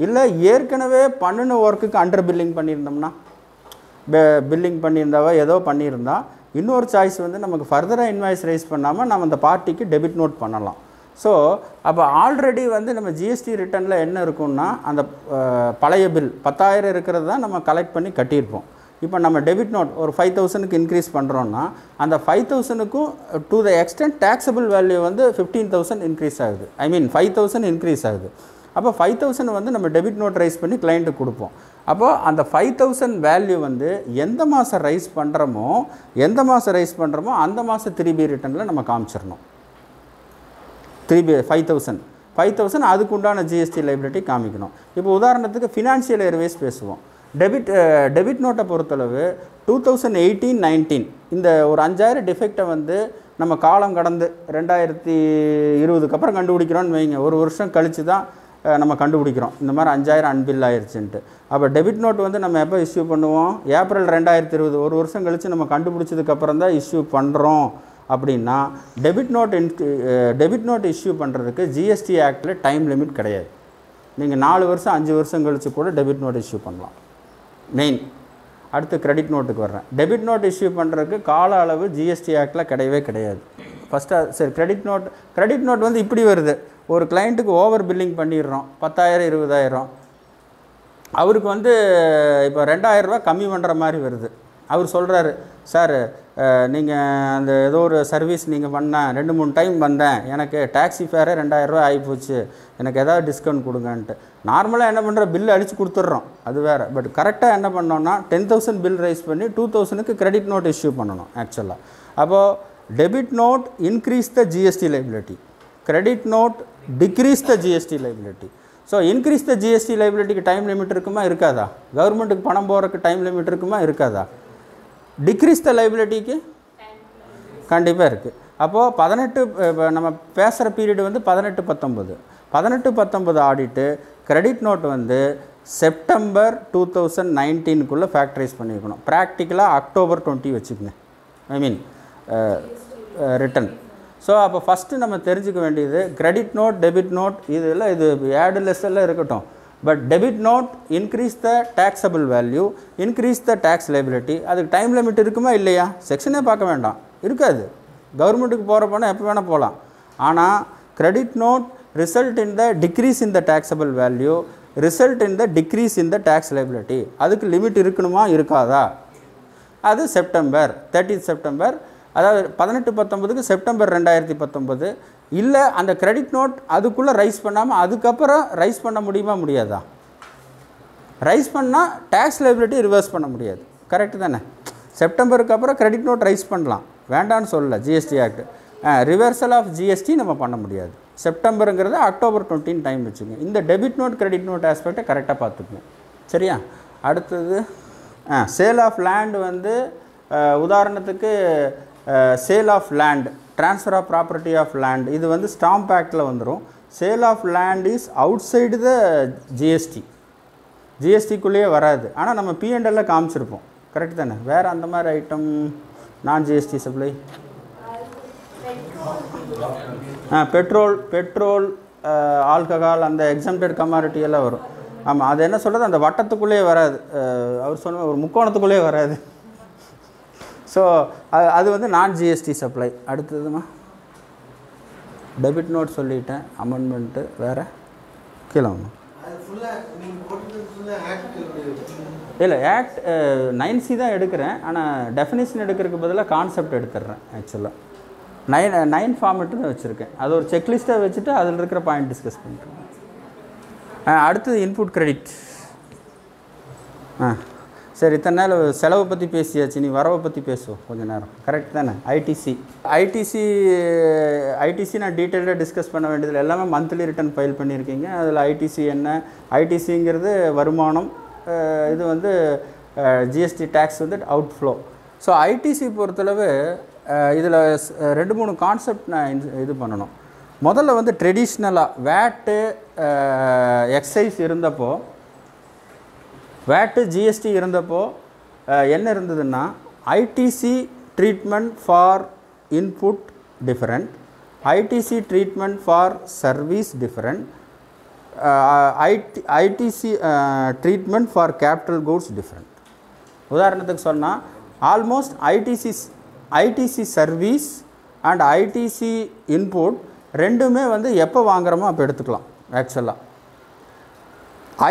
இல்லை ஏற்கனவே பண்ணின ஒர்க்குக்கு அண்டர் பில்லிங் பண்ணியிருந்தோம்னா, பில்லிங் பண்ணியிருந்தாவோ ஏதோ பண்ணியிருந்தா இன்னொரு சாய்ஸ் வந்து நமக்கு ஃபர்தராக இன்வாய்ஸ் ரைஸ் பண்ணாமல் நம்ம அந்த பார்ட்டிக்கு டெபிட் நோட் பண்ணலாம். ஸோ அப்போ ஆல்ரெடி வந்து நம்ம ஜிஎஸ்டி ரிட்டர்னில் என்ன இருக்குன்னா அந்த பழைய பில் 10,000 இருக்கிறது தான் நம்ம கலெக்ட் பண்ணி கட்டியிருப்போம். இப்போ நம்ம டெபிட் நோட் ஒரு 5,000க்கு இன்க்ரீஸ் பண்ணுறோன்னா அந்த 5,000க்கும் to the extent taxable value வந்து 15,000 இன்க்ரீஸ் ஆகுது. ஐ மீன் 5,000 இன்க்ரீஸ் ஆகுது. அப்போ 5,000 வந்து நம்ம டெபிட் நோட் ரைஸ் பண்ணி கிளைண்ட்டுக்கு கொடுப்போம். அப்போது அந்த 5000 வேல்யூ வந்து எந்த மாதம் ரைஸ் பண்ணுறோமோ அந்த மாதம் 3B ரிட்டர்னில் நம்ம காமிச்சிடணும். 3B 5000 அதுக்கு உண்டான ஜிஎஸ்டி லைபிலிட்டி காமிக்கணும். இப்போ உதாரணத்துக்கு ஃபினான்ஷியல் இயர்வேஸ் பேசுவோம். டெபிட் நோட்டை பொறுத்தளவு 2018-19 இந்த ஒரு 5000 டிஃபெக்டை வந்து நம்ம காலம் கடந்து 2020க்கு அப்புறம் கண்டுபிடிக்கிறோன்னு வைங்க. ஒரு வருஷம் கழித்து தான் நம்ம கண்டுபிடிக்கிறோம் இந்த மாதிரி 5000 அன்பில் ஆயிடுச்சுன்ட்டு. அப்போ டெபிட் நோட் வந்து நம்ம எப்போ இஷ்யூ பண்ணுவோம்? ஏப்ரல் 2020, ஒரு வருஷம் கழித்து நம்ம கண்டுபிடிச்சதுக்கப்புறம் தான் இஷ்யூ பண்ணுறோம். அப்படின்னா டெபிட் நோட் இஷ்யூ பண்ணுறதுக்கு ஜிஎஸ்டி ஆக்டில் டைம் லிமிட் கிடையாது. நீங்கள் 4 வருஷம் 5 வருஷம் கழித்து கூட டெபிட் நோட் இஷ்யூ பண்ணலாம். மெயின். அடுத்து கிரெடிட் நோட்டுக்கு வர்றேன். டெபிட் நோட் இஷ்யூ பண்ணுறதுக்கு கால அளவு ஜிஎஸ்டி ஆக்டில் கிடையவே கிடையாது. ஃபஸ்ட்டு சரி, கிரெடிட் நோட் வந்து இப்படி வருது. ஒரு கிளைண்ட்டுக்கு ஓவர் பில்லிங் பண்ணிடுறோம், 10,000 20,000. அவருக்கு வந்து இப்போ 2,000 ரூபா கம்மி பண்ணுற மாதிரி வருது. அவர் சொல்கிறாரு, சார் நீங்கள் அந்த ஏதோ ஒரு சர்வீஸ் நீங்கள் பண்ணேன், 2-3 டைம் வந்தேன், எனக்கு டாக்ஸி ஃபேரே 2,000 ரூபா ஆகிப்போச்சு, எனக்கு எதாவது டிஸ்கவுண்ட் கொடுங்கன்ட்டு. நார்மலாக என்ன பண்ணுற, பில் அடித்து கொடுத்துட்றோம், அது வேறு. பட் கரெக்டாக என்ன பண்ணோன்னா 10,000 பில் ரைஸ் பண்ணி 2,000க்கு கிரெடிட் நோட் இஷ்யூ பண்ணணும் ஆக்சுவலாக. அப்போது debit note increase the GST liability, credit note decrease the GST liability. So increase the GST லைபிலிட்டிக்கு டைம் லிமிட் இருக்குமா இருக்காதா? கவர்மெண்ட்டுக்கு பணம் போகிறதுக்கு டைம் லிமிட் இருக்குமா இருக்காதா? டிக்ரீஸ் த லைபிலிட்டிக்கு கண்டிப்பாக இருக்குது. அப்போது 18 நம்ம பேசுகிற பீரியட் வந்து 18-19 ஆடிட்டு கிரெடிட் நோட் வந்து செப்டம்பர் 2019க்குள்ளே ஃபேக்டரைஸ் பண்ணியிருக்கணும். ப்ராக்டிக்கலாக அக்டோபர் 20 வச்சுக்கோங்க, ரிட்டன். ஸோ அப்போ ஃபஸ்ட்டு நம்ம தெரிஞ்சுக்க வேண்டியது கிரெடிட் நோட், டெபிட் நோட், இது ஆடு லெஸ் எல்லாம் இருக்கட்டும். But debit note increase the taxable value, increase the tax liability. அதுக்கு டைம் லிமிட் இருக்குமா இல்லையா? செக்ஷனே பார்க்க வேண்டாம், இருக்காது. கவர்மெண்ட்டுக்கு போகிற பணம் எப்போ வேணால் போகலாம். ஆனால் credit note result in the decrease in the taxable value, result in the decrease in the tax liability. அதுக்கு லிமிட் இருக்கணுமா இருக்காதா? அது செப்டம்பர் 30 செப்டம்பர், அதாவது 18-19க்கு செப்டம்பர் 2019. இல்லை அந்த கிரெடிட் நோட் அதுக்குள்ளே ரைஸ் பண்ணாமல் அதுக்கப்புறம் ரைஸ் பண்ண முடியுமா முடியாதா? ரைஸ் பண்ணால் டேக்ஸ் லைபிலிட்டி ரிவர்ஸ் பண்ண முடியாது. கரெக்டு தானே? செப்டம்பருக்கு அப்புறம் கிரெடிட் நோட் ரைஸ் பண்ணலாம், வேண்டான்னு சொல்லலை GST act. Reversal of GST நம்ம பண்ண முடியாது. செப்டம்பருங்கிறது அக்டோபர் 20 டைம் வச்சுங்க. இந்த டெபிட் நோட் கிரெடிட் நோட் ஆஸ்பெக்டை கரெக்டாக பார்த்துக்கணும். சரியா? அடுத்தது சேல் ஆஃப் லேண்ட் வந்து உதாரணத்துக்கு sale of land, transfer of property of land, இது வந்து ஸ்டாம்ப் ஆக்டில் வந்துடும். Sale of land is outside the ஜிஎஸ்டிக்குள்ளேயே வராது. ஆனால் நம்ம P&L காமிச்சிருப்போம். கரெக்ட் தானே? வேறு அந்த மாதிரி ஐட்டம் நான் ஜிஎஸ்டி சப்ளை, பெட்ரோல் ஆல்கஹால், அந்த எக்ஸம்டட் கமாடிட்டி எல்லாம் வரும். ஆமாம், அது என்ன சொல்கிறது, அந்த வட்டத்துக்குள்ளேயே வராது. அவர் சொன்ன ஒரு முக்கோணத்துக்குள்ளேயே வராது. ஸோ அது வந்து நான் ஜிஎஸ்டி சப்ளை. அடுத்ததுமா டெபிட் நோட் சொல்லிட்டேன், அமெண்ட்மெண்ட்டு வேறு கீழே ஒன்று இல்லை. ஆக்ட் 9C தான் எடுக்கிறேன், ஆனால் டெஃபினிஷன் எடுக்கிறதுக்கு பதிலாக கான்செப்ட் எடுத்துடுறேன். ஆக்சுவலாக 9 ஃபார்மெட்டு தான் வச்சுருக்கேன். அது ஒரு செக்லிஸ்ட்டாக வச்சுட்டு அதில் இருக்கிற பாயிண்ட் டிஸ்கஸ் பண்ணுறேன். அடுத்தது இன்புட் கிரெடிட். சரி, இத்தனை நாள் செலவை பற்றி பேசியாச்சு, நீ வரவை பற்றி பேசுவோம் கொஞ்சம் நேரம். கரெக்ட் தானே? ஐடிசி நான் டீட்டெயிலாக டிஸ்கஸ் பண்ண வேண்டியதில் எல்லாமே மந்த்லி ரிட்டர்ன் ஃபைல் பண்ணியிருக்கீங்க. அதில் ஐடிசி என்ன, ஐடிசிங்கிறது வருமானம், இது வந்து ஜிஎஸ்டி டேக்ஸ் வந்து அவுட்ஃப்ளோ. ஸோ ஐடிசி பொறுத்தளவு இதில் 2-3 கான்செப்ட் நான் இது பண்ணணும். முதல்ல வந்து ட்ரெடிஷ்னலாக வேட்டு எக்ஸைஸ் இருந்தப்போ, வேட்டு ஜிஎஸ்டி இருந்தப்போ என்ன இருந்ததுன்னா, ITC treatment for input different, ITC treatment for service different, ITC treatment for capital goods different. உதாரணத்துக்கு சொன்னால் almost ITC service and ITC input ரெண்டுமே வந்து எப்போ வாங்குகிறோமோ அப்போ எடுத்துக்கலாம். ஆக்சுவலாக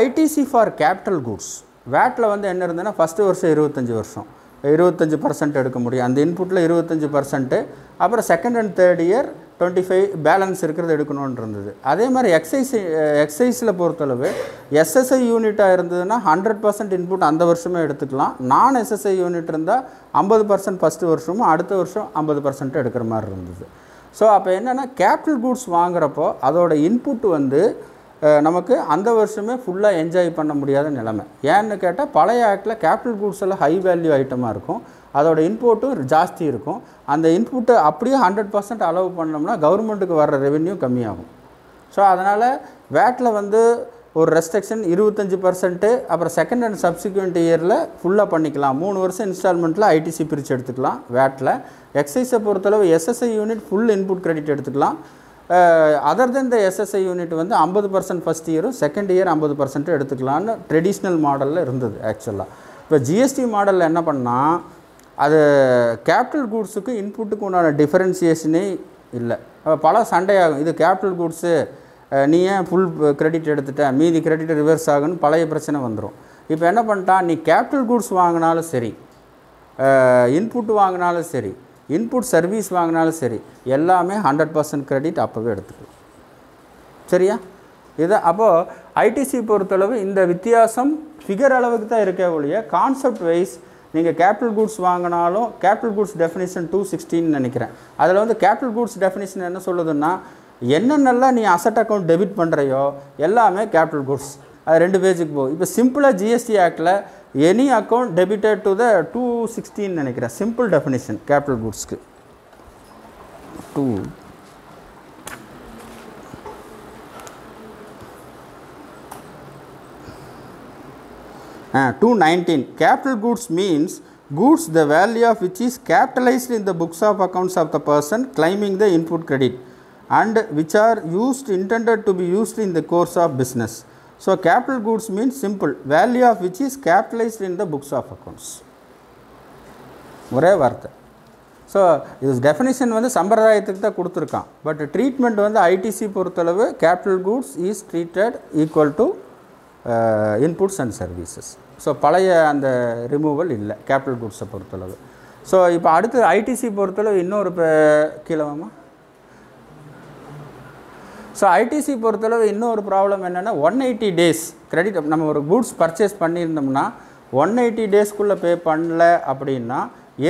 ஐடிசி ஃபார் கேபிட்டல் கூட்ஸ் வேட்டில் வந்து என்ன இருந்ததுன்னா, ஃபஸ்ட்டு வருஷம் 25% எடுக்க முடியும். அந்த இன்புட்டில் 25%. அப்புறம் second and third year 25 balance இருக்கிறது எடுக்கணும்னு இருந்தது. அதே மாதிரி எக்ஸைஸில் பொறுத்தளவு எஸ்எஸ்ஐ யூனிட்டாக இருந்ததுன்னா 100% இன்புட் அந்த வருஷமே எடுத்துக்கலாம். நான் எஸ்எஸ்ஐ யூனிட் இருந்தால் 50% ஃபஸ்ட்டு வருஷமும் அடுத்த வருஷம் 50% எடுக்கிற மாதிரி இருந்தது. ஸோ அப்போ என்னென்னா கேபிட்டல் கூட்ஸ் வாங்குறப்போ அதோட இன்புட் வந்து நமக்கு அந்த வருஷமே ஃபுல்லாக என்ஜாய் பண்ண முடியாத நிலைமை. ஏன்னு கேட்டால் பழைய ஆக்டில் கேபிட்டல் கூட்ஸ் எல்லாம் ஹை வேல்யூ ஐட்டமாக இருக்கும், அதோட இன்புட்டும் ஜாஸ்தி இருக்கும். அந்த இன்புட்டை அப்படியே 100% அலோவ் பண்ணோம்னா கவர்மெண்ட்டுக்கு வர்ற ரெவென்யூ கம்மியாகும். ஸோ அதனால் வேட்டில் வந்து ஒரு ரெஸ்ட்ரிக்ஷன் 25%, அப்புறம் செகண்ட் அண்ட் சப்சிக்வெண்ட் இயரில் ஃபுல்லாக பண்ணிக்கலாம். 3 வருஷம் இன்ஸ்டால்மெண்ட்டில் ஐடிசி பிரித்து எடுத்துக்கலாம் வேட்டில். எக்ஸைஸை பொறுத்தளவு SSI unit full input credit எடுத்துக்கலாம். அதர் தென் த எஸ்எஸ்ஐ யூனிட் வந்து 50% ஃபஸ்ட் இயரும் செகண்ட் இயர் 50% எடுத்துக்கலான்னு ட்ரெடிஷ்னல் மாடலில் இருந்தது ஆக்சுவலாக. இப்போ ஜிஎஸ்டி மாடலில் என்ன பண்ணால் அது கேபிட்டல் கூட்ஸுக்கு இன்புட்டுக்கு உண்டான டிஃபரன்சியேஷனே இல்லை. பல சண்டையாகும், இது கேபிட்டல் கூட்ஸு நீ ஏன் ஃபுல் கிரெடிட் எடுத்துட்ட மீதி கிரெடிட் ரிவர்ஸ் ஆகுன்னு பழைய பிரச்சனை வந்துடும். இப்போ என்ன பண்ணிட்டான், நீ கேபிட்டல் கூட்ஸ் வாங்கினாலும் சரி, இன்புட் வாங்கினாலும் சரி, இன்புட் சர்வீஸ் வாங்கினாலும் சரி, எல்லாமே 100% கிரெடிட் அப்போவே எடுத்துக்கலாம். சரியா? இதை அப்போது ஐடிசி பொறுத்தளவு இந்த வித்தியாசம் ஃபிகர் அளவுக்கு தான் இருக்கே ஒழிய கான்செப்ட் வைஸ் நீங்கள் கேபிட்டல் கூட்ஸ் வாங்கினாலும் கேபிட்டல் கூட்ஸ் டெஃபினிஷன் 216 நினைக்கிறேன். அதில் வந்து கேபிட்டல் கூட்ஸ் டெஃபினிஷன் என்ன சொல்லுதுன்னா, என்னென்னலாம் நீ அசட் அக்கௌண்ட் டெபிட் பண்ணுறையோ எல்லாமே கேபிட்டல் கூட்ஸ். அது 2 பேஜுக்கு போகும். இப்போ சிம்பிளாக ஜிஎஸ்டி ஆக்டில் any account debited to the 216 நினைக்கிறேன் சிம்பிள் டெஃபினிஷன் கேபிட்டல் கூட்ஸ்க்கு. 219 capital goods means goods the value of which is capitalized in the books of accounts of the person claiming the input credit and which are intended to be used in the course of business. So capital goods means simple value of which is capitalized in the books of accounts. ஒரே வார்த்தை. ஸோ இது டெஃபினிஷன் வந்து சம்பிரதாயத்துக்கு தான் கொடுத்துருக்கான். பட் ட்ரீட்மெண்ட் வந்து ஐடிசி பொறுத்தளவு capital goods is treated equal to inputs and services. So பழைய அந்த ரிமூவல் இல்லை கேபிட்டல் கூட்ஸை பொறுத்தளவு. ஸோ இப்போ அடுத்து ஐடிசி பொறுத்தளவு இன்னொரு கீழவாமா. ஸோ ஐடிசி பொறுத்தளவு இன்னொரு ப்ராப்ளம் என்னென்னா 180 days கிரெடிட். நம்ம ஒரு கூட்ஸ் பர்ச்சேஸ் பண்ணியிருந்தோம்னா 180 daysக்குள்ளே பே பண்ணல அப்படின்னா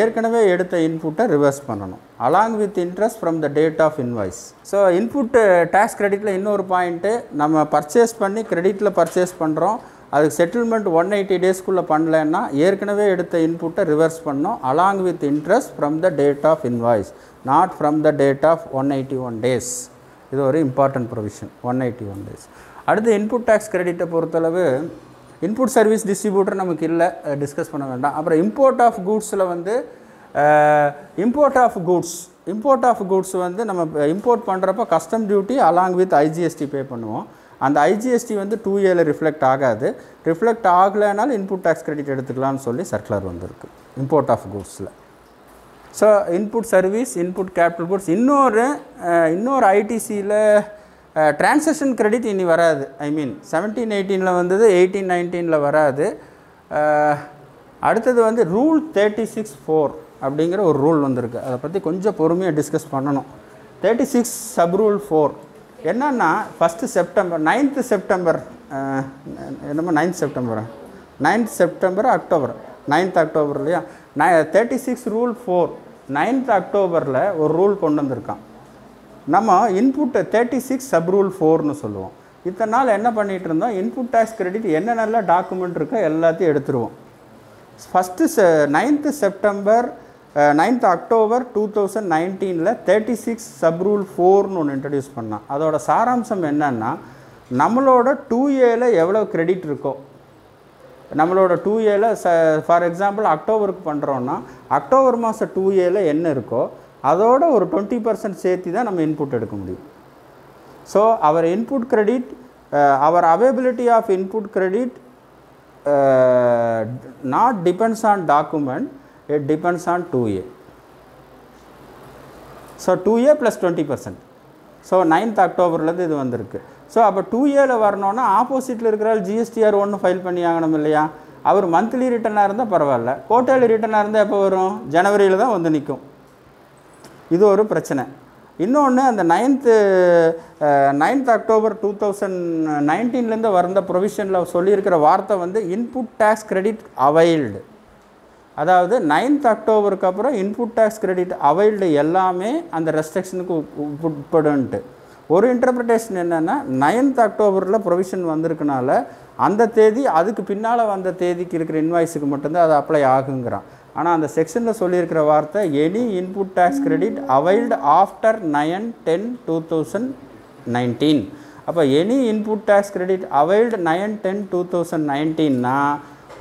ஏற்கனவே எடுத்த இன்புட்டை ரிவர்ஸ் பண்ணணும் along with interest from the date of invoice. So input tax கிரெடிட்டில் இன்னொரு பாயிண்ட்டு, நம்ம பர்ச்சேஸ் பண்ணி கிரெடிட்டில் பர்ச்சேஸ் பண்ணுறோம், அதுக்கு செட்டில்மெண்ட் 180 daysக்குள்ளே பண்ணலன்னா ஏற்கனவே எடுத்த இன்புட்டை ரிவர்ஸ் பண்ணோம் along with interest from the date of invoice, not from the date of 181 days. இது ஒரு இம்பார்ட்டன்ட் ப்ரொவிஷன் 181 days. அடுத்து இன்புட் டேக்ஸ் கிரெடிட்டை பொறுத்தளவு இன்புட் சர்வீஸ் டிஸ்ட்ரிபியூட்டர் நமக்கு இல்லை, டிஸ்கஸ் பண்ண வேண்டாம். அப்புறம் இம்போர்ட் ஆஃப் கூட்ஸில் வந்து இம்போர்ட் ஆஃப் கூட்ஸ் வந்து நம்ம இம்போர்ட் பண்ணுறப்ப custom duty along with IGST pay பண்ணுவோம். அந்த ஐஜிஎஸ்டி வந்து 2Aல ரிஃப்ளெக்ட் ஆகாது. ரிஃப்ளெக்ட் ஆகலைனாலும் இன்புட் டேக்ஸ் கிரெடிட் எடுத்துக்கலாம்னு சொல்லி சர்க்குலர் வந்திருக்கு இம்போர்ட் ஆஃப் கூட்ஸில். So input service, input capital goods. இன்னொரு ஐடிசியில் டிரான்சாக்ஷன் கிரெடிட் இனி வராது. ஐ மீன் 17-18 வந்தது, 18-19 வராது. அடுத்தது வந்து ரூல் 36(4) அப்படிங்கிற ஒரு ரூல் வந்திருக்கு. அதை பற்றி கொஞ்சம் பொறுமையாக டிஸ்கஸ் பண்ணணும். 36 சப் ரூல் 4 என்னன்னா, ஃபஸ்ட்டு செப்டம்பர் 9th செப்டம்பர் என்னமோ 9th September October 9th October இல்லையா, 36 ரூல் 4 9th அக்டோபரில் ஒரு ரூல் கொண்டு வந்திருக்கான். நம்ம இன்புட் 36 சப் ரூல் 4ன்னு சொல்லுவோம். இத்தனை நாள் என்ன பண்ணிகிட்டு இருந்தோம், இன்புட் டேக்ஸ் கிரெடிட் என்னென்ன டாக்குமெண்ட் இருக்கோ எல்லாத்தையும் எடுத்துருவோம். First 9th October 2019 36 sub rule 4ன்னு ஒன்று இன்ட்ரடியூஸ் பண்ணான். அதோட சாராம்சம் என்னன்னா, நம்மளோட 2Aல எவ்வளோ கிரெடிட் இருக்கோ, நம்மளோட 2Aல ஃபார் எக்ஸாம்பிள் அக்டோபருக்கு பண்ணுறோன்னா அக்டோபர் மாதம் 2Aல என்ன இருக்கோ அதோட ஒரு 20% சேர்த்து தான் நம்ம இன்புட் எடுக்க முடியும். So our input credit, our availability of input credit not depends on document, it depends on 2A. So 2A + 20%. So 9th அக்டோபர்லேருந்து இது வந்திருக்கு. ஸோ அப்போ 2Aல வரணுன்னா ஆப்போசிட்டில் இருக்கிறால் GSTR 1 ஃபைல் பண்ணி ஆகணும் இல்லையா. அவர் மந்த்லி ரிட்டர்னாக இருந்தால் பரவாயில்ல, குவார்ட்டர்லி ரிட்டர்னாக இருந்தால் எப்போ வரும், ஜனவரியில் தான் வந்து நிற்கும். இது ஒரு பிரச்சனை. இன்னொன்று அந்த 9th October 2019 வந்த ப்ரொவிஷனில் சொல்லியிருக்கிற வார்த்தை வந்து இன்புட் டேக்ஸ் கிரெடிட் அவைல்டு. அதாவது 9th October அப்புறம் இன்புட் டேக்ஸ் கிரெடிட் அவைல்டு எல்லாமே அந்த ரெஸ்ட்ரிக்ஷனுக்கு உட்படுன்ட்டு. ஒரு இன்டர்பிரிட்டேஷன் என்னென்னா 9th October ப்ரொவிஷன் வந்திருக்கனால அந்த தேதி அதுக்கு பின்னால் வந்த தேதிக்கு இருக்கிற இன்வாய்ஸுக்கு மட்டும்தான் அது அப்ளை ஆகுங்கிறான். ஆனால் அந்த செக்ஷனில் சொல்லியிருக்கிற வார்த்தை any input tax credit availed after 9/10/2019. அப்போ any input tax credit availed 9/10/2019னா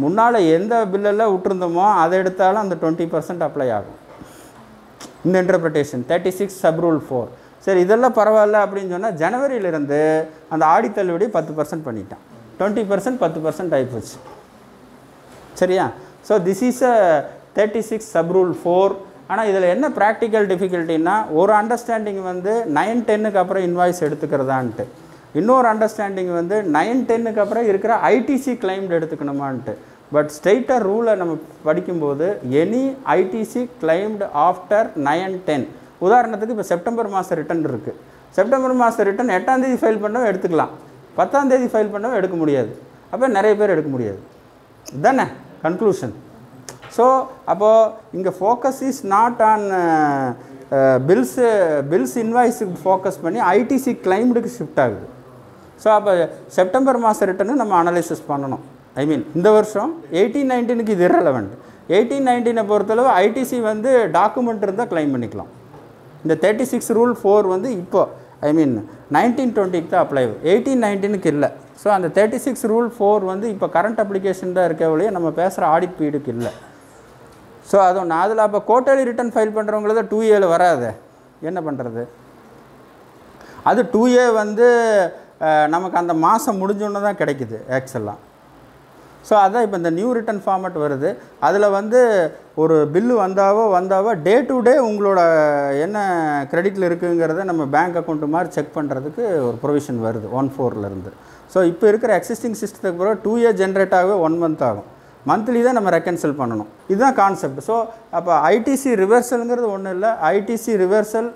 முன்னால் எந்த பில்லெல்லாம் விட்டுருந்தோமோ அதை எடுத்தாலும் அந்த 20% அப்ளை ஆகும். இந்த இன்டர்பிரிட்டேஷன் 36 Sub Rule 4. சரி, இதெல்லாம் பரவாயில்ல அப்படின்னு சொன்னால் ஜனவரியிலிருந்து அந்த ஆடி தள்ளுபடி 10% பண்ணிட்டான். 20% 10% ஆகிப்போச்சு. சரியா? So this is a 36 Sub Rule 4. ஆனால் இதில் என்ன ப்ராக்டிக்கல் டிஃபிகல்ட்டின்னா ஒரு அண்டர்ஸ்டாண்டிங் வந்து 9/10 அப்புறம் இன்வாய்ஸ் எடுத்துக்கிறதான்ட்டு, இன்னொரு அண்டர்ஸ்டாண்டிங் வந்து 9/10 அப்புறம் இருக்கிற ஐடிசி கிளைம்டு எடுத்துக்கணுமான்ட்டு. பட் ஸ்ட்ரெயிட்டாக ரூலை நம்ம படிக்கும்போது எனி ஐடிசி கிளைம்டு ஆஃப்டர் 9/10. உதாரணத்துக்கு இப்போ செப்டம்பர் மாதம் ரிட்டன் இருக்குது. செப்டம்பர் மாதம் ரிட்டன் 8ஆம் தேதி ஃபைல் பண்ணவும் எடுத்துக்கலாம், 10ஆம் தேதி ஃபைல் பண்ணவும் எடுக்க முடியாது. அப்போ நிறைய பேர் எடுக்க முடியாது. இதுதானே கன்க்ளூஷன். ஸோ அப்போது இங்கே focus is not on bills இன்வாய்ஸுக்கு ஃபோக்கஸ் பண்ணி ஐடிசி கிளைம்டுக்கு ஷிஃப்ட் ஆகுது. ஸோ அப்போ செப்டம்பர் மாதம் ரிட்டர்னு நம்ம அனலைசிஸ் பண்ணணும். ஐ மீன் இந்த வருஷம் 18-19க்கு இது இரலவெண்ட். 18-19 பொறுத்தளவு ஐடிசி வந்து டாக்குமெண்ட் இருந்தால் கிளைம் பண்ணிக்கலாம். இந்த 36 Rule 4 வந்து இப்போ ஐ மீன் 19-20க்கு தான் அப்ளை, 18-19க்கு இல்லை. ஸோ அந்த 36 Rule 4 வந்து இப்போ கரண்ட் அப்ளிகேஷன் தான் இருக்க வழியே நம்ம பேசுகிற ஆடிட் பீரியடுக்கு இல்லை. ஸோ அதுவும் நான் அதில் அப்போ குவார்ட்டர்லி ரிட்டர்ன் ஃபைல் பண்ணுறவங்கள 2A வராது, என்ன பண்ணுறது? அது 2A வந்து நமக்கு அந்த மாதம் முடிஞ்சோன்னு தான் கிடைக்குது ஆக்சுவலாக. ஸோ அதான் இப்போ இந்த நியூ ரிட்டன் ஃபார்மேட் வருது. அதில் வந்து ஒரு பில்லு வந்தாவோ டே டு டே உங்களோட என்ன கிரெடிட்டில் இருக்குங்கிறத நம்ம பேங்க் அக்கௌண்ட்டு மாதிரி செக் பண்ணுறதுக்கு ஒரு ப்ரொவிஷன் வருது 1/4 ஸோ இப்போ இருக்கிற எக்ஸிஸ்டிங் சிஸ்டத்துக்கு பிறகு 2A ஜென்ரேட் ஆகவே 1 month ஆகும். மந்த்லி தான் நம்ம ரெக்கன்சல் பண்ணணும். இதுதான் கான்செப்ட். ஸோ அப்போ ஐடிசி ரிவர்சலுங்கிறது ஒன்றும் இல்லை. ஐடிசி ரிவர்சல்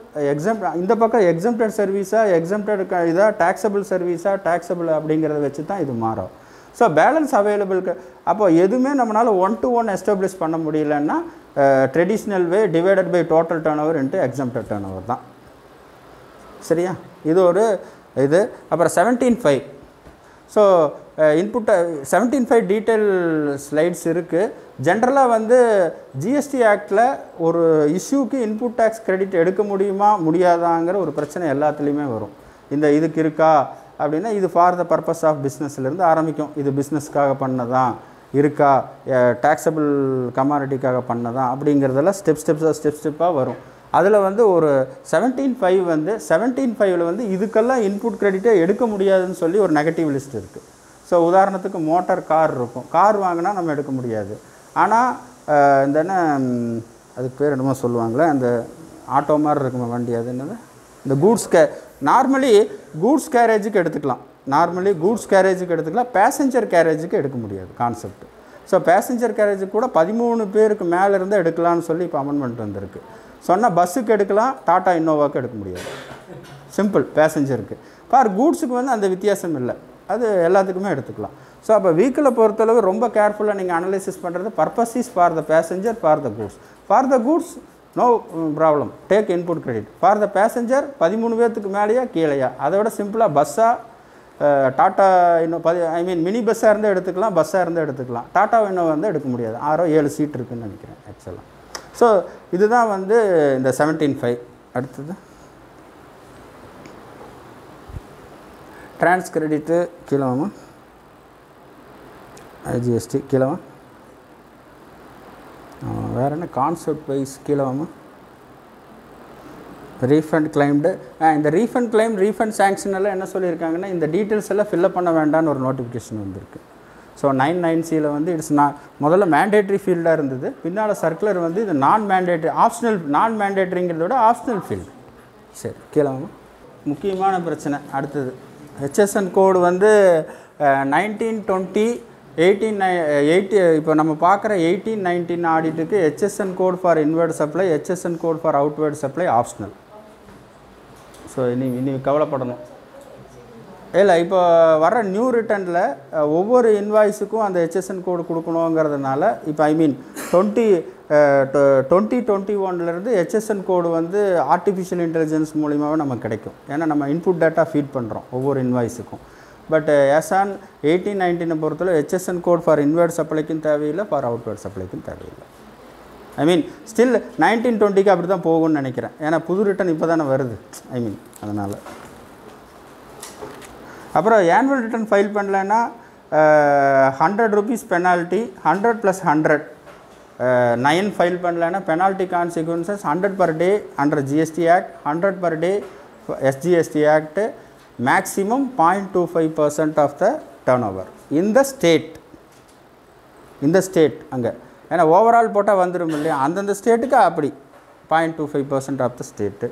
இந்த பக்கம் எக்ஸம்ப்டட் சர்வீஸாக, எக்ஸம்ப்டட் இதாக டேக்ஸபிள் சர்வீஸாக, டேக்ஸபிள் அப்படிங்கிறத வச்சு தான் இது மாறும். ஸோ பேலன்ஸ் அவைலபிளுக்கு அப்போ எதுவுமே நம்மளால் 1-to-1 எஸ்டாப்ளிஷ் பண்ண முடியலன்னா traditional way divided by total turnover into exempted turnover தான். சரியா? இது ஒரு இது. அப்புறம் 17.5. ஸோ இன்புட்டை 17.5 டீட்டெயில் ஸ்லைட்ஸ் இருக்குது. ஜென்ரலாக வந்து ஜிஎஸ்டி ஆக்டில் ஒரு இஷ்யூக்கு இன்புட் டேக்ஸ் கிரெடிட் எடுக்க முடியுமா முடியாதாங்கிற ஒரு பிரச்சனை எல்லாத்துலேயுமே வரும். இதுக்கு இருக்கா அப்படின்னா இது ஃபார் த பர்பஸ் ஆஃப் பிஸ்னஸ்லேருந்து ஆரம்பிக்கும். இது பிஸ்னஸ்க்காக பண்ணதான் இருக்கா, டேக்ஸபிள் கமாடிட்டிக்காக பண்ணதான் அப்படிங்கிறதெல்லாம் ஸ்டெப்பாக வரும். அதில் வந்து ஒரு 17.5 வந்து 17.5ல் வந்து இதுக்கெல்லாம் இன்புட் கிரெடிட்டே எடுக்க முடியாதுன்னு சொல்லி ஒரு நெகட்டிவ் லிஸ்ட் இருக்குது. ஸோ உதாரணத்துக்கு மோட்டார் கார் இருக்கும், கார் வாங்கினா நம்ம எடுக்க முடியாது. ஆனால் இந்த என்ன அதுக்கு பேர் என்னமோ சொல்லுவாங்களே, அந்த ஆட்டோ மாதிரி இருக்குமா வண்டி, அது என்னது, இந்த நார்மலி கூட்ஸ் கேரேஜுக்கு எடுத்துக்கலாம், பேசஞ்சர் கேரேஜுக்கு எடுக்க முடியாது கான்செப்ட். ஸோ பேசஞ்சர் கேரேஜுக்கு கூட 13 பேருக்கு மேலே இருந்தால் எடுக்கலாம்னு சொல்லி இப்போ அமெண்ட்மெண்ட் வந்திருக்கு. சொன்னால் பஸ்ஸுக்கு எடுக்கலாம், டாட்டா இன்னோவாவுக்கு எடுக்க முடியாது, சிம்பிள் பேசஞ்சருக்கு. கூட்ஸுக்கு வந்து அந்த வித்தியாசம் இல்லை, அது எல்லாத்துக்குமே எடுத்துக்கலாம். ஸோ அப்போ வெஹிக்கிளை பொறுத்தளவு ரொம்ப கேர்ஃபுல்லாக நீங்கள் அனலைசிஸ் பண்ணுறது purpose is for the passenger, for the goods no problem, take input credit. For the passenger 13 பேர்த்துக்கு மேலேயா கீழேயா, அதை விட சிம்பிளாக பஸ்ஸாக டாட்டா இன்னும் மினி பஸ்ஸாக இருந்தால் எடுத்துக்கலாம், பஸ்ஸாக இருந்தால் எடுத்துக்கலாம். டாட்டா இன்னோவா இருந்தால் எடுக்க முடியாது, 6-7 சீட் இருக்குதுன்னு நினைக்கிறேன் ஆக்சுவலாக. ஸோ இதுதான் வந்து இந்த 17.5. அடுத்தது ட்ரான்ஸ் கிரெடிட்டு கீழேவாமா, ஐஜிஎஸ்டி கீழேவா, வேறு என்ன கான்செப்ட் வைஸ் கீழேவாமா, ரீஃபண்ட் கிளைம்டு. இந்த ரீஃபண்ட் சாங்ஷன் எல்லாம் என்ன சொல்லியிருக்காங்கன்னா இந்த டீட்டெயில்ஸ் எல்லாம் ஃபில்லப் பண்ண வேண்டாம்னு ஒரு நோட்டிஃபிகேஷன் வந்திருக்கு. ஸோ 9(9)C வந்து இட்ஸ் முதல்ல மேண்டேட்ரி ஃபீல்டாக இருந்தது, பின்னால் சர்க்குலர் வந்து இது நான் மேண்டேட்ரிங்கிறத விட ஆப்ஷனல் ஃபீல்டு. சரி கீழேவாமா. முக்கியமான பிரச்சனை அடுத்தது HSN கோடு வந்து 1920 1880 இப்போ நம்ம பார்க்குற 1819 ஆடிட்டுக்கு HSN code for inward supply, HSN code for outward supply optional. So இனி கவலைப்படணும் இல்லை. இப்போ வர நியூ ரிட்டர்னில் ஒவ்வொரு இன்வாய்ஸுக்கும் அந்த ஹெச்எஸ்என் கோடு கொடுக்கணுங்கிறதுனால இப்போ ஐ மீன் 2021 ஹெச்எஸ்என் கோடு வந்து ஆர்டிஃபிஷியல் இன்டெலிஜென்ஸ் மூலிமாவே நமக்கு கிடைக்கும். ஏன்னா நம்ம இன்புட் டேட்டா ஃபீட் பண்ணுறோம் ஒவ்வொரு இன்வாய்ஸுக்கும். பட் எஸ் ஆன் 18-19 பொறுத்தவரை ஹெச்எஸ்என் கோட் ஃபார் இன்வெர்ட் சப்ளைக்கும் தேவையில்லை, ஃபார் அவுட்வெர்ட் சப்ளைக்கும் தேவையில்லை. ஐ மீன் ஸ்டில் 1920க்கு அப்படி தான் போகும்னு நினைக்கிறேன். ஏன்னா புது ரிட்டர்ன் இப்போ தானே வருது. ஐ மீன் அதனால் அப்புறம் ஆனுவல் ரிட்டர்ன் ஃபைல் பண்ணலைன்னா 100 rupees பெனால்ட்டி, 100 + 100 9 ஃபைல் பண்ணலைன்னா penalty consequences 100 per day under GST act, 100 per day SGST act, maximum 0.25% of the turnover இந்த ஸ்டேட் அங்கே. ஏன்னா ஓவரால் போட்டால் வந்துடும் இல்லையா, அந்தந்த ஸ்டேட்டுக்கு அப்படி 0.25% ஆஃப் த ஸ்டேட்டு.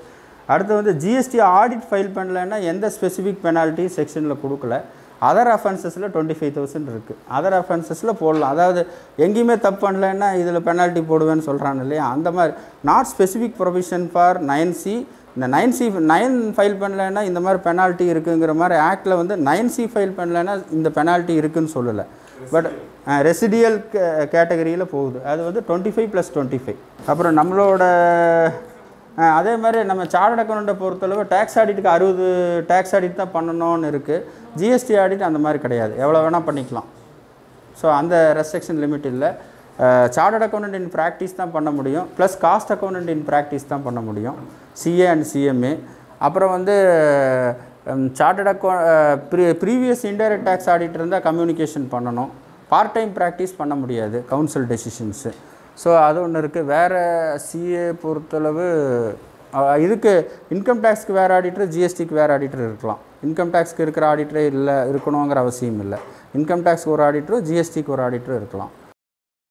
அடுத்து வந்து ஜிஎஸ்டி ஆடிட் ஃபைல் பண்ணலைன்னா எந்த ஸ்பெசிஃபிக் பெனால்ட்டி செக்ஷனில் கொடுக்கல. அதர் அஃபென்சஸில் 25,000 இருக்குது. அதர் அஃபென்சஸில் போடலாம். அதாவது எங்கேயுமே தப்பு பண்ணலைன்னா இதில் பெனால்ட்டி போடுவேன்னு சொல்கிறாங்க இல்லையா, அந்த மாதிரி not specific provision for 9C. இந்த 9 ஃபைல் பண்ணலைன்னா இந்த மாதிரி பெனால்ட்டி இருக்குங்கிற மாதிரி ஆக்டில் வந்து 9C ஃபைல் பண்ணலைன்னா இந்த பெனால்ட்டி இருக்குதுன்னு சொல்லலை. பட் ரெசிடியல் கேட்டகரியில் போகுது. அது வந்து 25 + 25. அப்புறம் நம்மளோட அதே மாதிரி நம்ம சார்ட்டர்ட் அக்கௌண்ட்டை பொறுத்தளவு டேக்ஸ் ஆடிட்டுக்கு 60 டேக்ஸ் ஆடிட் தான் பண்ணணும்னு இருக்குது. ஜிஎஸ்டி ஆடிட் அந்த மாதிரி கிடையாது, எவ்வளோ வேணால் பண்ணிக்கலாம். ஸோ அந்த ரெஸ்ட்ரிக்ஷன் லிமிட் இல்லை. சார்ட்டர்ட் அக்கௌண்டன்ட் இன் ப்ராக்டிஸ் தான் பண்ண முடியும், plus cost accountant in practice தான் பண்ண முடியும், CA and CMA. அப்புறம் வந்து chartered previous indirect tax audit இருந்தால் கம்யூனிகேஷன் பண்ணணும். பார்ட் டைம் ப்ராக்டிஸ் பண்ண முடியாது, கவுன்சில் டெசிஷன்ஸு. ஸோ அது ஒன்று இருக்குது. வேறு CA பொறுத்தளவு இதுக்கு இன்கம் டேக்ஸ்க்கு வேறு ஆடிட்டர், ஜிஎஸ்டிக்கு வேறு ஆடிட்டர் இருக்கலாம். இன்கம் டேக்ஸ்க்கு இருக்கிற ஆடிட்டரே இருக்கணுங்கிற அவசியம் இல்லை. இன்கம் டேக்ஸ்க்கு ஒரு ஆடிட்டரும் ஜிஎஸ்டிக்கு ஒரு ஆடிட்டரும் இருக்கலாம்.